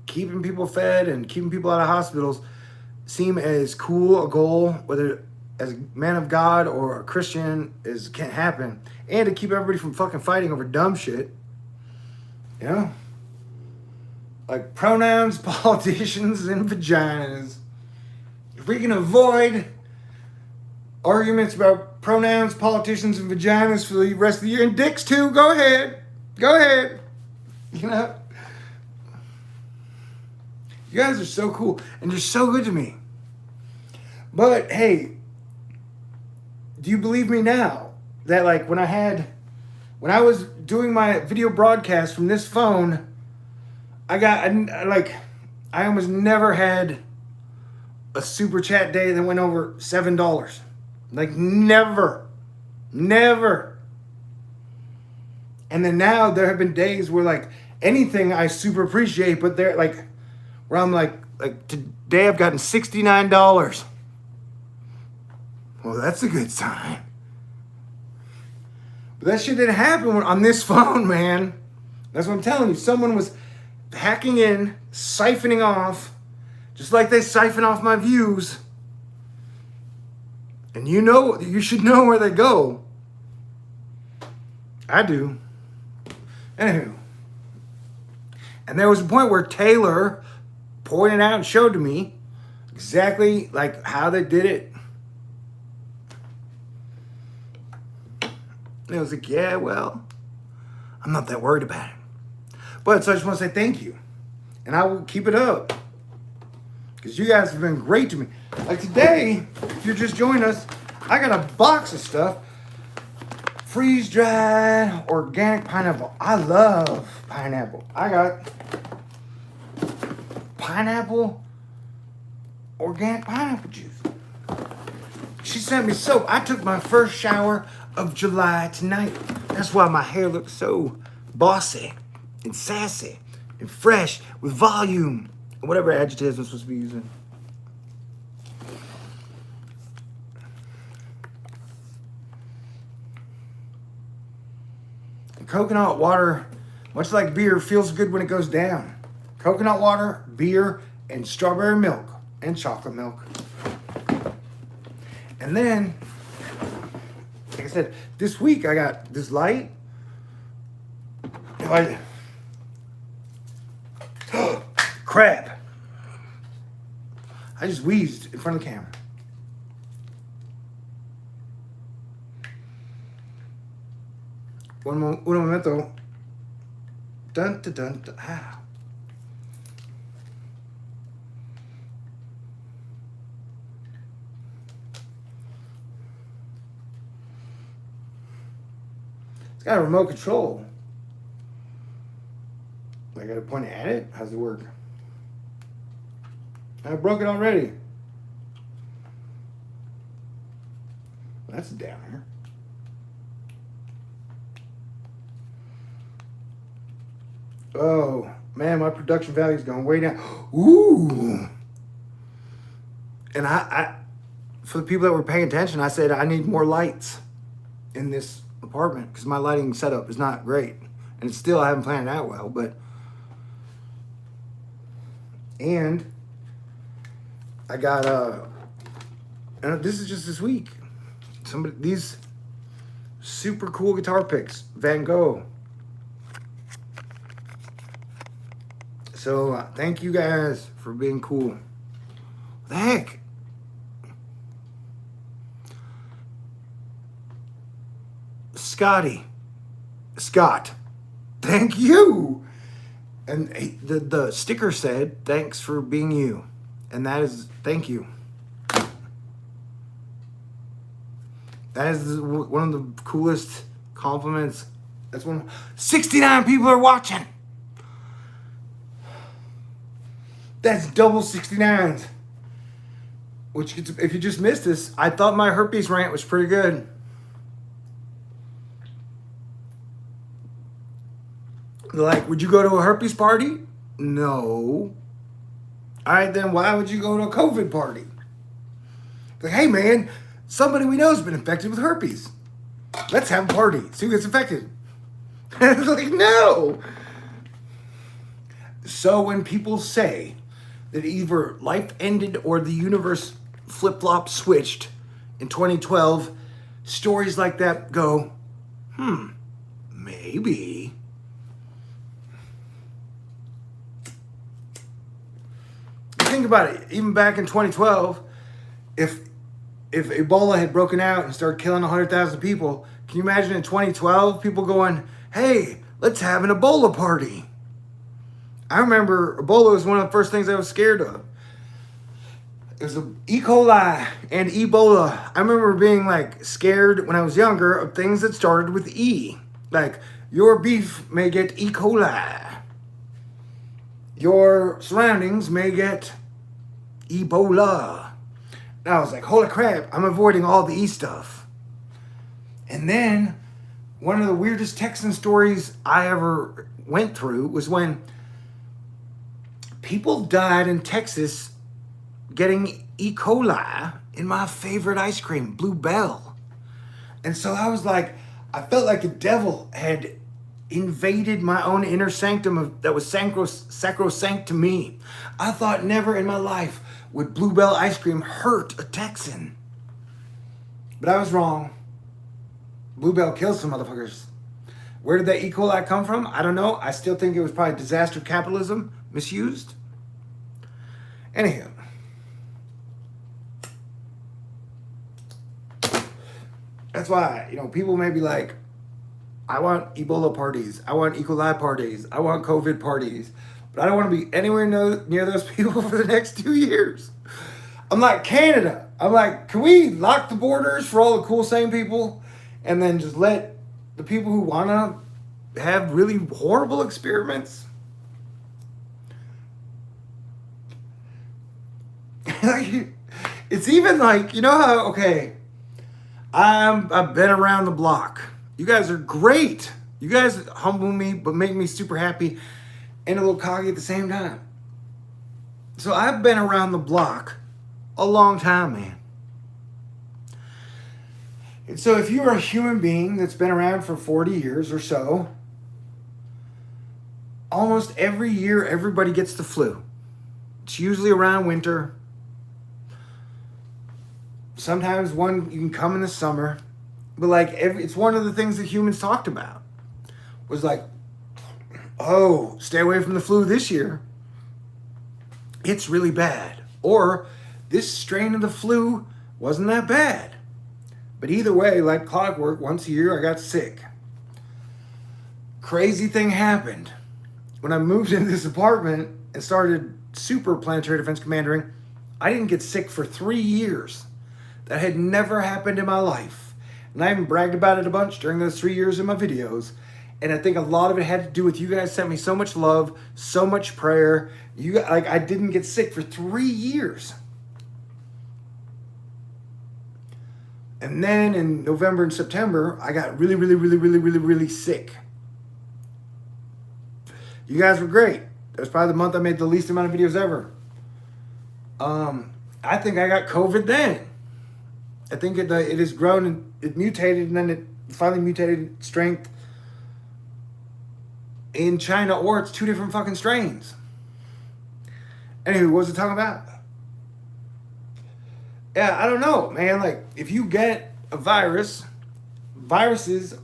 keeping people fed and keeping people out of hospitals seem as cool a goal, whether as a man of God or a Christian, can't happen. And to keep everybody from fucking fighting over dumb shit. You know? Like pronouns, politicians, and vaginas. If we can avoid arguments about pronouns, politicians, and vaginas for the rest of the year, and dicks too, go ahead. Go ahead. You know? You guys are so cool, and you're so good to me. But, hey, do you believe me now that, like, when I was doing my video broadcast from this phone, I almost never had a super chat day that went over $7. Like, never. And then now there have been days where, like, anything I super appreciate, but they're, like, where I'm like today I've gotten $69. Well, that's a good sign. But that shit didn't happen on this phone, man. That's what I'm telling you. Someone was hacking in, siphoning off, just like they siphon off my views. And you should know where they go. I do. Anywho. And there was a point where Taylor pointed out and showed to me exactly like how they did it. And I was like, yeah, well, I'm not that worried about it. But so I just want to say thank you. And I will keep it up. Because you guys have been great to me. Like today, if you're just joining us, I got a box of stuff. Freeze-dried organic pineapple. I love pineapple. I got pineapple, organic pineapple juice. She sent me soap. I took my first shower of July tonight. That's why my hair looks so bossy and sassy and fresh with volume. Whatever adjectives I'm supposed to be using. And coconut water, much like beer, feels good when it goes down. Coconut water, beer, and strawberry milk, and chocolate milk. And then, like I said, this week I got this light. Crap. I just wheezed in front of the camera. Un momento. Dun, dun, dun, dun. Ah. It's got a remote control. I got to point it at it? How's it work? I broke it already. That's a downer. Oh, man, my production value is going way down. Ooh. And I, for the people that were paying attention, I said I need more lights in this apartment because my lighting setup is not great. And it's still, I haven't planned it out well, but. And I got, and this is just this week. These super cool guitar picks, Van Gogh. So thank you guys for being cool. What the heck? Scott, thank you. And the sticker said, thanks for being you. And that is, thank you. That is one of the coolest compliments. That's 69 people are watching. That's double 69s. Which, if you just missed this, I thought my herpes rant was pretty good. They're like, would you go to a herpes party? No. All right, then why would you go to a COVID party? Like, hey, man, somebody we know has been infected with herpes. Let's have a party. See who gets infected. And it's like, no. So when people say that either life ended or the universe flip-flop switched in 2012, stories like that go, maybe. Think about it. Even back in 2012, if Ebola had broken out and started killing 100,000 people, can you imagine in 2012 people going, hey, let's have an Ebola party? I remember Ebola was one of the first things I was scared of. It was E. coli and Ebola. I remember being like scared when I was younger of things that started with E. Like, your beef may get E. coli. Your surroundings may get Ebola. And I was like, holy crap, I'm avoiding all the E stuff. And then one of the weirdest Texan stories I ever went through was when people died in Texas getting E. coli in my favorite ice cream, Blue Bell. And so I was like, I felt like the devil had invaded my own inner sanctum that was sacrosanct to me. I thought never in my life would Blue Bell ice cream hurt a Texan. But I was wrong. Blue Bell killed some motherfuckers. Where did that E. coli come from? I don't know. I still think it was probably disaster capitalism misused. Anyhow. That's why, people may be like, I want Ebola parties. I want E. coli parties. I want COVID parties. But I don't want to be anywhere near those people for the next 2 years. I'm like Canada. I'm like, can we lock the borders for all the cool, sane people and then just let the people who want to have really horrible experiments? It's even like, how, okay, I've been around the block. You guys are great. You guys humble me, but make me super happy and a little cocky at the same time. So I've been around the block a long time, man. And so if you're a human being that's been around for 40 years or so, almost every year everybody gets the flu. It's usually around winter. Sometimes you can come in the summer. But it's one of the things that humans talked about. Was like, oh, stay away from the flu this year. It's really bad. Or this strain of the flu wasn't that bad. But either way, like clockwork, once a year I got sick. Crazy thing happened. When I moved into this apartment and started super planetary defense commandering, I didn't get sick for 3 years. That had never happened in my life. And I even bragged about it a bunch during those 3 years in my videos. And I think a lot of it had to do with you guys sent me so much love, so much prayer. I didn't get sick for 3 years. And then in November and September, I got really sick. You guys were great. That was probably the month I made the least amount of videos ever. I think I got COVID then. I think it has grown and it mutated, and then it finally mutated strength in China, or it's 2 different fucking strains. Anywho, what was it talking about? Yeah, I don't know, man. Like, if you get a viruses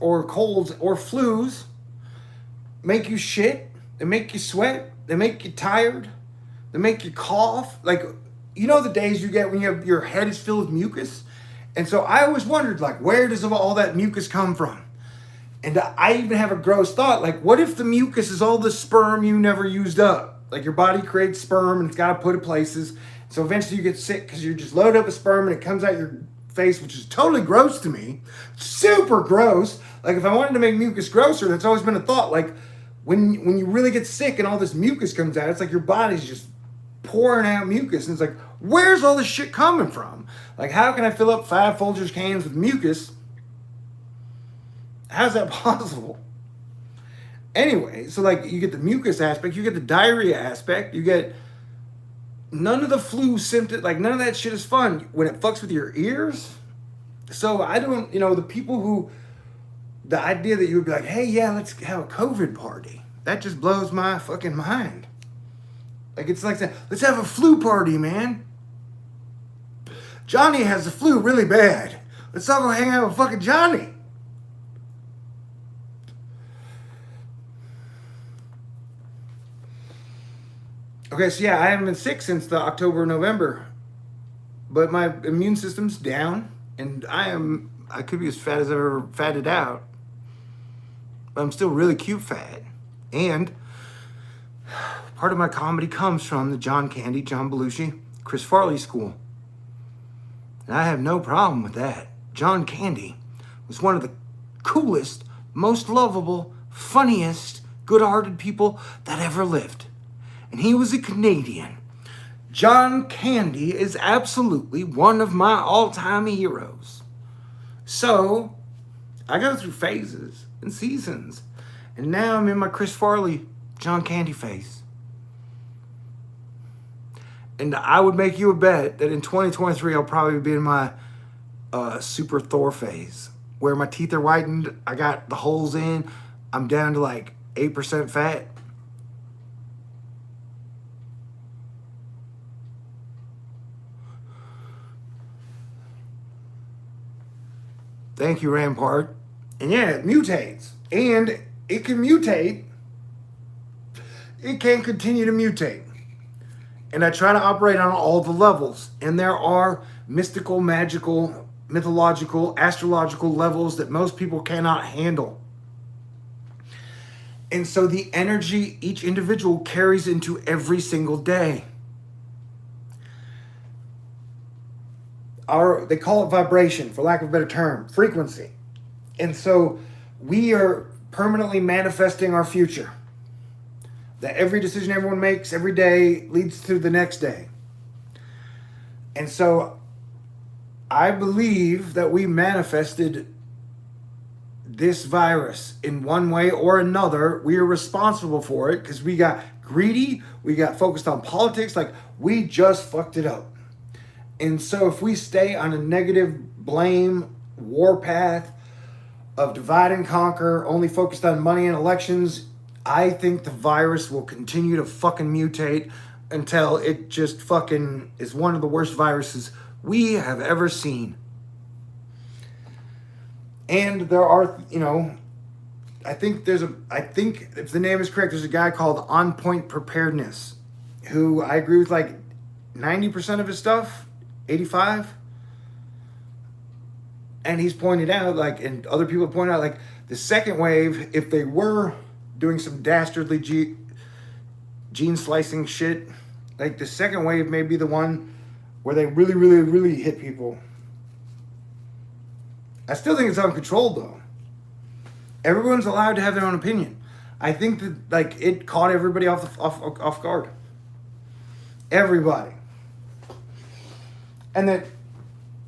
or colds or flus make you shit, they make you sweat, they make you tired, they make you cough. Like, you know the days you get when your head is filled with mucus? And so I always wondered, like, where does all that mucus come from? And I even have a gross thought, like, what if the mucus is all the sperm you never used up? Like, your body creates sperm and it's got to put it places. So eventually you get sick because you're just loaded up with sperm and it comes out your face, which is totally gross to me. Super gross. Like, if I wanted to make mucus grosser, that's always been a thought. Like, when you really get sick and all this mucus comes out, it's like your body's just pouring out mucus. And it's like, where's all this shit coming from? Like, how can I fill up 5 Folgers cans with mucus? How's that possible? Anyway, so like, you get the mucus aspect, you get the diarrhea aspect, you get none of the flu symptoms, like none of that shit is fun when it fucks with your ears. So I don't, the people who, the idea that you would be like, hey, yeah, let's have a COVID party. That just blows my fucking mind. Like, it's like, let's have a flu party, man. Johnny has the flu really bad. Let's all go hang out with fucking Johnny. Okay, so yeah, I haven't been sick since the October, November. But my immune system's down. And I could be as fat as I've ever fatted out. But I'm still really cute fat. And part of my comedy comes from the John Candy, John Belushi, Chris Farley school. And I have no problem with that. John Candy was one of the coolest, most lovable, funniest, good-hearted people that ever lived. And he was a Canadian. John Candy is absolutely one of my all-time heroes. So, I go through phases and seasons. And now I'm in my Chris Farley, John Candy phase. And I would make you a bet that in 2023, I'll probably be in my super Thor phase, where my teeth are whitened, I got the holes in, I'm down to like 8% fat. Thank you, Rampart. And yeah, it mutates. And it can mutate. It can continue to mutate. And I try to operate on all the levels. And there are mystical, magical, mythological, astrological levels that most people cannot handle. And so the energy each individual carries into every single day. They call it vibration, for lack of a better term, frequency. And so we are permanently manifesting our future. That every decision everyone makes every day leads to the next day. And so I believe that we manifested this virus in one way or another. We are responsible for it because we got greedy, we got focused on politics, like we just fucked it up. And so if we stay on a negative blame war path of divide and conquer, only focused on money and elections, I think the virus will continue to fucking mutate until it just fucking is one of the worst viruses we have ever seen. And there are, I think if the name is correct, there's a guy called On Point Preparedness who I agree with like 90% of his stuff. 85. And he's pointed out, like, and other people have pointed out, like, the second wave, if they were doing some dastardly gene slicing shit, like, the second wave may be the one where they really, really, really hit people. I still think it's uncontrolled, though. Everyone's allowed to have their own opinion. I think that, like, it caught everybody off guard. Everybody. And that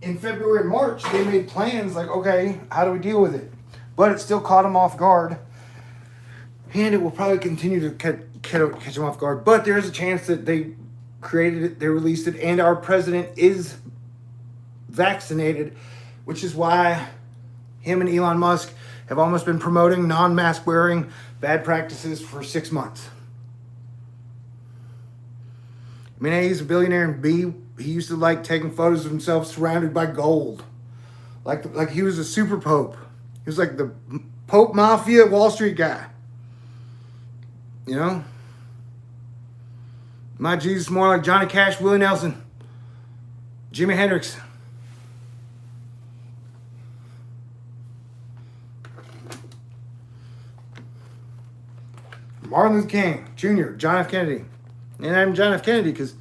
in February and March, they made plans like, okay, how do we deal with it? But it still caught them off guard. And it will probably continue to catch them off guard. But there is a chance that they created it, they released it, and our president is vaccinated, which is why him and Elon Musk have almost been promoting non-mask wearing bad practices for 6 months. I mean, A, he's a billionaire, and B, he used to like taking photos of himself surrounded by gold. Like he was a super pope. He was like the Pope Mafia Wall Street guy. You know? My Jesus more like Johnny Cash, Willie Nelson, Jimi Hendrix. Martin Luther King Jr., John F. Kennedy. And I'm John F. Kennedy because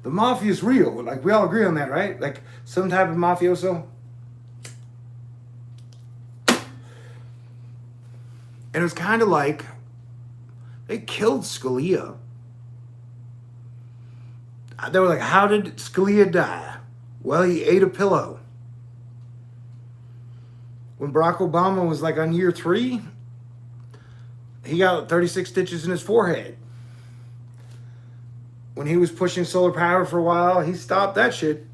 the mafia is real. Like, we all agree on that, right? Like, some type of mafioso. And it was kind of like they killed Scalia. They were like, how did Scalia die? Well, he ate a pillow. When Barack Obama was like on year 3, he got 36 stitches in his forehead. When he was pushing solar power for a while, he stopped that shit.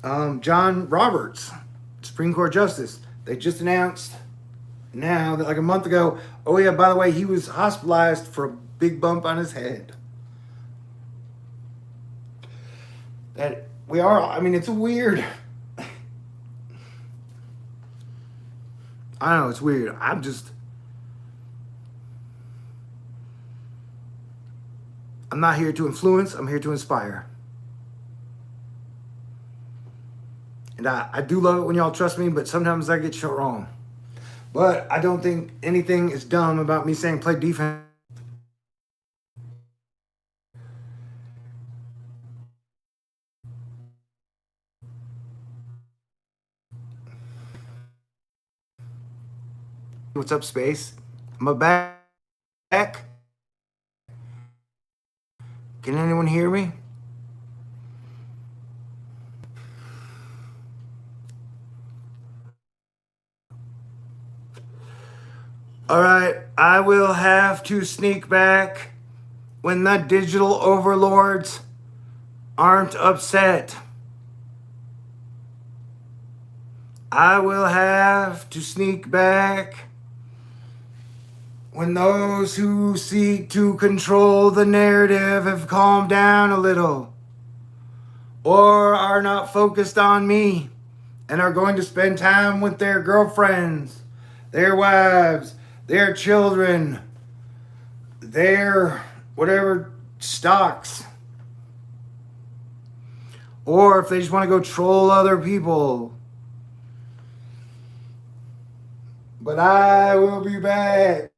John Roberts, Supreme Court Justice, they just announced now that like a month ago, oh yeah, by the way, he was hospitalized for a big bump on his head. That we are, I mean, it's a weird, I don't know, it's weird. I'm not here to influence, I'm here to inspire. And I do love it when y'all trust me, but sometimes I get shit wrong. But I don't think anything is dumb about me saying play defense. What's up, space? I'm back. Can anyone hear me? All right, I will have to sneak back when the digital overlords aren't upset. I will have to sneak back when those who seek to control the narrative have calmed down a little, or are not focused on me and are going to spend time with their girlfriends, their wives, their children, their whatever stocks, or if they just want to go troll other people. But I will be back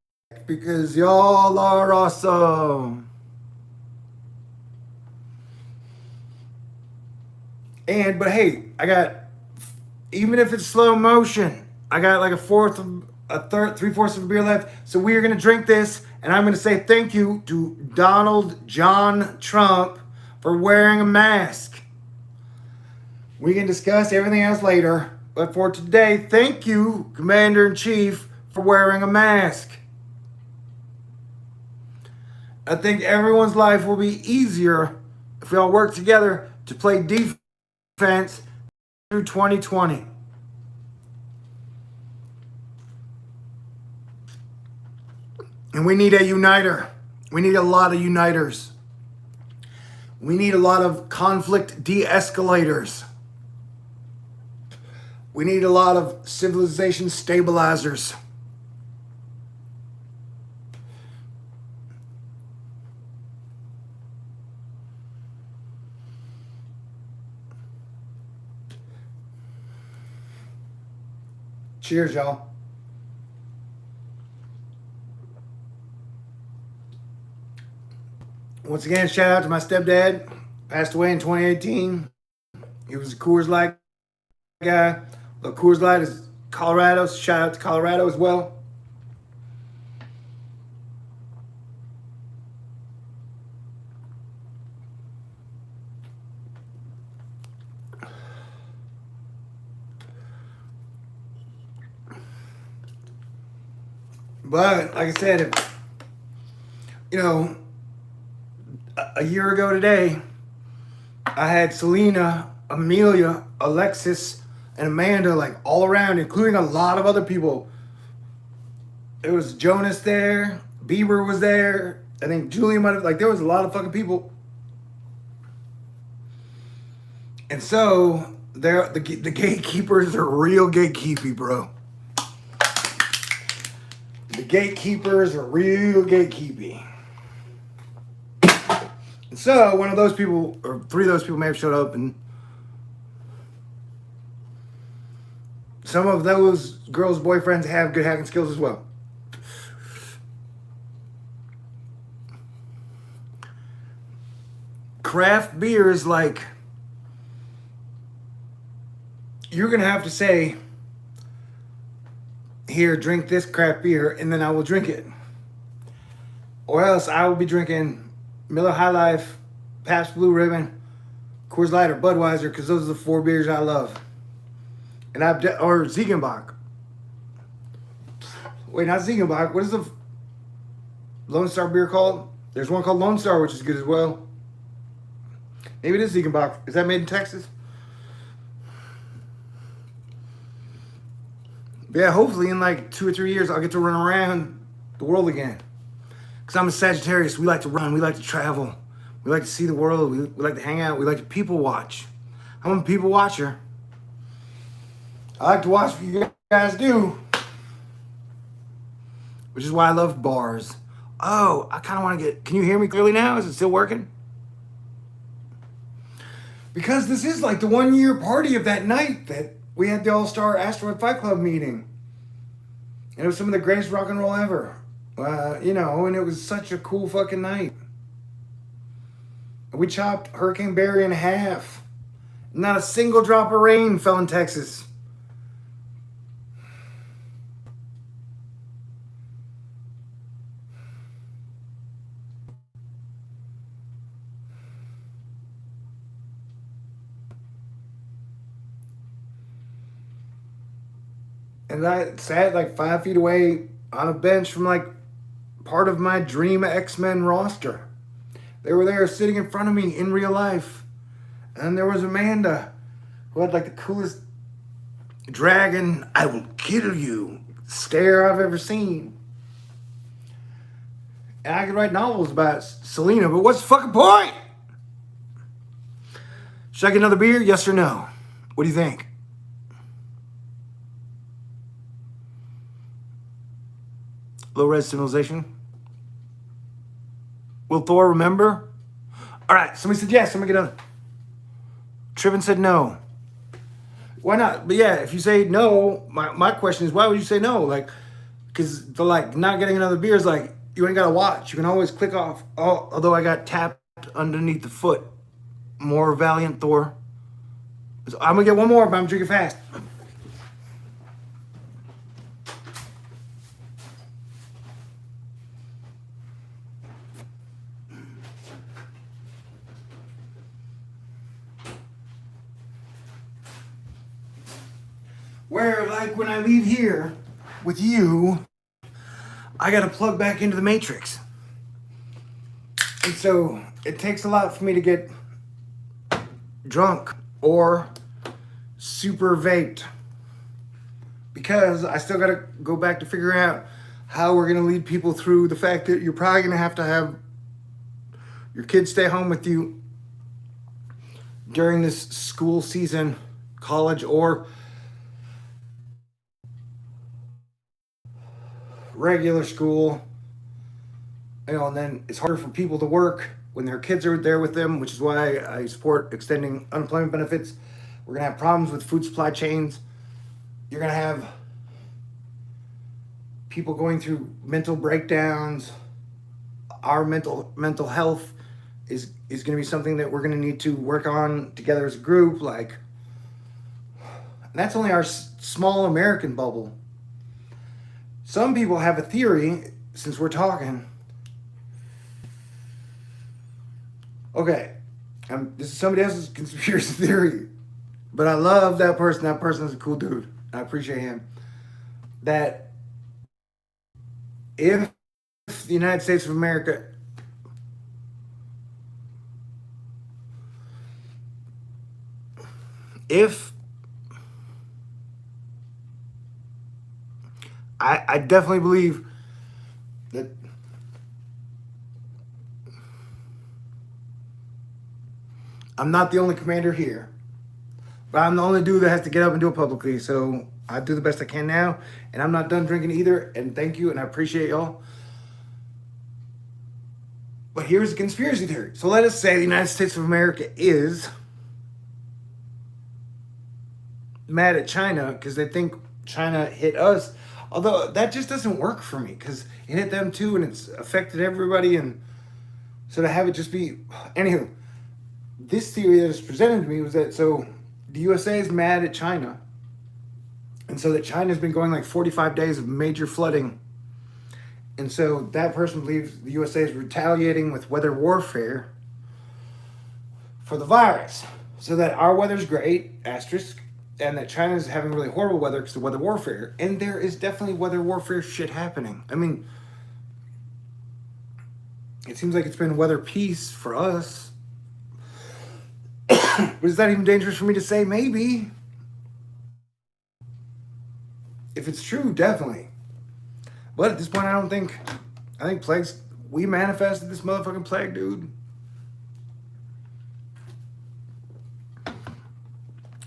because y'all are awesome. But hey, I got, even if it's slow motion, I got like three-fourths of a beer left. So we are going to drink this, and I'm going to say thank you to Donald John Trump for wearing a mask. We can discuss everything else later, but for today, thank you, Commander-in-Chief, for wearing a mask. I think everyone's life will be easier if we all work together to play defense through 2020. And we need a uniter. We need a lot of uniters. We need a lot of conflict de-escalators. We need a lot of civilization stabilizers. Cheers, y'all. Once again, shout out to my stepdad. Passed away in 2018. He was a Coors Light guy. The Coors Light is Colorado. So shout out to Colorado as well. But like I said, if, you know, a year ago today, I had Selena, Amelia, Alexis, and Amanda like all around, including a lot of other people. There was Jonas there, Bieber was there. I think Julian might have, like, there was a lot of fucking people. And so the gatekeepers are real gatekeepy, bro. The gatekeepers are real gatekeepy. And so one of those people, or three of those people may have showed up, and some of those girls' boyfriends have good hacking skills as well. Craft beer is like, you're going to have to say, here, drink this craft beer, and then I will drink it. Or else I will be drinking Miller High Life, Pabst Blue Ribbon, Coors Light, or Budweiser, because those are the four beers I love. And or Ziegenbach. Wait, not Ziegenbach. What is the Lone Star beer called? There's one called Lone Star, which is good as well. Maybe it is Ziegenbach. Is that made in Texas? Yeah, hopefully in like 2 or 3 years, I'll get to run around the world again. Because I'm a Sagittarius. We like to run. We like to travel. We like to see the world. We like to hang out. We like to people watch. I'm a people watcher. I like to watch what you guys do. Which is why I love bars. Oh, I kind of want to get... Can you hear me clearly now? Is it still working? Because this is like the 1 year party of that night that we had the All-Star Asteroid Fight Club meeting. And it was some of the greatest rock and roll ever. You know, and it was such a cool fucking night. We chopped Hurricane Barry in half. Not a single drop of rain fell in Texas. And I sat like 5 feet away on a bench from like part of my dream X-Men roster. They were there sitting in front of me in real life. And there was Amanda, who had like the coolest dragon, I will kill you stare I've ever seen. And I could write novels about Selena, but what's the fucking point? Should I get another beer? Yes or no? What do you think? Low res civilization. Will Thor remember? All right, somebody said yes. Somebody get another. Trippin said no. Why not? But yeah, if you say no, my question is, why would you say no? Like, because the like not getting another beer is like, you ain't got to watch. You can always click off. Oh, although I got tapped underneath the foot. More valiant Thor. So I'm going to get one more, but I'm drinking fast. Where, like, when I leave here with you, I got to plug back into the Matrix. And so it takes a lot for me to get drunk or super vaped. Because I still got to go back to figure out how we're going to lead people through the fact that you're probably going to have your kids stay home with you during this school season, college or regular school, you know, and then it's harder for people to work when their kids are there with them, which is why I support extending unemployment benefits. We're gonna have problems with food supply chains. You're gonna have people going through mental breakdowns. Our mental health is going to be something that we're going to need to work on together as a group. Like, that's only our small American bubble. Some people have a theory, since we're talking. Okay, this is somebody else's conspiracy theory, but I love that person. That person is a cool dude. I appreciate him. That if the United States of America I definitely believe that I'm not the only commander here, but I'm the only dude that has to get up and do it publicly. So I do the best I can now, and I'm not done drinking either. And thank you, and I appreciate y'all. But here's a conspiracy theory. So let us say the United States of America is mad at China because they think China hit us. Although that just doesn't work for me because it hit them too and it's affected everybody. And so to have it just be... Anywho, this theory that is presented to me was that so the USA is mad at China. And so that China's been going like 45 days of major flooding. And so that person believes the USA is retaliating with weather warfare for the virus. So that our weather's great, asterisk, and that China's having really horrible weather because of weather warfare. And there is definitely weather warfare shit happening. I mean, it seems like it's been weather peace for us. But is that even dangerous for me to say? Maybe. If it's true, definitely. But at this point, I think plagues, we manifested this motherfucking plague, dude.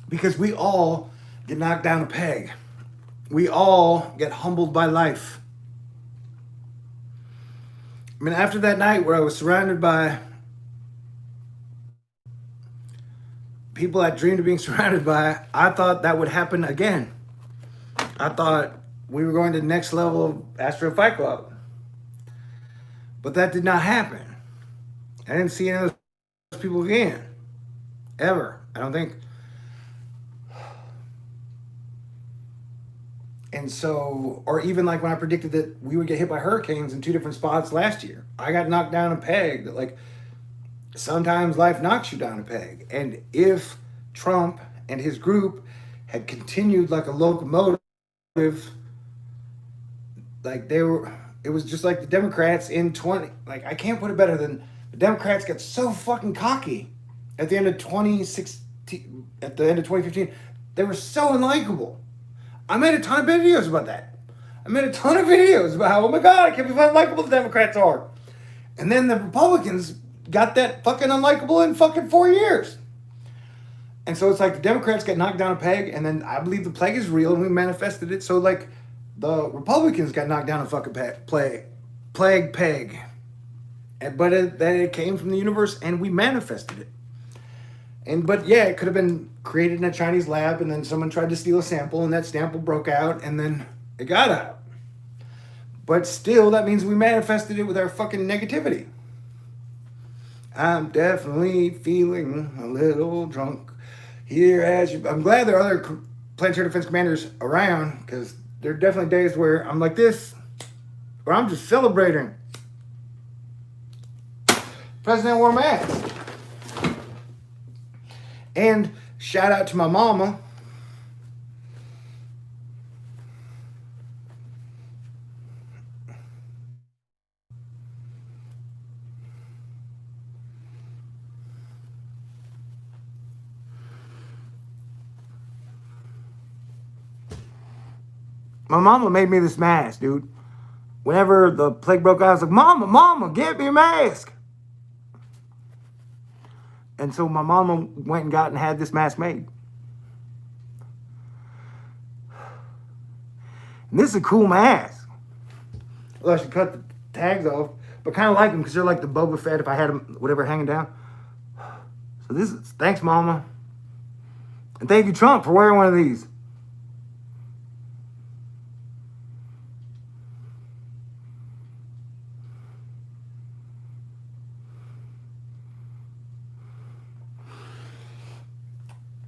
Because we all get knocked down a peg. We all get humbled by life. I mean, after that night where I was surrounded by people I dreamed of being surrounded by, I thought that would happen again. I thought we were going to the next level of Astro Fight Club. But that did not happen. I didn't see any of those people again. Ever. I don't think. And so, or even like when I predicted that we would get hit by hurricanes in 2 different spots last year, I got knocked down a peg. That like, sometimes life knocks you down a peg. And if Trump and his group had continued like a locomotive, like it was just like the Democrats in 20, like I can't put it better than the Democrats got so fucking cocky at the end of 2016, at the end of 2015. They were so unlikable. I made a ton of videos about that. I made a ton of videos about how, oh my God, I can't believe how unlikable the Democrats are. And then the Republicans got that fucking unlikable in fucking 4 years. And so it's like the Democrats got knocked down a peg, and then I believe the plague is real and we manifested it. So like the Republicans got knocked down a fucking plague peg. But it came from the universe and we manifested it. But yeah, it could have been created in a Chinese lab, and then someone tried to steal a sample, and that sample broke out, and then it got out. But still, that means we manifested it with our fucking negativity. I'm definitely feeling a little drunk here as you... I'm glad there are other planetary defense commanders around, because there are definitely days where I'm like this, where I'm just celebrating. President wore a mask. And shout out to my mama. My mama made me this mask, dude. Whenever the plague broke out, I was like, Mama, get me a mask. And so my mama went and got and had this mask made. And this is a cool mask. Well, I should cut the tags off, but kind of like them because they're like the Boba Fett if I had them, whatever, hanging down. So this is, thanks, Mama. And thank you, Trump, for wearing one of these.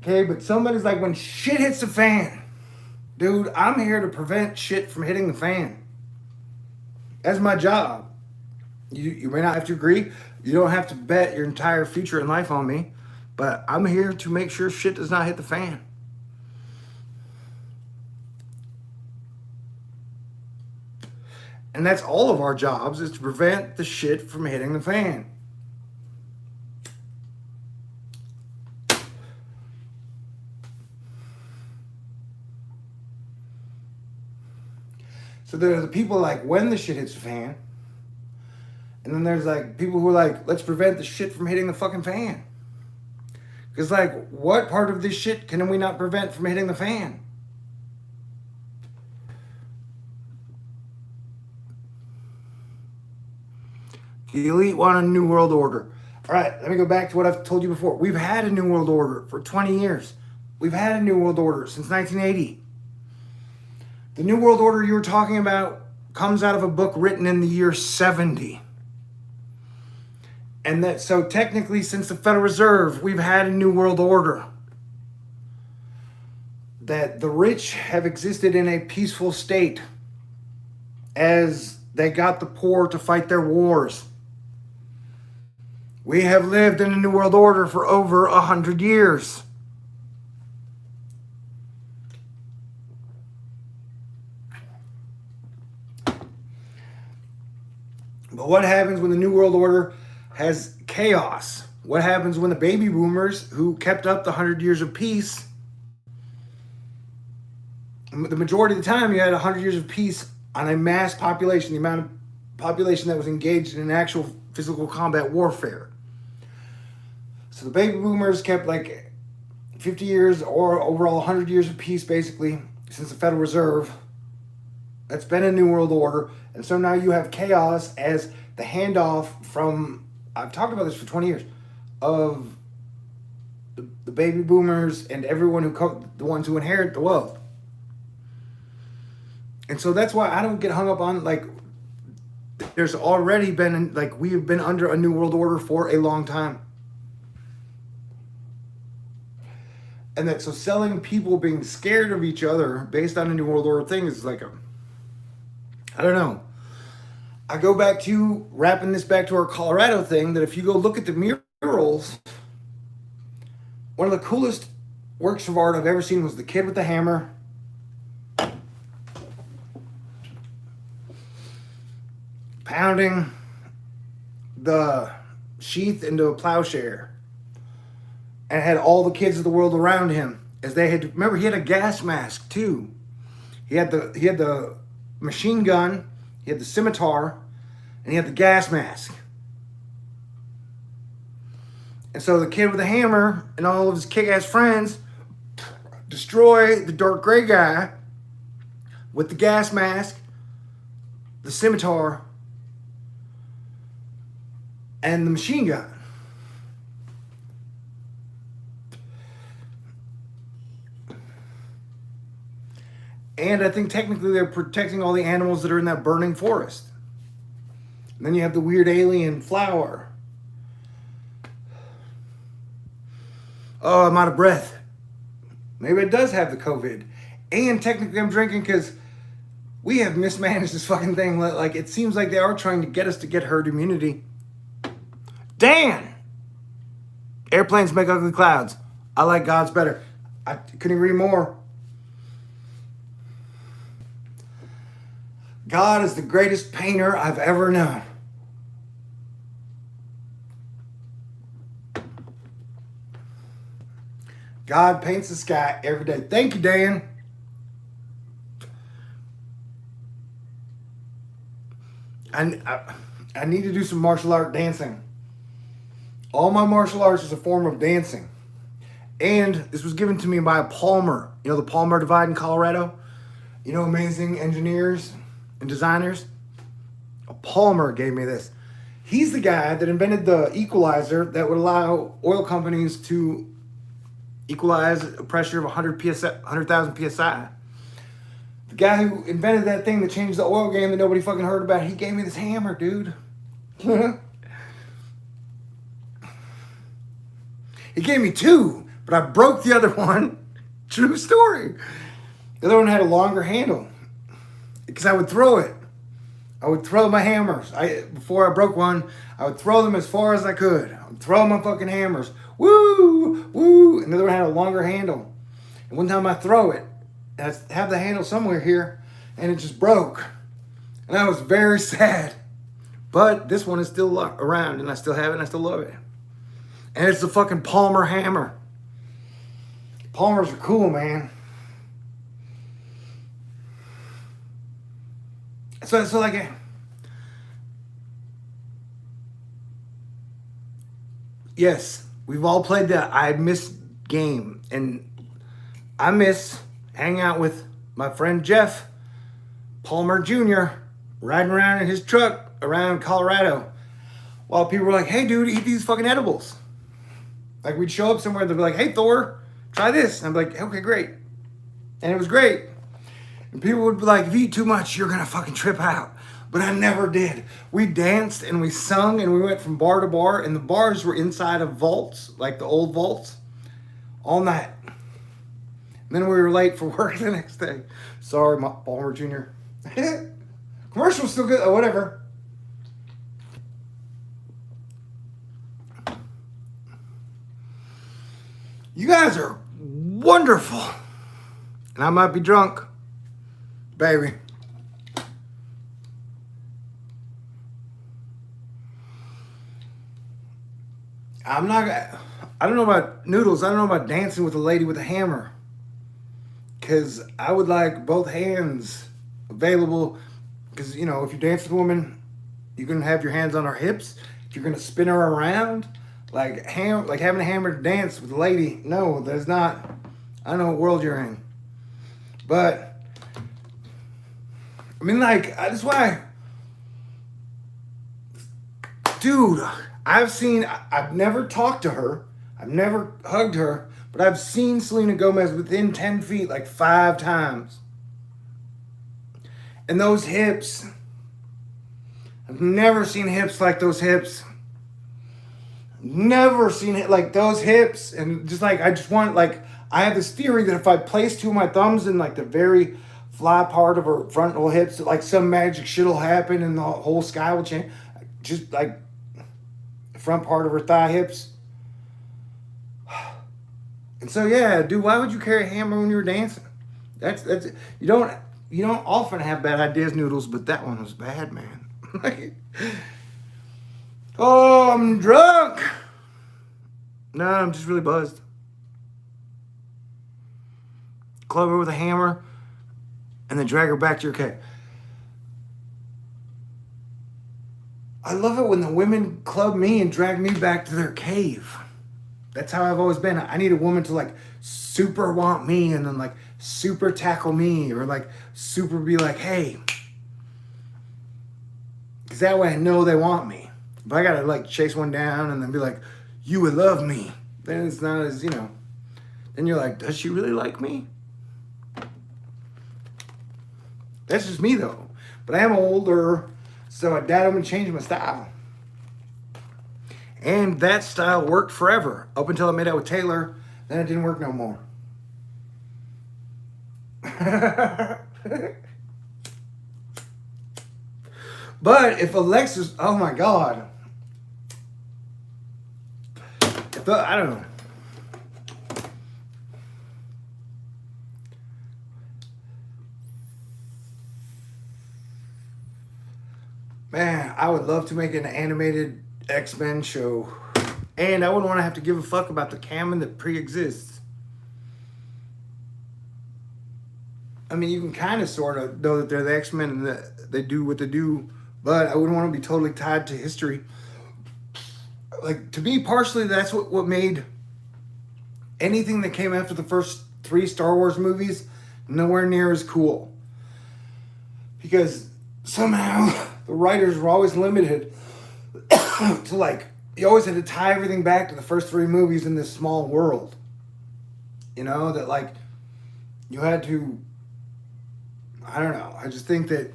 Okay, but somebody's like, when shit hits the fan, dude, I'm here to prevent shit from hitting the fan. That's my job. You may not have to agree. You don't have to bet your entire future in life on me. But I'm here to make sure shit does not hit the fan. And that's all of our jobs, is to prevent the shit from hitting the fan. So there are the people like, when the shit hits the fan. And then there's like people who are like, let's prevent the shit from hitting the fucking fan. Because like, what part of this shit can we not prevent from hitting the fan? The elite want a new world order. All right, let me go back to what I've told you before. We've had a new world order for 20 years. We've had a new world order since 1980. The new world order you were talking about comes out of a book written in the year 70. And that, so technically, since the Federal Reserve, we've had a new world order. That the rich have existed in a peaceful state as they got the poor to fight their wars. We have lived in a new world order for over 100 years. But what happens when the new world order has chaos? What happens when the baby boomers who kept up the 100 years of peace, the majority of the time you had 100 years of peace on a mass population, the amount of population that was engaged in actual physical combat warfare. So the baby boomers kept like 50 years or overall 100 years of peace basically since the Federal Reserve. That's been a new world order. And so now you have chaos as the handoff from, I've talked about this for 20 years, of the baby boomers and everyone who, the ones who inherit the wealth. And so that's why I don't get hung up on, like, there's already been, like, we have been under a new world order for a long time. And that, so selling people being scared of each other based on a new world order thing is like I don't know. I go back to, wrapping this back to our Colorado thing, that if you go look at the murals, one of the coolest works of art I've ever seen was the kid with the hammer. Pounding the sheath into a plowshare. And had all the kids of the world around him. As they had, remember, he had a gas mask too. He had the machine gun, he had the scimitar, and he had the gas mask. And so the kid with the hammer and all of his kick-ass friends destroy the dark gray guy with the gas mask, the scimitar, and the machine gun. And I think technically they're protecting all the animals that are in that burning forest. And then you have the weird alien flower. Oh, I'm out of breath. Maybe it does have the COVID. And technically I'm drinking because we have mismanaged this fucking thing. Like, it seems like they are trying to get us to get herd immunity. Dan! Airplanes make ugly clouds. I like God's better. I couldn't agree more. God is the greatest painter I've ever known. God paints the sky every day. Thank you, Dan. I need to do some martial art dancing. All my martial arts is a form of dancing. And this was given to me by a Palmer. You know the Palmer Divide in Colorado? You know, amazing engineers and designers? A Palmer gave me this. He's the guy that invented the equalizer that would allow oil companies to equalize a pressure of 100,000 psi. The guy who invented that thing that changed the oil game that nobody fucking heard about, he gave me this hammer, dude. He gave me two, but I broke the other one. True story. The other one had a longer handle because I would throw it. I would throw my hammers. Before I broke one, I would throw them as far as I could. I would throw my fucking hammers. Woo, woo. And the other one had a longer handle. And one time I throw it, and I have the handle somewhere here, and it just broke. And I was very sad. But this one is still around, and I still have it, and I still love it. And it's the fucking Palmer hammer. Palmers are cool, man. So like, yes, we've all played that I miss game, and I miss hanging out with my friend Jeff Palmer Jr. riding around in his truck around Colorado, while people were like, "Hey, dude, eat these fucking edibles." Like we'd show up somewhere, they'd be like, "Hey, Thor, try this," and I'm like, "Okay, great," and it was great. And people would be like, "If you eat too much, you're gonna fucking trip out." But I never did. We danced and we sung and we went from bar to bar, and the bars were inside of vaults, like the old vaults, all night. And then we were late for work the next day. Sorry, Palmer Jr. Commercial's still good, whatever. You guys are wonderful. And I might be drunk. Baby. I don't know about noodles. I don't know about dancing with a lady with a hammer. Because I would like both hands available. Because, you know, if you dance with a woman, you're going to have your hands on her hips. If you're going to spin her around, like having a hammer to dance with a lady, no, that's not. I don't know what world you're in. But I mean, like, that's why, dude, I've never talked to her. I've never hugged her, but I've seen Selena Gomez within 10 feet like 5 times. And those hips, I've never seen hips like those hips. Never seen it like those hips. And just like, I have this theory that if I place 2 of my thumbs in like the very fly part of her frontal hips, like some magic shit will happen and the whole sky will change. Just like the front part of her thigh hips. And so yeah, dude, why would you carry a hammer when you're dancing? That's you don't often have bad ideas, Noodles, but that one was bad, man. Oh, I'm drunk. No, I'm just really buzzed. Club her with a hammer and then drag her back to your cave. I love it when the women club me and drag me back to their cave. That's how I've always been. I need a woman to like super want me and then like super tackle me or like super be like, hey. Because that way I know they want me. If I gotta like chase one down and then be like, you would love me, then it's not as, you know, then you're like, does she really like me? That's just me though. But I am older, so I doubt I'm gonna change my style. And that style worked forever, up until I made out with Taylor, then it didn't work no more. But if Alexis, oh my God. I don't know. Man, I would love to make an animated X-Men show. And I wouldn't want to have to give a fuck about the canon that pre-exists. I mean, you can kind of sort of know that they're the X-Men and that they do what they do, but I wouldn't want to be totally tied to history. Like, to me, partially, that's what made anything that came after the first 3 Star Wars movies nowhere near as cool. Because somehow the writers were always limited to like, you always had to tie everything back to the first 3 movies in this small world. You know, that like, you had to, I don't know, I just think that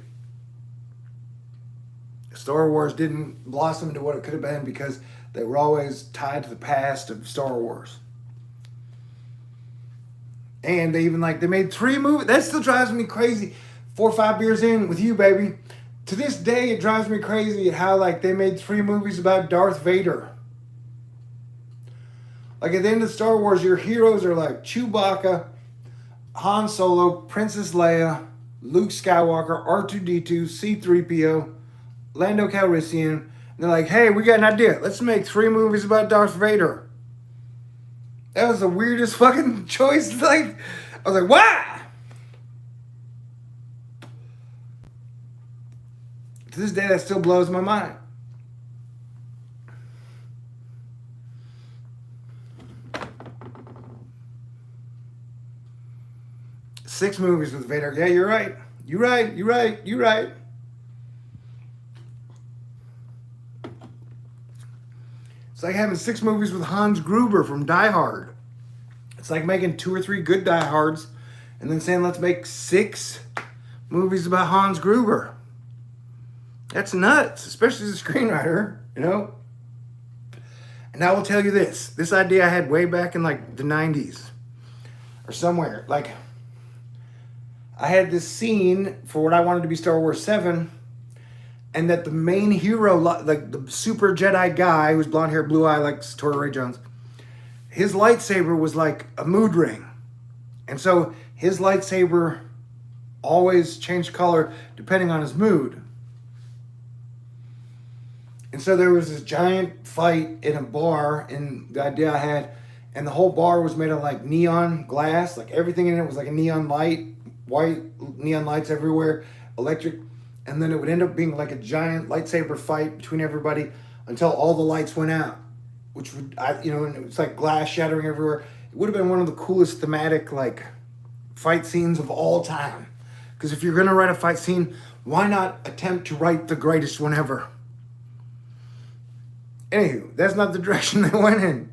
Star Wars didn't blossom into what it could have been because they were always tied to the past of Star Wars. And they even they made 3 movies. That still drives me crazy. 4 or 5 beers in with you, baby. To this day, it drives me crazy at how they made 3 movies about Darth Vader. At the end of Star Wars, your heroes are Chewbacca, Han Solo, Princess Leia, Luke Skywalker, R2-D2, C-3PO, Lando Calrissian. And they're like, hey, we got an idea. Let's make 3 movies about Darth Vader. That was the weirdest fucking choice. I was like, why? To this day, that still blows my mind. Six movies with Vader. Yeah, you're right. You're right. You're right. You're right. It's like having 6 movies with Hans Gruber from Die Hard. It's like making 2 or 3 good Die Hards and then saying, let's make 6 movies about Hans Gruber. That's nuts, especially as a screenwriter, you know? And I will tell you this. This idea I had way back in the 90s or somewhere. I had this scene for what I wanted to be Star Wars 7, and that the main hero, the super Jedi guy who's blonde hair, blue eye, like Tori Ray Jones, his lightsaber was like a mood ring. And so his lightsaber always changed color depending on his mood. And so there was this giant fight in a bar, and the idea I had, and the whole bar was made of neon glass, everything in it was a neon light, white neon lights everywhere, electric, and then it would end up being a giant lightsaber fight between everybody until all the lights went out, which would, and it was glass shattering everywhere. It would have been one of the coolest thematic fight scenes of all time. Because if you're gonna write a fight scene, why not attempt to write the greatest one ever? Anywho, that's not the direction they went in.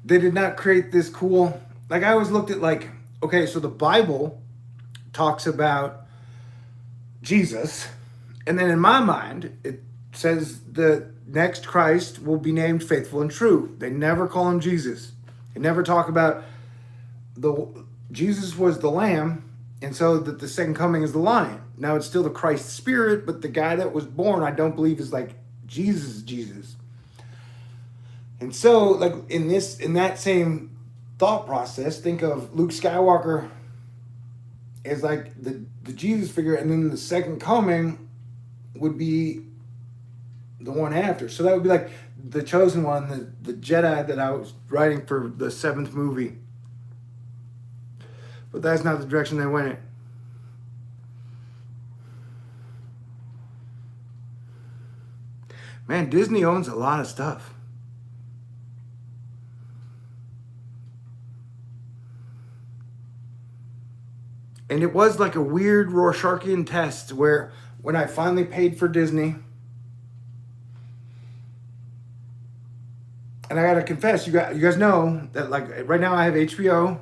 They did not create this cool, I always looked at okay, so the Bible talks about Jesus, and then in my mind it says the next Christ will be named Faithful and True. They never call him Jesus. They never talk about Jesus was the lamb, and so that the second coming is the lion. Now it's still the Christ spirit, but the guy that was born I don't believe is Jesus. And so in that same thought process, think of Luke Skywalker as the Jesus figure, and then the second coming would be the one after. So that would be the chosen one, the Jedi that I was writing for the 7th movie. But that's not the direction they went in. Man, Disney owns a lot of stuff. And it was a weird Rorschachian test where when I finally paid for Disney, and I gotta confess, you guys know that right now I have HBO.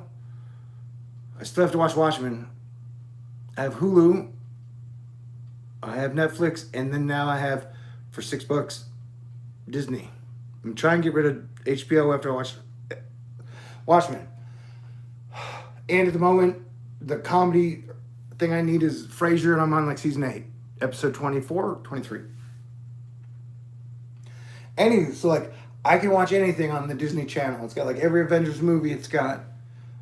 I still have to watch Watchmen. I have Hulu. I have Netflix, and then now I have, for $6, Disney. I'm trying to get rid of HBO after I watch Watchmen. And at the moment, the comedy thing I need is Frasier, and I'm on season 8, episode 24, 23. Anyway, so I can watch anything on the Disney Channel. It's got every Avengers movie. It's got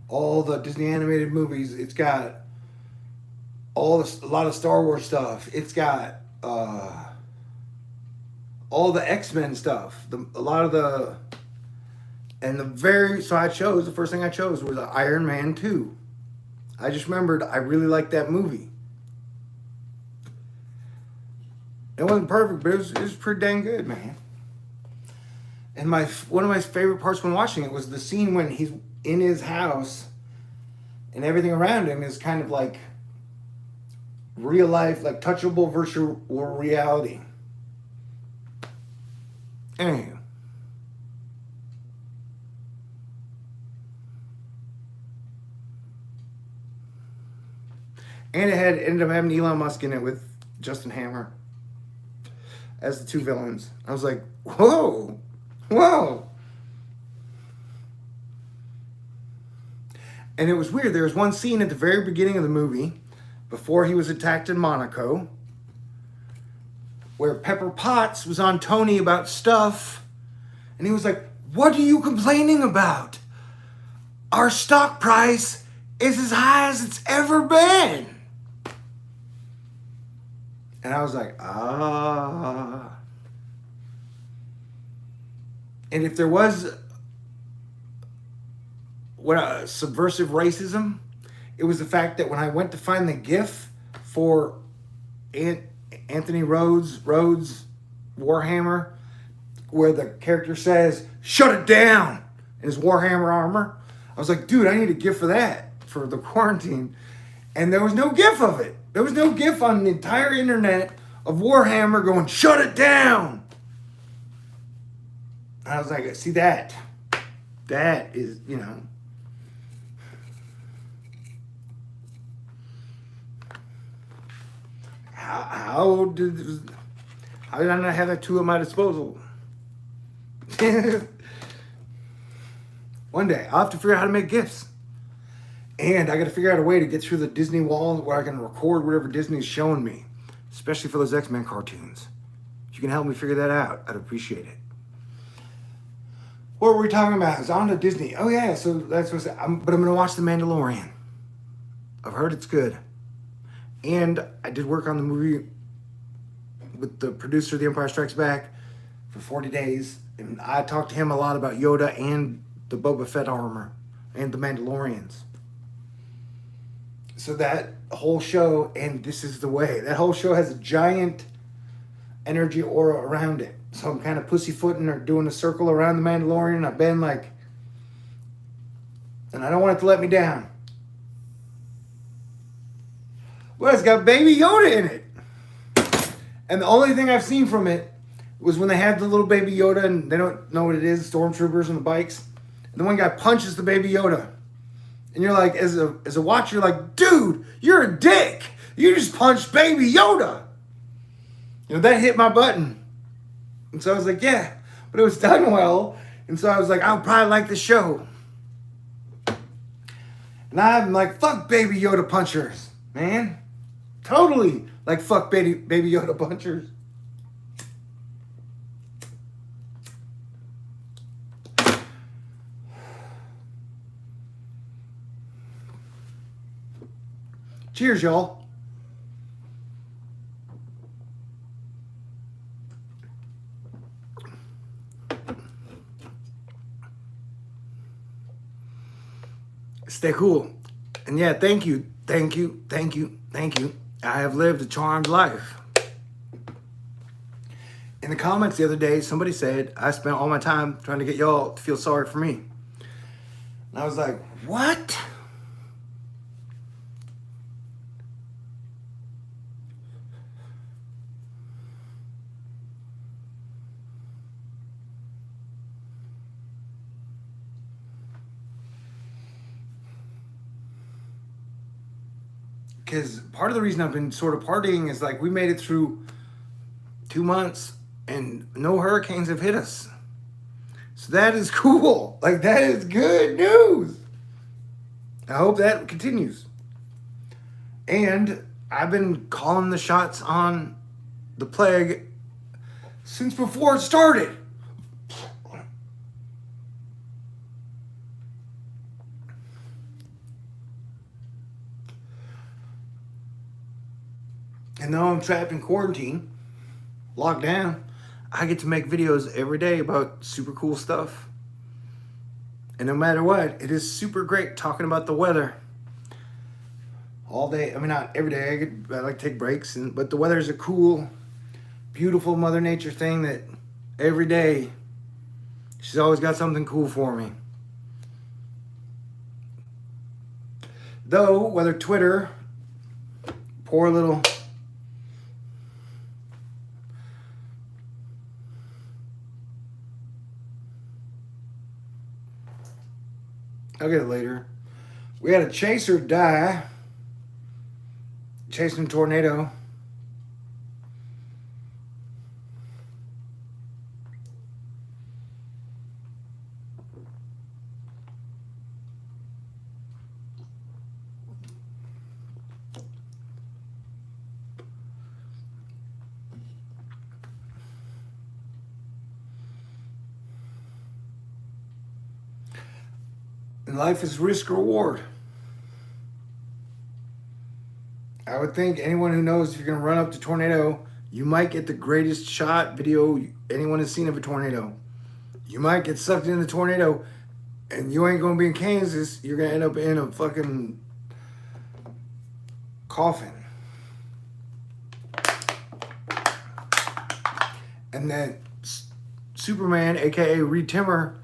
all the Disney animated movies. It's got a lot of Star Wars stuff. It's got all the X-Men stuff. So the first thing I chose was Iron Man 2. I just remembered I really liked that movie. It wasn't perfect, but it was pretty dang good, man. And one of my favorite parts when watching it was the scene when he's in his house and everything around him is kind of real life, touchable virtual reality. Anywho. And it ended up having Elon Musk in it with Justin Hammer as the 2 villains. I was like, whoa. And it was weird. There was one scene at the very beginning of the movie, before he was attacked in Monaco, where Pepper Potts was on Tony about stuff, and he was like, "What are you complaining about? Our stock price is as high as it's ever been." And I was like, ah. And if there was subversive racism, it was the fact that when I went to find the GIF for Anthony Rhodes' Warhammer, where the character says, "Shut it down," in his Warhammer armor, I was like, dude, I need a GIF for that, for the quarantine. And there was no GIF of it. There was no GIF on the entire internet of Warhammer going, "Shut it down." And I was like, see that? That is, how did I not have that tool at my disposal? One day, I'll have to figure out how to make GIFs. And I got to figure out a way to get through the Disney wall where I can record whatever Disney's showing me, especially for those X-Men cartoons. If you can help me figure that out, I'd appreciate it. What were we talking about? It's on to Disney. Oh, yeah, so that's what but I'm going to watch The Mandalorian. I've heard it's good. And I did work on the movie with the producer of The Empire Strikes Back for 40 days. And I talked to him a lot about Yoda and the Boba Fett armor and the Mandalorians. So that whole show, and this is the way, that whole show has a giant energy aura around it. So I'm kind of pussyfooting or doing a circle around the Mandalorian. I've been like, and I don't want it to let me down. Well, it's got Baby Yoda in it. And the only thing I've seen from it was when they have the little Baby Yoda and they don't know what it is, stormtroopers on the bikes. And the one guy punches the Baby Yoda. And you're like, as a watcher, you're like, dude, you're a dick. You just punched Baby Yoda. That hit my button. And so I was like, yeah, but it was done well. And so I was like, I'll probably like the show. And I'm like, fuck Baby Yoda punchers, man. Totally like fuck Baby Yoda punchers. Cheers, y'all. Stay cool. And yeah, thank you. I have lived a charmed life. In the comments the other day, somebody said, I spent all my time trying to get y'all to feel sorry for me. And I was like, what? Because part of the reason I've been sort of partying is like we made it through 2 months and no hurricanes have hit us. So that is cool. Like, that is good news. I hope that continues. And I've been calling the shots on the plague since before it started. And now I'm trapped in quarantine, locked down. I get to make videos every day about super cool stuff. And no matter what, it is super great talking about the weather all day. I mean, not every day. I like to take breaks, but the weather is a cool, beautiful Mother Nature thing that every day she's always got something cool for me. Though, whether Twitter, poor little... I'll get it later. We had a chaser die. Chasing a tornado. And life is risk reward. I would think anyone who knows if you're going to run up to tornado, you might get the greatest shot video anyone has seen of a tornado. You might get sucked in the tornado and you ain't going to be in Kansas. You're going to end up in a fucking coffin. And then Superman, aka Reed Timmer,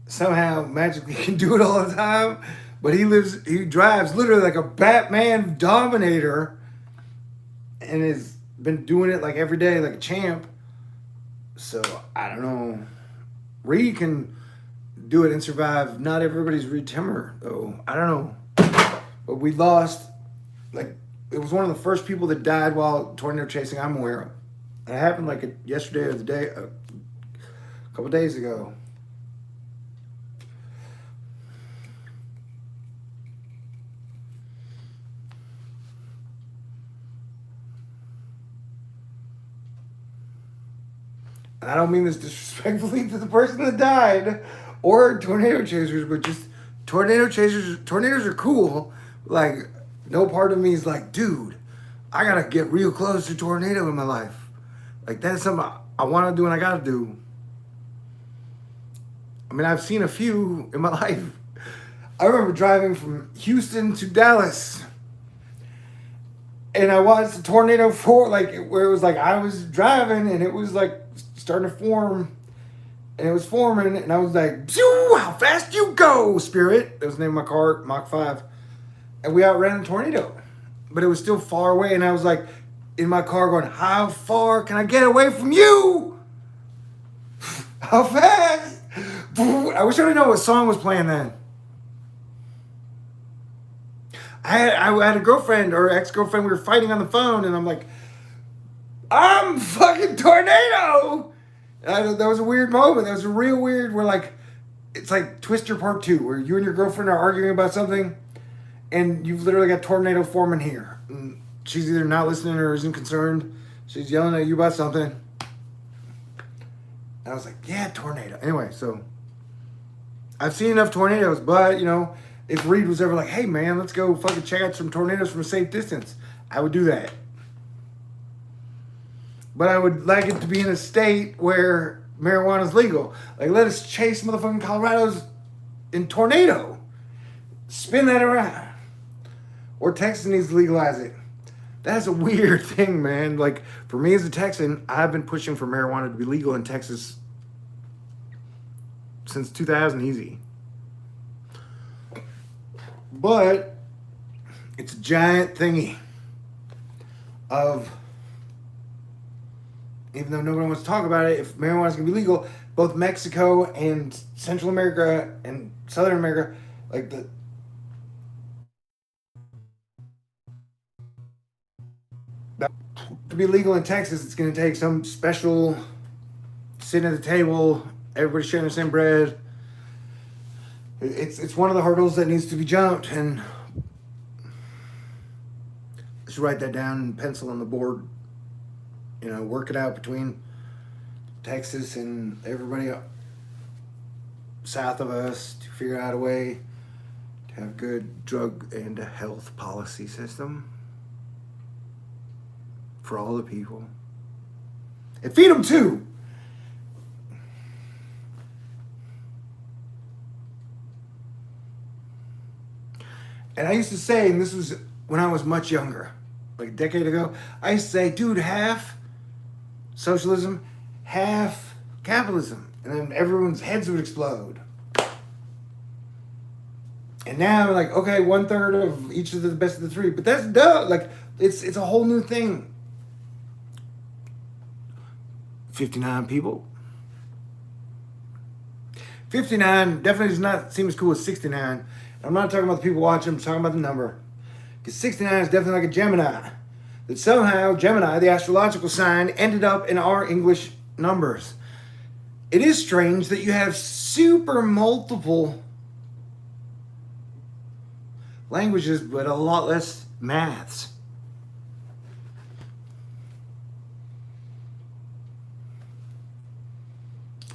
somehow magically can do it all the time. But he drives literally like a Batman Dominator and has been doing it like every day like a champ. So I don't know. Reed can do it and survive. Not everybody's Reed Timmer though. I don't know. But we lost, like, it was one of the first people that died while tornado chasing I'm aware of. It happened like yesterday or a couple days ago. I don't mean this disrespectfully to the person that died or tornado chasers, but just tornado chasers. Tornadoes are cool. Like, no part of me is like, dude, I gotta get real close to tornado in my life. Like, that's something I want to do and I gotta do. I mean, I've seen a few in my life. I remember driving from Houston to Dallas, and I watched the tornado where it was like I was driving and it was like starting to form, and it was forming, and I was like, "Phew, how fast you go, Spirit!" That was the name of my car, Mach 5, and we outran the tornado, but it was still far away, and I was like in my car going, "How far can I get away from you? How fast?" I wish I would know what song was playing then. I had a girlfriend or ex-girlfriend. We were fighting on the phone, and I'm like, "I'm fucking tornado." That was a weird moment. That was a real weird. Where like, it's like Twister Part 2, where you and your girlfriend are arguing about something, and you've literally got tornado forming here. And she's either not listening or isn't concerned. She's yelling at you about something. And I was like, "Yeah, tornado." Anyway, so I've seen enough tornadoes, but if Reed was ever like, "Hey man, let's go fucking check out some tornadoes from a safe distance," I would do that. But I would like it to be in a state where marijuana is legal. Like, let us chase motherfucking Colorado's in tornado. Spin that around. Or Texas needs to legalize it. That's a weird thing, man. Like, for me as a Texan, I've been pushing for marijuana to be legal in Texas since 2000 easy. But it's a giant thingy of, even though nobody wants to talk about it, if marijuana is going to be legal, both Mexico and Central America and Southern America, like to be legal in Texas, it's going to take some special sitting at the table, everybody sharing the same bread. It's one of the hurdles that needs to be jumped, and let's write that down in pencil on the board. Work it out between Texas and everybody south of us to figure out a way to have good drug and health policy system for all the people. And feed them too. And I used to say, and this was when I was much younger, like a decade ago, I used to say, dude, half socialism, half capitalism. And then everyone's heads would explode. And now, like, okay, 1/3 of each of the best of the three. But that's dumb. Like, it's a whole new thing. 59 people. 59 definitely does not seem as cool as 69. I'm not talking about the people watching, I'm talking about the number. Because 69 is definitely like a Gemini. That somehow Gemini, the astrological sign, ended up in our English numbers. It is strange that you have super multiple languages, but a lot less maths.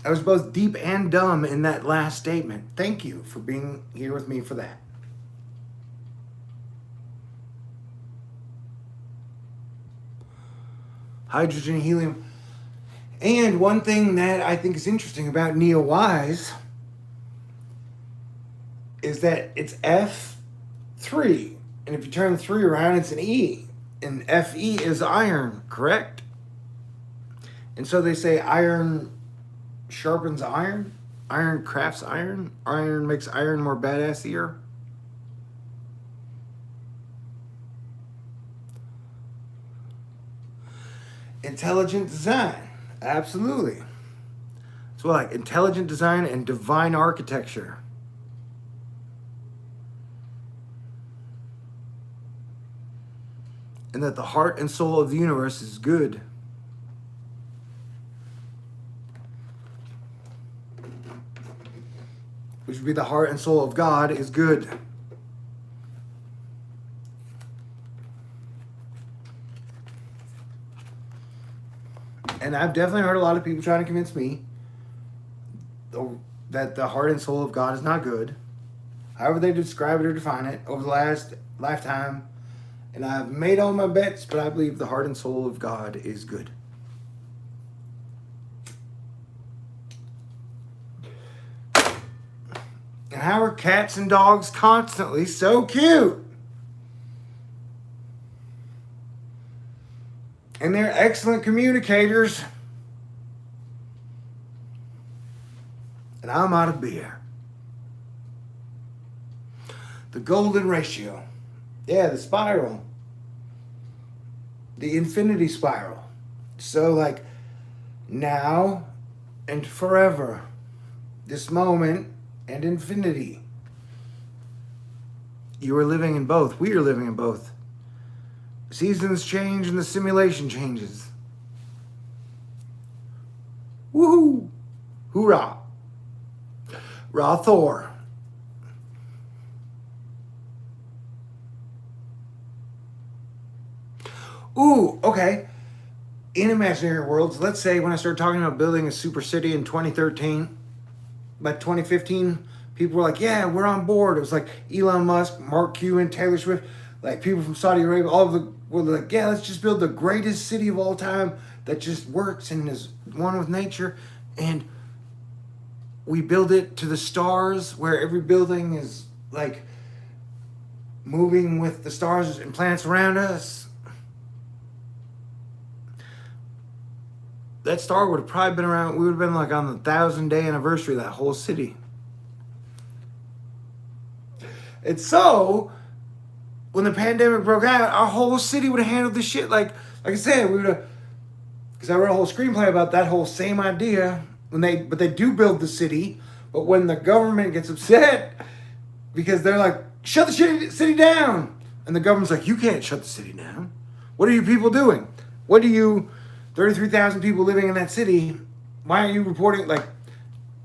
I was both deep and dumb in that last statement. Thank you for being here with me for that. Hydrogen, helium. And one thing that I think is interesting about neo-wise is that it's F3. And if you turn 3 around, it's an E. And Fe is iron, correct? And so they say iron sharpens iron. Iron crafts iron. Iron makes iron more badassier. Intelligent design. Absolutely. So like intelligent design and divine architecture. And that the heart and soul of the universe is good. Which would be the heart and soul of God is good. And I've definitely heard a lot of people trying to convince me that the heart and soul of God is not good. However they describe it or define it over the last lifetime. And I've made all my bets, but I believe the heart and soul of God is good. And how are cats and dogs constantly so cute? And they're excellent communicators. And I'm out of beer. The golden ratio. Yeah, the spiral. The infinity spiral. So like now and forever. This moment and infinity. You are living in both. We are living in both. Seasons change and the simulation changes. Woohoo! Hoorah! Raw Thor. Ooh, okay. In imaginary worlds, let's say when I started talking about building a super city in 2013, by 2015, people were like, yeah, we're on board. It was like Elon Musk, Mark Cuban, Taylor Swift, like people from Saudi Arabia, all of the were like, yeah, let's just build the greatest city of all time that just works and is one with nature. And we build it to the stars where every building is like moving with the stars and planets around us. That star would have probably been around, we would have been like on the 1,000-day anniversary of that whole city. And so, when the pandemic broke out, our whole city would have handled this shit like I said, we would have, because I wrote a whole screenplay about that whole same idea. But they do build the city, but when the government gets upset, because they're like, shut the city down. And the government's like, you can't shut the city down. What are you people doing? 33,000 people living in that city, why aren't you reporting? Like,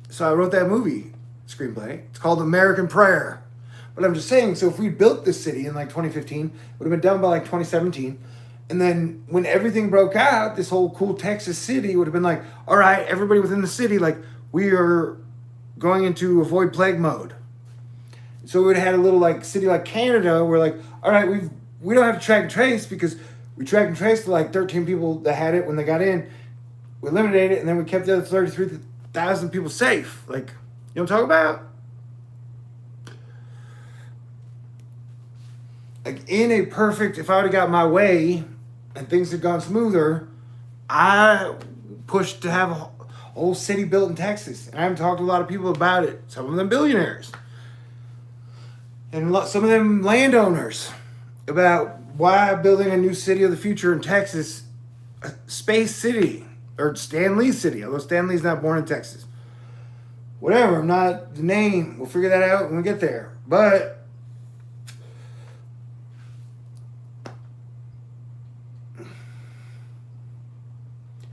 so I wrote that movie screenplay. It's called American Prayer. But I'm just saying, so if we built this city in like 2015, it would have been done by like 2017. And then when everything broke out, this whole cool Texas city would have been like, all right, everybody within the city, like, we are going into avoid plague mode. So we would have had a little like city like Canada where like, all right, we don't have to track and trace because we tracked and traced to like 13 people that had it when they got in. We eliminated it, and then we kept the other 33,000 people safe. Like, you know what I'm talking about? Like, in a perfect, if I would have got my way and things had gone smoother, I pushed to have a whole city built in Texas. And I haven't talked to a lot of people about it. Some of them billionaires. And some of them landowners about why building a new city of the future in Texas, a space city, or Stan Lee City, although Stan Lee's not born in Texas. Whatever, I'm not the name. We'll figure that out when we get there. But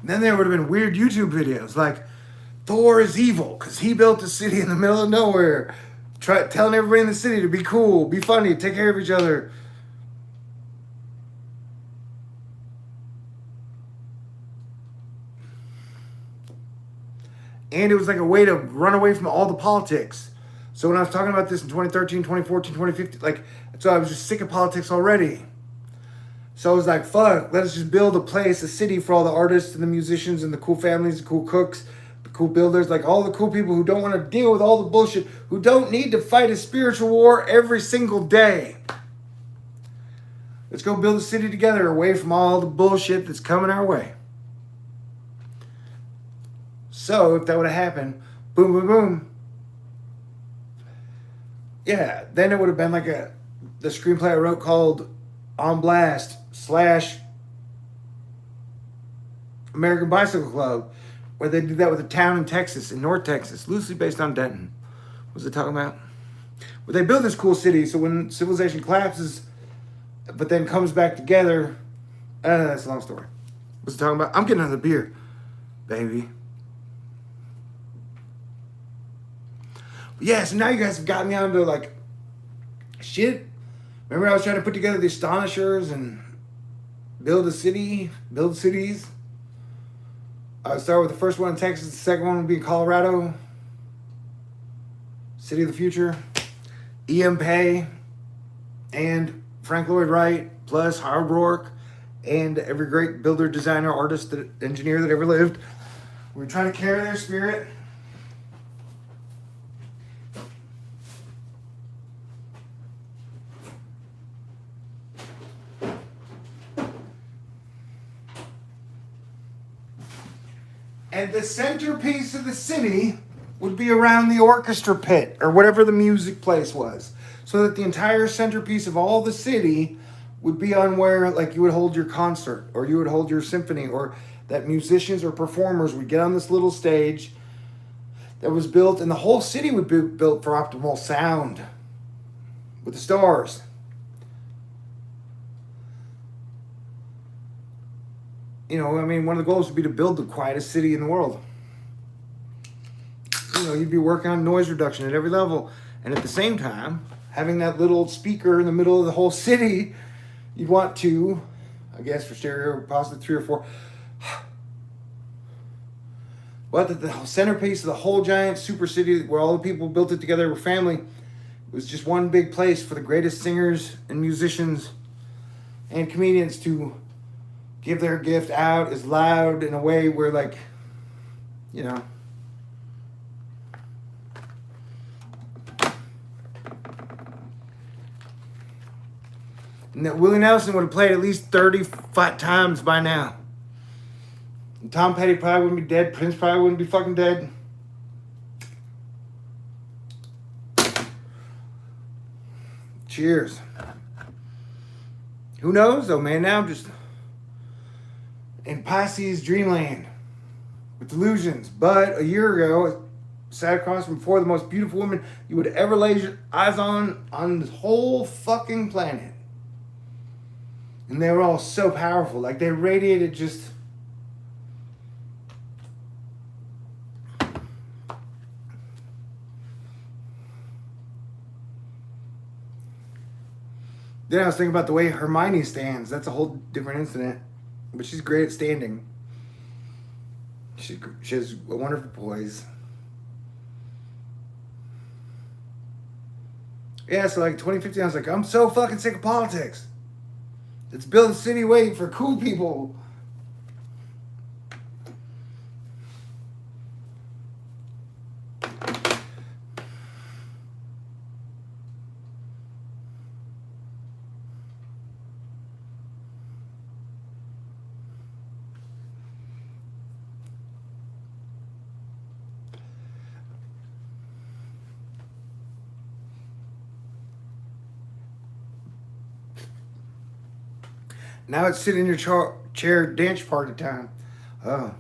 then there would have been weird YouTube videos like Thor is evil because he built a city in the middle of nowhere, telling everybody in the city to be cool, be funny, take care of each other. And it was like a way to run away from all the politics. So when I was talking about this in 2013, 2014, 2015, like, so I was just sick of politics already. So I was like, fuck, let's just build a place, a city for all the artists and the musicians and the cool families, the cool cooks, the cool builders, like all the cool people who don't want to deal with all the bullshit, who don't need to fight a spiritual war every single day. Let's go build a city together away from all the bullshit that's coming our way. So if that would have happened, boom, boom, boom. Yeah, then it would have been like the screenplay I wrote called On Blast / American Bicycle Club, where they did that with a town in Texas, in North Texas, loosely based on Denton. What was it talking about? Where they build this cool city, so when civilization collapses, but then comes back together, that's a long story. What's it talking about? I'm getting another beer, baby. But yeah, so now you guys have got me onto like shit. Remember I was trying to put together the Astonishers and build cities. I would start with the first one in Texas, the second one would be in Colorado. City of the Future. E.M. Pei and Frank Lloyd Wright, plus Howard Rourke, and every great builder, designer, artist, engineer that ever lived. We're trying to carry their spirit. And the centerpiece of the city would be around the orchestra pit or whatever the music place was. So that the entire centerpiece of all the city would be on where like you would hold your concert or you would hold your symphony, or that musicians or performers would get on this little stage that was built, and the whole city would be built for optimal sound with the stars. You know, I mean, one of the goals would be to build the quietest city in the world. You know, you'd be working on noise reduction at every level. And at the same time, having that little speaker in the middle of the whole city, you'd want to, I guess for stereo, possibly 3 or 4. But the centerpiece of the whole giant super city where all the people built it together were family, it was just one big place for the greatest singers and musicians and comedians to give their gift out as loud in a way where, like, you know. And that Willie Nelson would have played at least 35 times by now. And Tom Petty probably wouldn't be dead. Prince probably wouldn't be fucking dead. Cheers. Who knows though, man? Now I'm just in Pisces dreamland with delusions. But a year ago, I sat across from 4 of the most beautiful women you would ever lay your eyes on this whole fucking planet. And they were all so powerful. Like they radiated just... Then I was thinking about the way Hermione stands. That's a whole different incident. But she's great at standing. She has a wonderful poise. Yeah, so like 2015, I was like, I'm so fucking sick of politics. Let's build a city waiting for cool people. Now it's sit in your chair dance party time. Oh.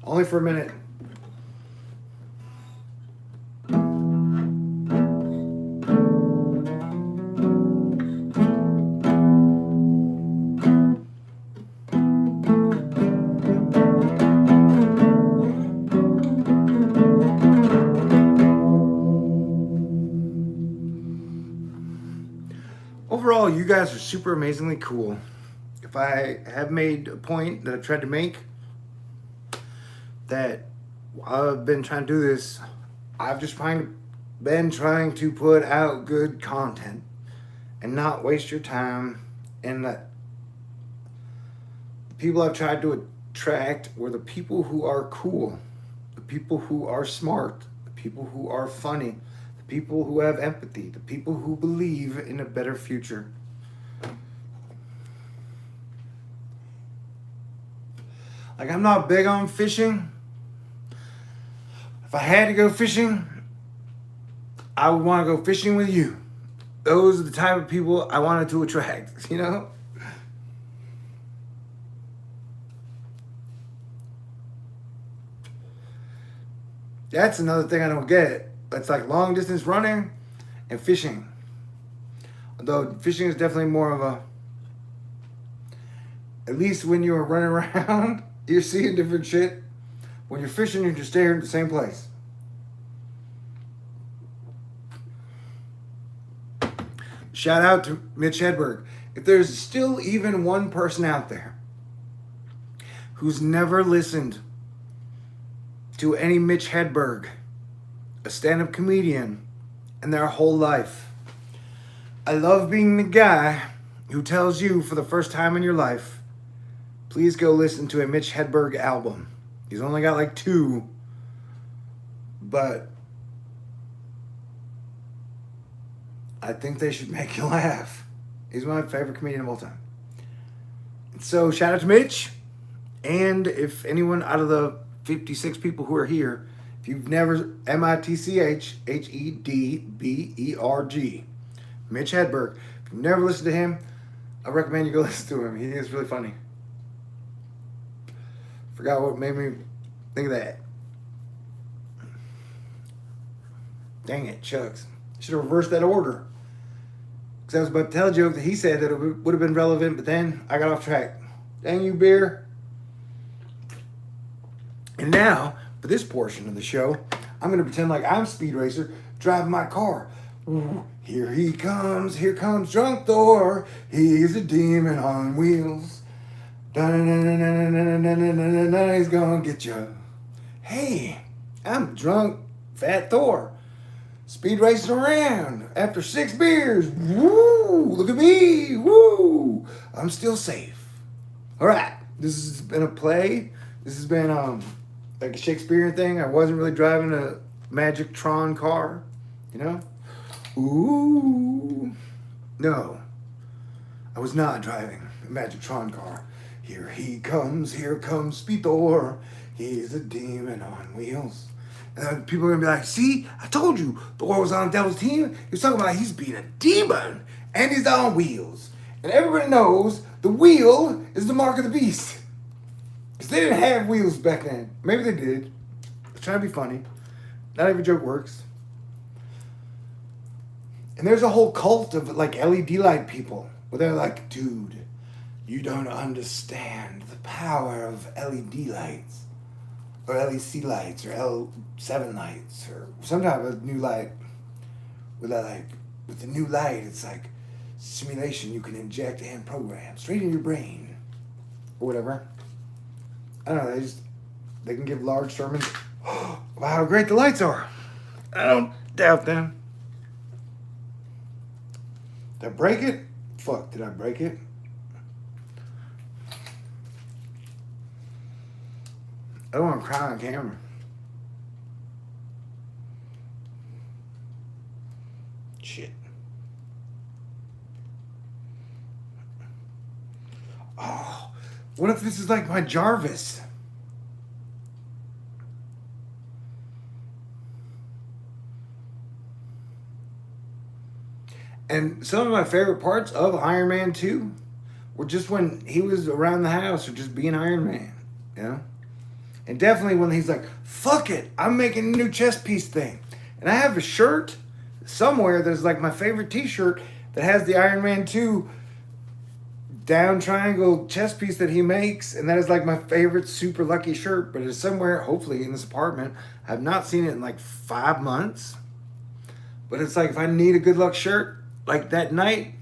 Only for a minute. Overall, you guys are super amazingly cool. If I have made a point that I've tried to make, that I've been trying to do this. I've just been trying to put out good content and not waste your time. And the people I've tried to attract were the people who are cool, the people who are smart, the people who are funny, the people who have empathy, the people who believe in a better future. Like, I'm not big on fishing. If I had to go fishing, I would want to go fishing with you. Those are the type of people I wanted to attract, you know? That's another thing I don't get. It's like long distance running and fishing. Although fishing is definitely more of a, at least when you're running around, you're seeing different shit. When you're fishing, you're just staring at the same place. Shout out to Mitch Hedberg. If there's still even one person out there who's never listened to any Mitch Hedberg, a stand-up comedian, in their whole life, I love being the guy who tells you for the first time in your life, please go listen to a Mitch Hedberg album. He's only got like 2, but I think they should make you laugh. He's my favorite comedian of all time. So shout out to Mitch. And if anyone out of the 56 people who are here, if you've never, MITCHHEDBERG, Mitch Hedberg, if you've never listened to him, I recommend you go listen to him. He is really funny. Forgot what made me think of that. Dang it, Chucks. Should have reversed that order. Because I was about to tell a joke that he said that it would have been relevant, but then I got off track. Dang you, beer. And now, for this portion of the show, I'm going to pretend like I'm Speed Racer driving my car. Ooh, here comes drunk Thor. He's a demon on wheels. He's gonna get you. Hey, I'm drunk fat Thor. Speed racing around after 6 beers. Woo! Look at me. Woo! I'm still safe. All right. This has been a play. This has been like a Shakespearean thing. I wasn't really driving a magic Tron car, you know? Ooh. No. I was not driving a magic Tron car. Here comes Speed Thor. He's a demon on wheels. And then people are going to be like, see, I told you, Thor was on the devil's team. He was talking about he's being a demon and he's on wheels. And everybody knows the wheel is the mark of the beast. Because they didn't have wheels back then. Maybe they did. They're trying to be funny. Not every joke works. And there's a whole cult of like LED light people where they're like, dude, you don't understand the power of LED lights. Or LEC lights, or L7 lights, or some type of new light. With the new light, it's like simulation you can inject and program straight in your brain, or whatever. I don't know. They can give large sermons about how great the lights are. I don't doubt them. Did I break it? Fuck, did I break it? I don't want to cry on camera. Shit. Oh, what if this is like my Jarvis? And some of my favorite parts of Iron Man 2 were just when he was around the house or just being Iron Man, you know? And definitely when he's like, fuck it, I'm making a new chest piece thing. And I have a shirt somewhere that's like my favorite t-shirt that has the Iron Man 2 down triangle chest piece that he makes. And that is like my favorite super lucky shirt. But it's somewhere, hopefully in this apartment. I've not seen it in like 5 months. But it's like if I need a good luck shirt, like that night,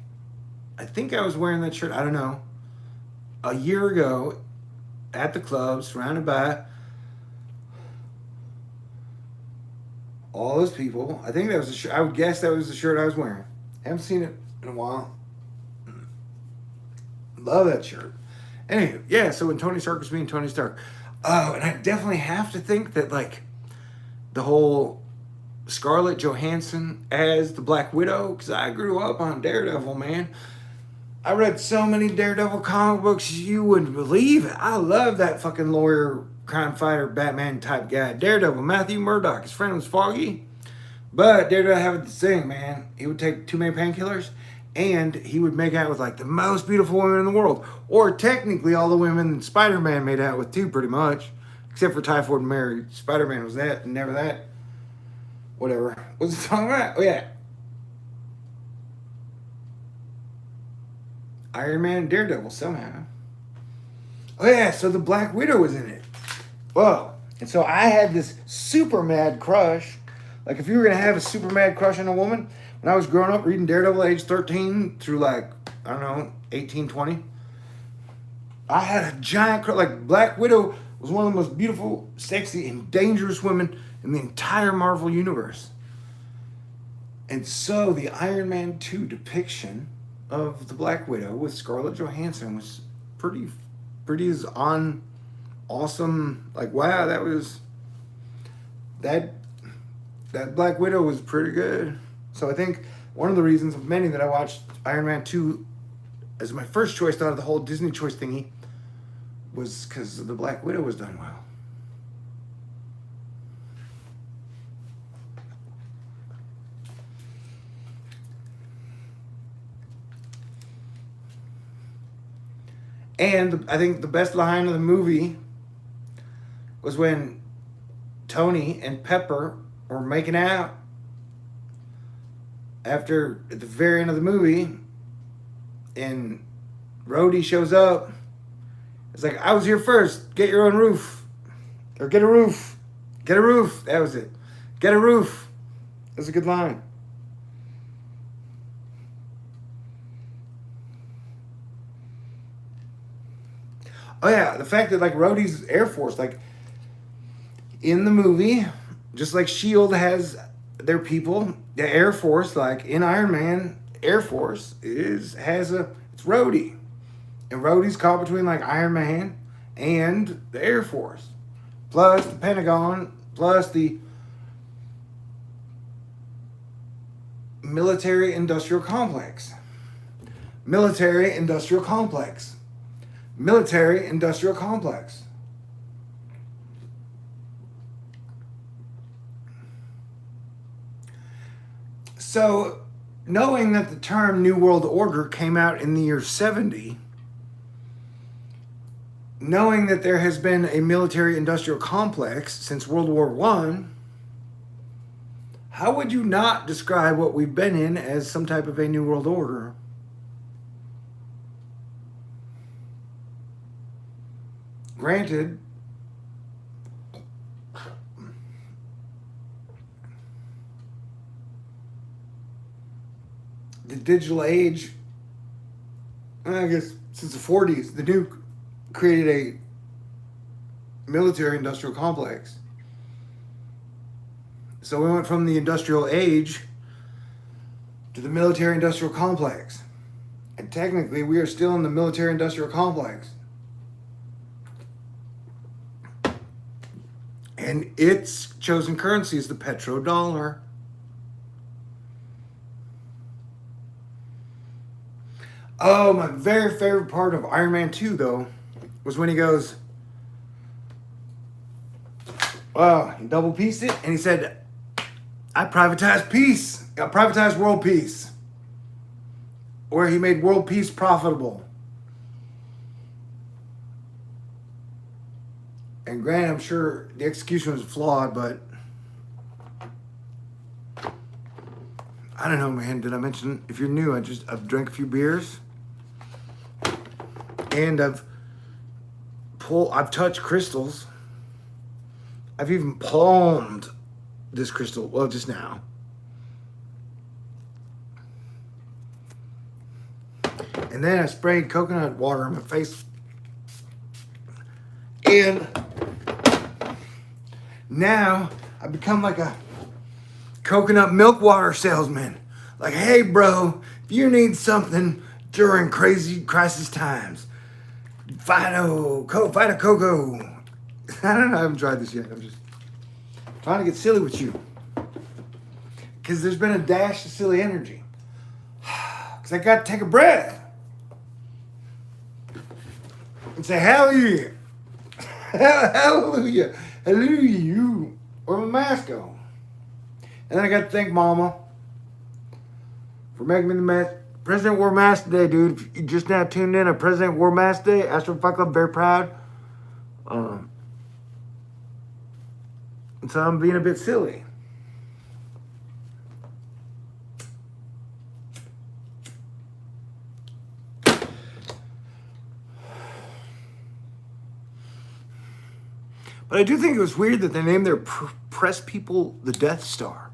I think I was wearing that shirt, I don't know, a year ago at the club, surrounded by all those people. I think that was the shirt. I would guess that was the shirt I was wearing. Haven't seen it in a while. Love that shirt. Anyway, yeah, so when Tony Stark was being Tony Stark. Oh, and I definitely have to think that, like, the whole Scarlett Johansson as the Black Widow, because I grew up on Daredevil, man. I read so many Daredevil comic books, you wouldn't believe it. I love that fucking lawyer, crime fighter, Batman type guy. Daredevil, Matthew Murdock. His friend was Foggy. But Daredevil had this thing, man. He would take too many painkillers, and he would make out with, like, the most beautiful women in the world. Or technically all the women Spider-Man made out with too, pretty much. Except for Typhoid Mary. Spider-Man was that, and never that. Whatever. What's the song about? Oh, yeah. Iron Man and Daredevil, somehow. Oh, yeah, so the Black Widow was in it. Whoa. And so I had this super mad crush. Like, if you were going to have a super mad crush on a woman, when I was growing up reading Daredevil at age 13 through, like, I don't know, 18, 20, I had a giant crush. Like, Black Widow was one of the most beautiful, sexy, and dangerous women in the entire Marvel universe. And so the Iron Man 2 depiction of the Black Widow with Scarlett Johansson was pretty as on awesome. Like, wow, that Black Widow was pretty good. So I think one of the reasons of many that I watched Iron Man 2 as my first choice out of the whole Disney choice thingy was because the Black Widow was done well. And I think the best line of the movie was when Tony and Pepper were making out after, at the very end of the movie, and Rhodey shows up. It's like, I was here first. Get your own roof. Or get a roof. Get a roof. That was it. Get a roof. That's a good line. Oh yeah, the fact that, like, Rhodey's Air Force, like, in the movie, just like S.H.I.E.L.D. has their people, the Air Force, like in Iron Man, Air Force it's Rhodey. And Rhodey's caught between, like, Iron Man and the Air Force. Plus the Pentagon, plus the military-industrial complex. Military-industrial complex. Military-industrial complex. So, knowing that the term New World Order came out in the year 70, knowing that there has been a military-industrial complex since World War I, how would you not describe what we've been in as some type of a New World Order? Granted, the digital age, I guess since the 40s, the nuke created a military-industrial complex. So we went from the industrial age to the military-industrial complex. And technically, we are still in the military-industrial complex. And its chosen currency is the petrodollar. Oh, my very favorite part of Iron Man 2, though, was when he goes, well, he double pieced it, and he said, I privatized peace. I privatized world peace. Or he made world peace profitable. And granted, I'm sure the execution was flawed, but I don't know, man. Did I mention, if you're new, I've drank a few beers. And I've touched crystals. I've even palmed this crystal, well, just now. And then I sprayed coconut water on my face. And now I've become like a coconut milk water salesman. Like, hey, bro, if you need something during crazy crisis times, Fido Coco. I don't know. I haven't tried this yet. I'm just trying to get silly with you. Because there's been a dash of silly energy. Because I got to take a breath. And say, hallelujah. Hallelujah. Hallelujah. You. Where my mask go? And then I got to thank Mama for making me the mask. President wore mask today, dude. If you just now tuned in, a President wore mask day. Astro Fight Club, very proud. And so I'm being a bit silly. But I do think it was weird that they named their press people the Death Star.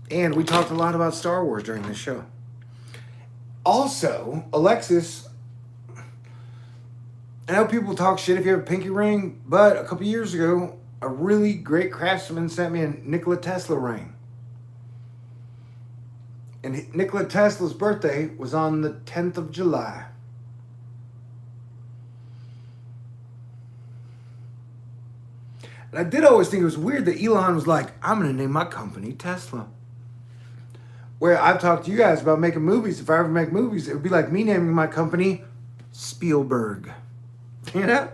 And we talked a lot about Star Wars during this show. Also, Alexis, I know people talk shit if you have a pinky ring, but a couple years ago, a really great craftsman sent me a Nikola Tesla ring. And Nikola Tesla's birthday was on the 10th of July. And I did always think it was weird that Elon was like, I'm going to name my company Tesla. Where I've talked to you guys about making movies. If I ever make movies, it would be like me naming my company Spielberg. You know?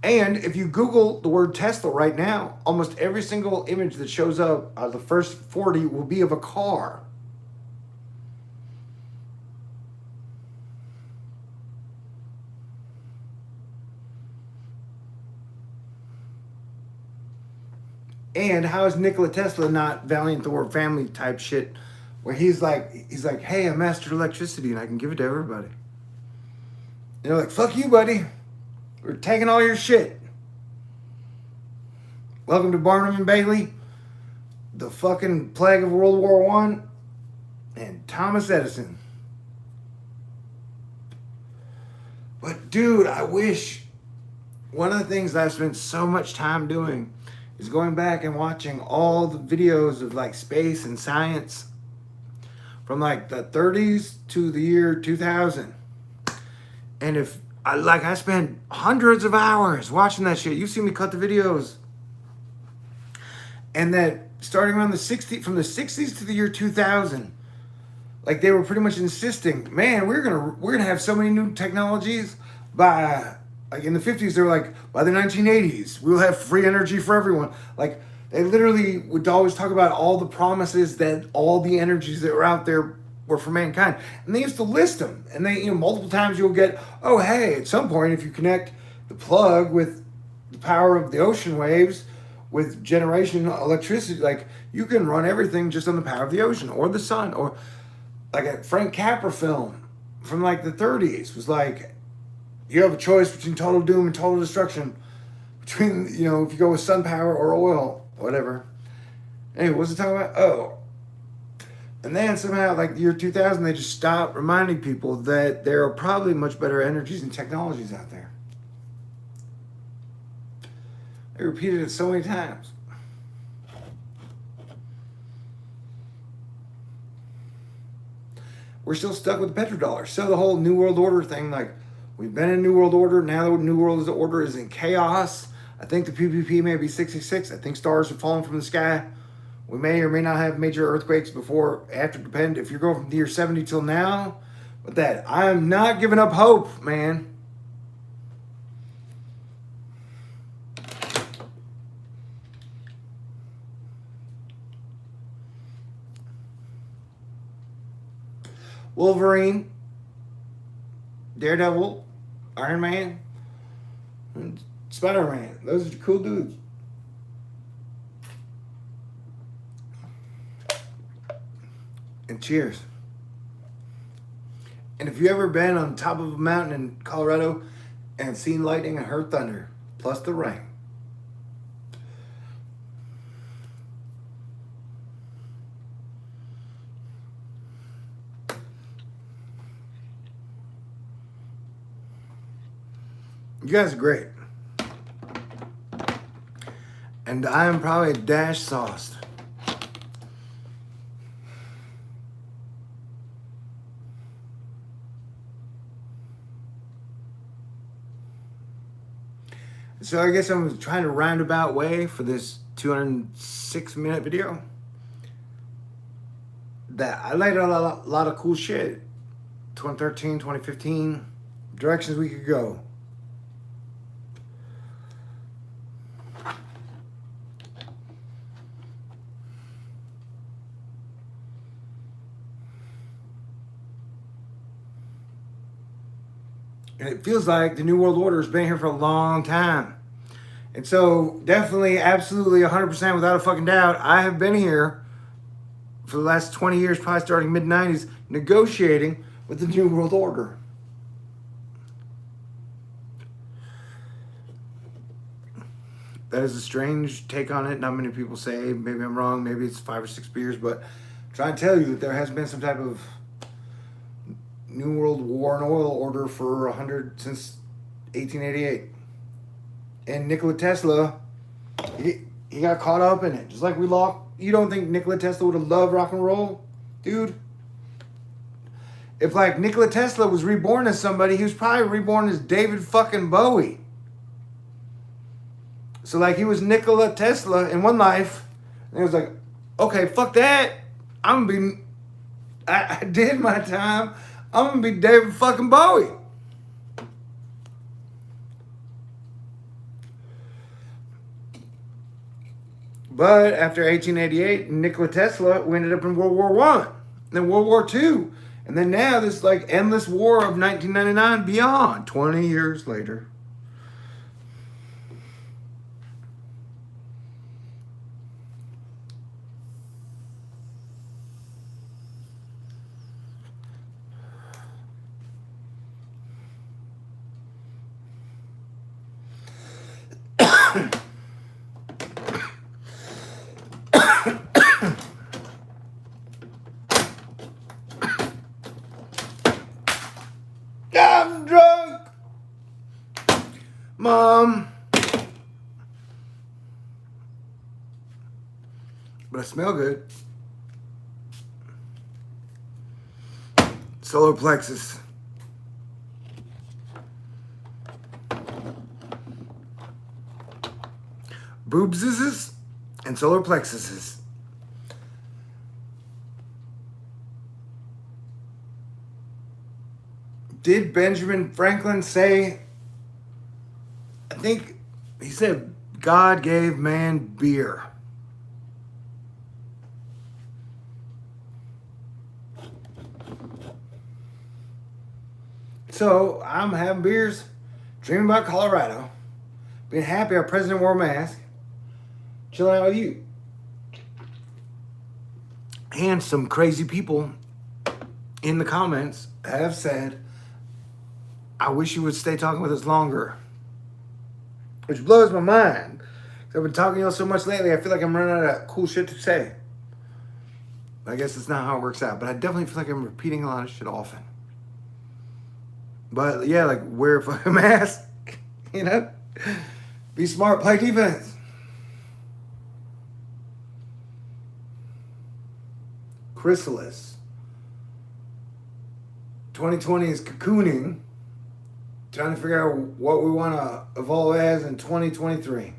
And if you Google the word Tesla right now, almost every single image that shows up, the first 40 will be of a car. And how is Nikola Tesla not Valiant Thor family type shit, where he's like, hey, I mastered electricity and I can give it to everybody. And they're like, fuck you, buddy. We're taking all your shit. Welcome to Barnum and Bailey, the fucking plague of World War I, and Thomas Edison. But dude, I wish, one of the things that I've spent so much time doing is going back and watching all the videos of like space and science from like the 30s to the year 2000. And if I spent hundreds of hours watching that shit. You've seen me cut the videos. And that starting around from the 60s to the year 2000, like they were pretty much insisting, man, we're gonna have so many new technologies by, like in the 50s, they were like, by the 1980s, we'll have free energy for everyone. Like, they literally would always talk about all the promises that all the energies that were out there were for mankind. And they used to list them. And they, multiple times you'll get, oh, hey, at some point, if you connect the plug with the power of the ocean waves, with generation electricity, like, you can run everything just on the power of the ocean or the sun. Or like a Frank Capra film from like the 30s was like, you have a choice between total doom and total destruction. Between, if you go with sun power or oil, whatever. Anyway, what's it talking about? Oh. And then somehow, like the year 2000, they just stopped reminding people that there are probably much better energies and technologies out there. They repeated it so many times. We're still stuck with the petrodollar. So the whole New World Order thing, like, we've been in New World Order. Now the New World Order is in chaos. I think the PPP may be 66. I think stars are falling from the sky. We may or may not have major earthquakes after, depend if you're going from the year 70 till now. But that, I'm not giving up hope, man. Wolverine, Daredevil, Iron Man, and Spider-Man. Those are cool dudes. And cheers. And if you've ever been on top of a mountain in Colorado and seen lightning and heard thunder, plus the rain, you guys are great. And I am probably a dash sauced. So I guess I'm trying to roundabout way for this 206-minute video that I laid out a lot of cool shit. 2013, 2015, directions we could go. And it feels like the New World Order has been here for a long time. And so definitely, absolutely, 100% without a fucking doubt, I have been here for the last 20 years, probably starting mid-90s, negotiating with the New World Order. That is a strange take on it. Not many people say, maybe I'm wrong, maybe it's 5 or 6 beers, but I'm trying to tell you that there has been some type of New World War and oil order for since 1888. And Nikola Tesla, he got caught up in it. Just like you don't think Nikola Tesla would have loved rock and roll? Dude. If like Nikola Tesla was reborn as somebody, he was probably reborn as David fucking Bowie. So like he was Nikola Tesla in one life, and he was like, okay, fuck that. I did my time. I'm gonna be David fucking Bowie. But after 1888, Nikola Tesla, we ended up in World War I, then World War II, and then now this like endless war of 1999 beyond, 20 years later. I'm drunk, Mom. But I smell good. Solar plexus. Boobses and solar plexuses. Did Benjamin Franklin say, I think he said, God gave man beer. So I'm having beers, dreaming about Colorado, being happy our president wore a mask, chilling out with you. And some crazy people in the comments have said, I wish you would stay talking with us longer. Which blows my mind. I've been talking to y'all so much lately, I feel like I'm running out of cool shit to say. I guess it's not how it works out, but I definitely feel like I'm repeating a lot of shit often. But yeah, like wear a fucking mask, you know? Be smart, play defense. Chrysalis. 2020 is cocooning. Trying to figure out what we want to evolve as in 2023.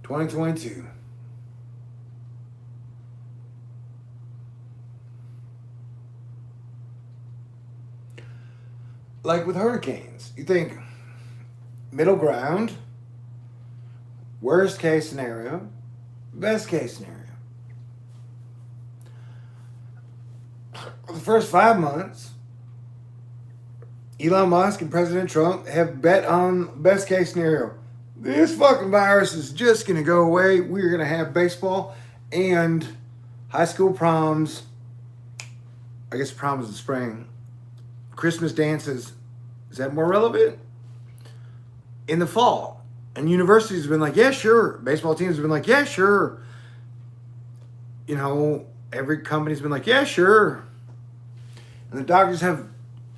2022. Like with hurricanes, you think middle ground, worst case scenario, best case scenario. The first 5 months, Elon Musk and President Trump have bet on best case scenario. This fucking virus is just going to go away. We're going to have baseball and high school proms. I guess prom is in spring. Christmas dances. Is that more relevant? In the fall. And universities have been like, yeah, sure. Baseball teams have been like, yeah, sure. You know, every company's been like, yeah, sure. And the doctors have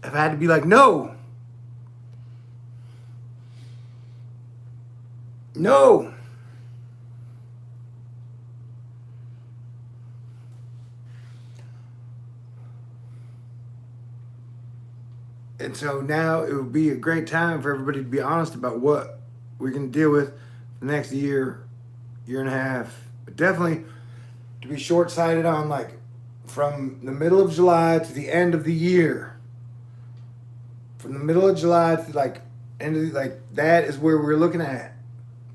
had to be like, no. No. And so now it would be a great time for everybody to be honest about what we're going to deal with the next year, year and a half. But definitely to be short-sighted on like from the middle of July to the end of the year. From the middle of July to like end of like that is where we're looking at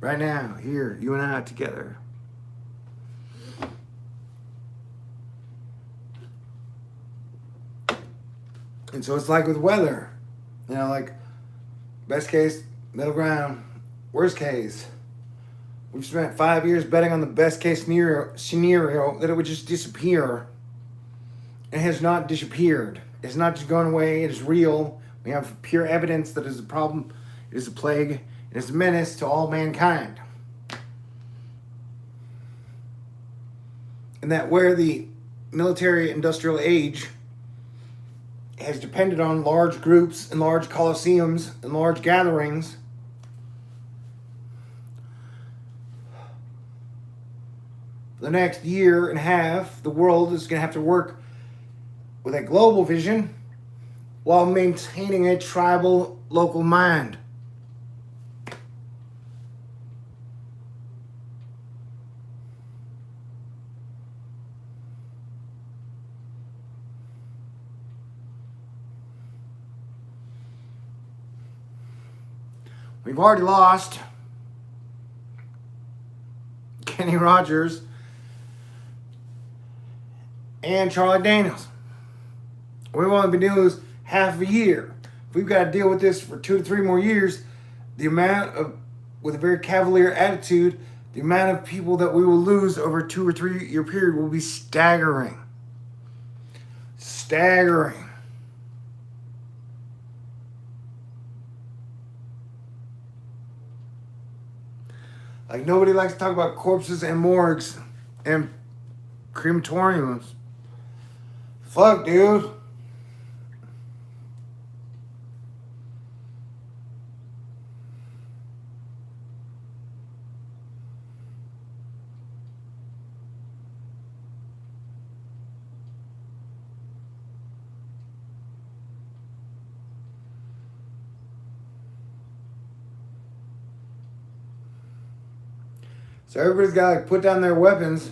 right now, here, you and I together. And so it's like with weather, like best case, middle ground, worst case. We've spent 5 years betting on the best case scenario that it would just disappear. It has not disappeared. It's not just gone away. It is real. We have pure evidence that it is a problem. It is a plague. It is a menace to all mankind. And that where the military industrial age has depended on large groups and large coliseums and large gatherings, for the next year and a half, the world is going to have to work with a global vision while maintaining a tribal local mind. We've already lost Kenny Rogers and Charlie Daniels. We've only been dealing with this half a year. If we've got to deal with this for 2 to 3 more years, the amount of, with a very cavalier attitude, the amount of people that we will lose over a 2 or 3 year period will be staggering. Staggering. Like, nobody likes to talk about corpses and morgues and crematoriums. Fuck, dude. So everybody's got to put down their weapons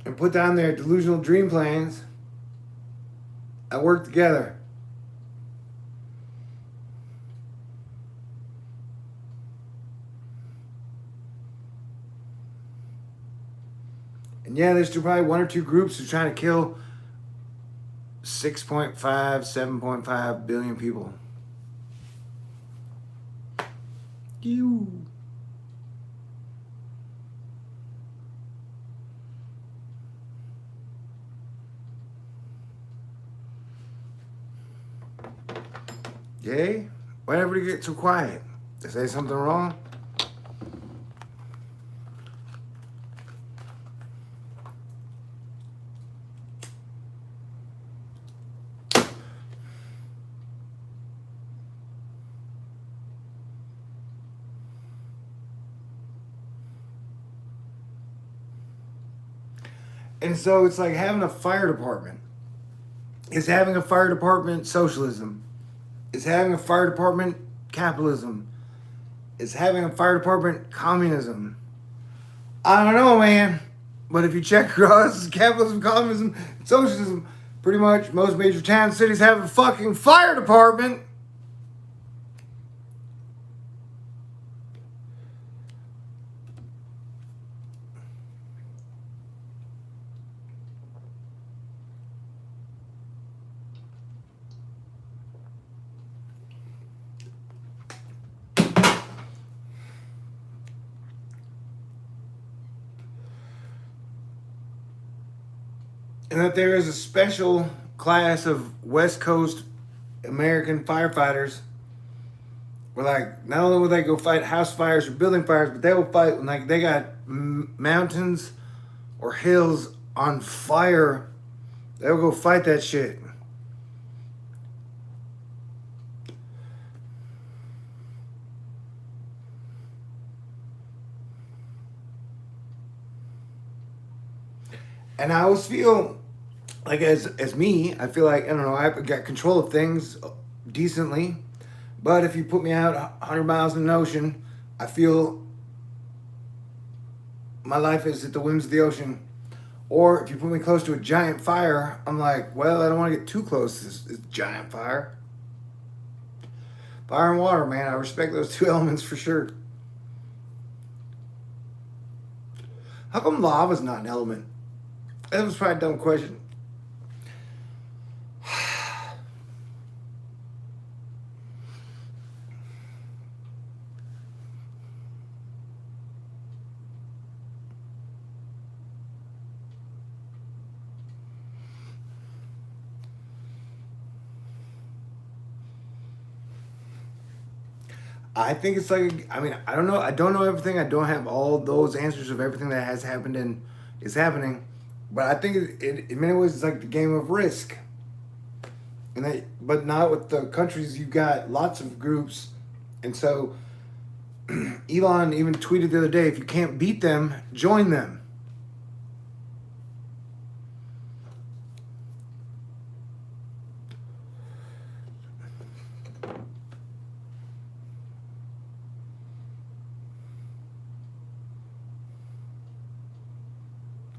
and put down their delusional dream plans and work together. And yeah, there's still probably 1 or 2 groups who's trying to kill 6.5, 7.5 billion people. You. Yay? Why did everybody get so quiet? Did I say something wrong? And so it's like having a fire department. Is having a fire department socialism? Is having a fire department capitalism? Is having a fire department communism? I don't know, man. But if you check across capitalism, communism, and socialism, pretty much most major town cities have a fucking fire department. And that there is a special class of West Coast American firefighters where, like, not only will they go fight house fires or building fires, but they will fight when, like, they got mountains or hills on fire. They'll go fight that shit. And I always feel like as me, I feel like, I don't know, I've got control of things decently, but if you put me out 100 miles in the ocean, I feel my life is at the whims of the ocean. Or if you put me close to a giant fire, I'm like, well, I don't want to get too close to this giant fire. Fire and water, man, I respect those two elements for sure. How come lava's not an element? That was probably a dumb question. I think it's like, I mean, I don't know. I don't know everything. I don't have all those answers of everything that has happened and is happening. But I think in many ways, it's like the game of risk. But not with the countries. You got lots of groups. And so Elon even tweeted the other day, if you can't beat them, join them.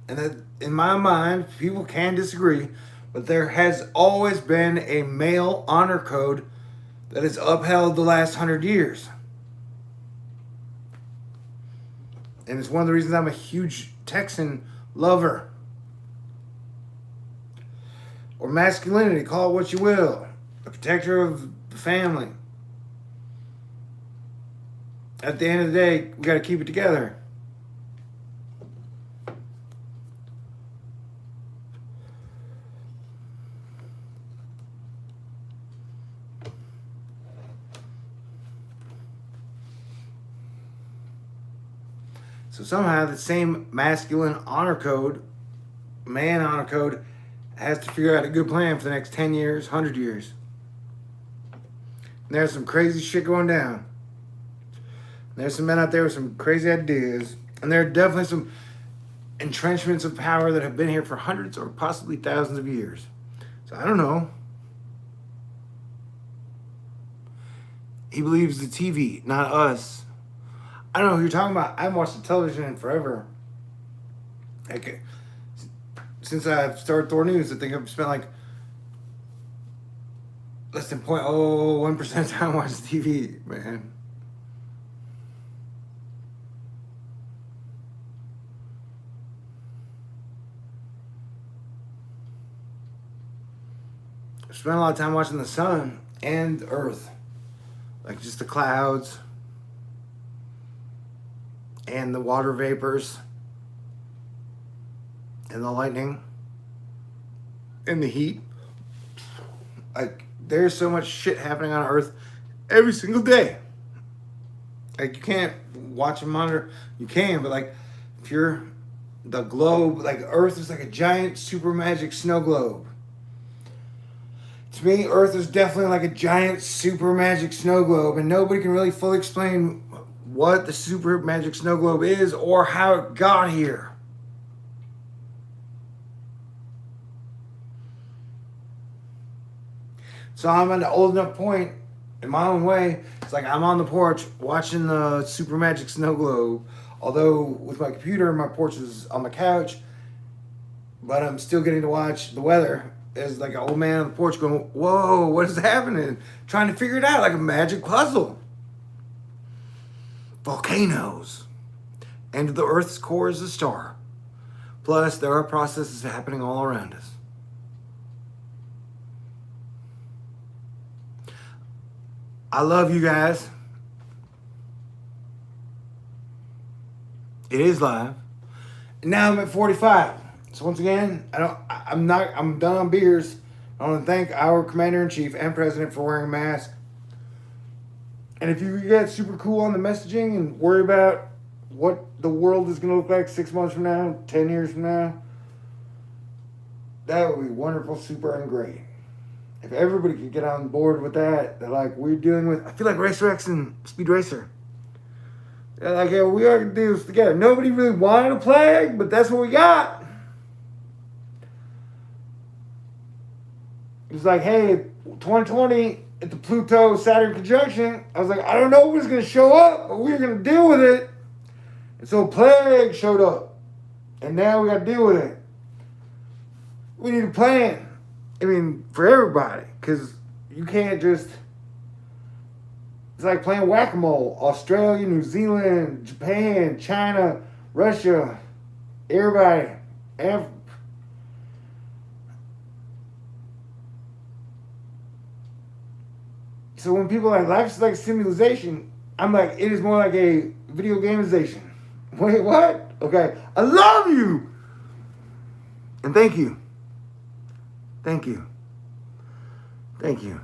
And that, in my mind, people can disagree, but there has always been a male honor code that has upheld the last 100 years. And it's one of the reasons I'm a huge Texan lover. Or masculinity, call it what you will. A protector of the family. At the end of the day, we got to keep it together. So somehow the same masculine honor code, man honor code, has to figure out a good plan for the next 10 years, 100 years. And there's some crazy shit going down. There's some men out there with some crazy ideas. And there are definitely some entrenchments of power that have been here for hundreds or possibly thousands of years. So I don't know. He believes the TV, not us. I don't know who you're talking about. I haven't watched the television in forever. Like, since I've started Thor News, I think I've spent like less than 0.01% of time watching TV, man. I spent a lot of time watching the sun and Earth. Like just the clouds and the water vapors and the lightning and the heat. Like there's so much shit happening on Earth every single day. Like you can't watch a monitor. You can, but like if you're the globe, like Earth is like a giant super magic snow globe. To me, Earth is definitely like a giant super magic snow globe, and nobody can really fully explain what the super magic snow globe is or how it got here. So I'm at an old enough point in my own way. It's like I'm on the porch watching the super magic snow globe. Although with my computer, my porch is on the couch, but I'm still getting to watch the weather. There's like an old man on the porch going, whoa, what is happening? Trying to figure it out like a magic puzzle. Volcanoes. And the Earth's core is a star. Plus, there are processes happening all around us. I love you guys. It is live. And now I'm at 45. So once again, I'm done on beers. I want to thank our Commander-in-Chief and President for wearing a mask. And if you get super cool on the messaging and worry about what the world is going to look like 6 months from now, 10 years from now, that would be wonderful, super, and great. If everybody could get on board with that like we're dealing with, I feel like Racer X and Speed Racer. They're like, yeah, we are going to do this together. Nobody really wanted a plague, but that's what we got. It's like, hey, 2020 at the Pluto-Saturn conjunction, I was like, I don't know what's going to show up, but we're going to deal with it. And so plague showed up. And now we got to deal with it. We need a plan. I mean, for everybody. Because you can't just... It's like playing whack-a-mole. Australia, New Zealand, Japan, China, Russia, everybody. So when people are like, life's like simulation, I'm like, it is more like a video gamization. Wait, what? Okay. I love you. And thank you. Thank you. Thank you.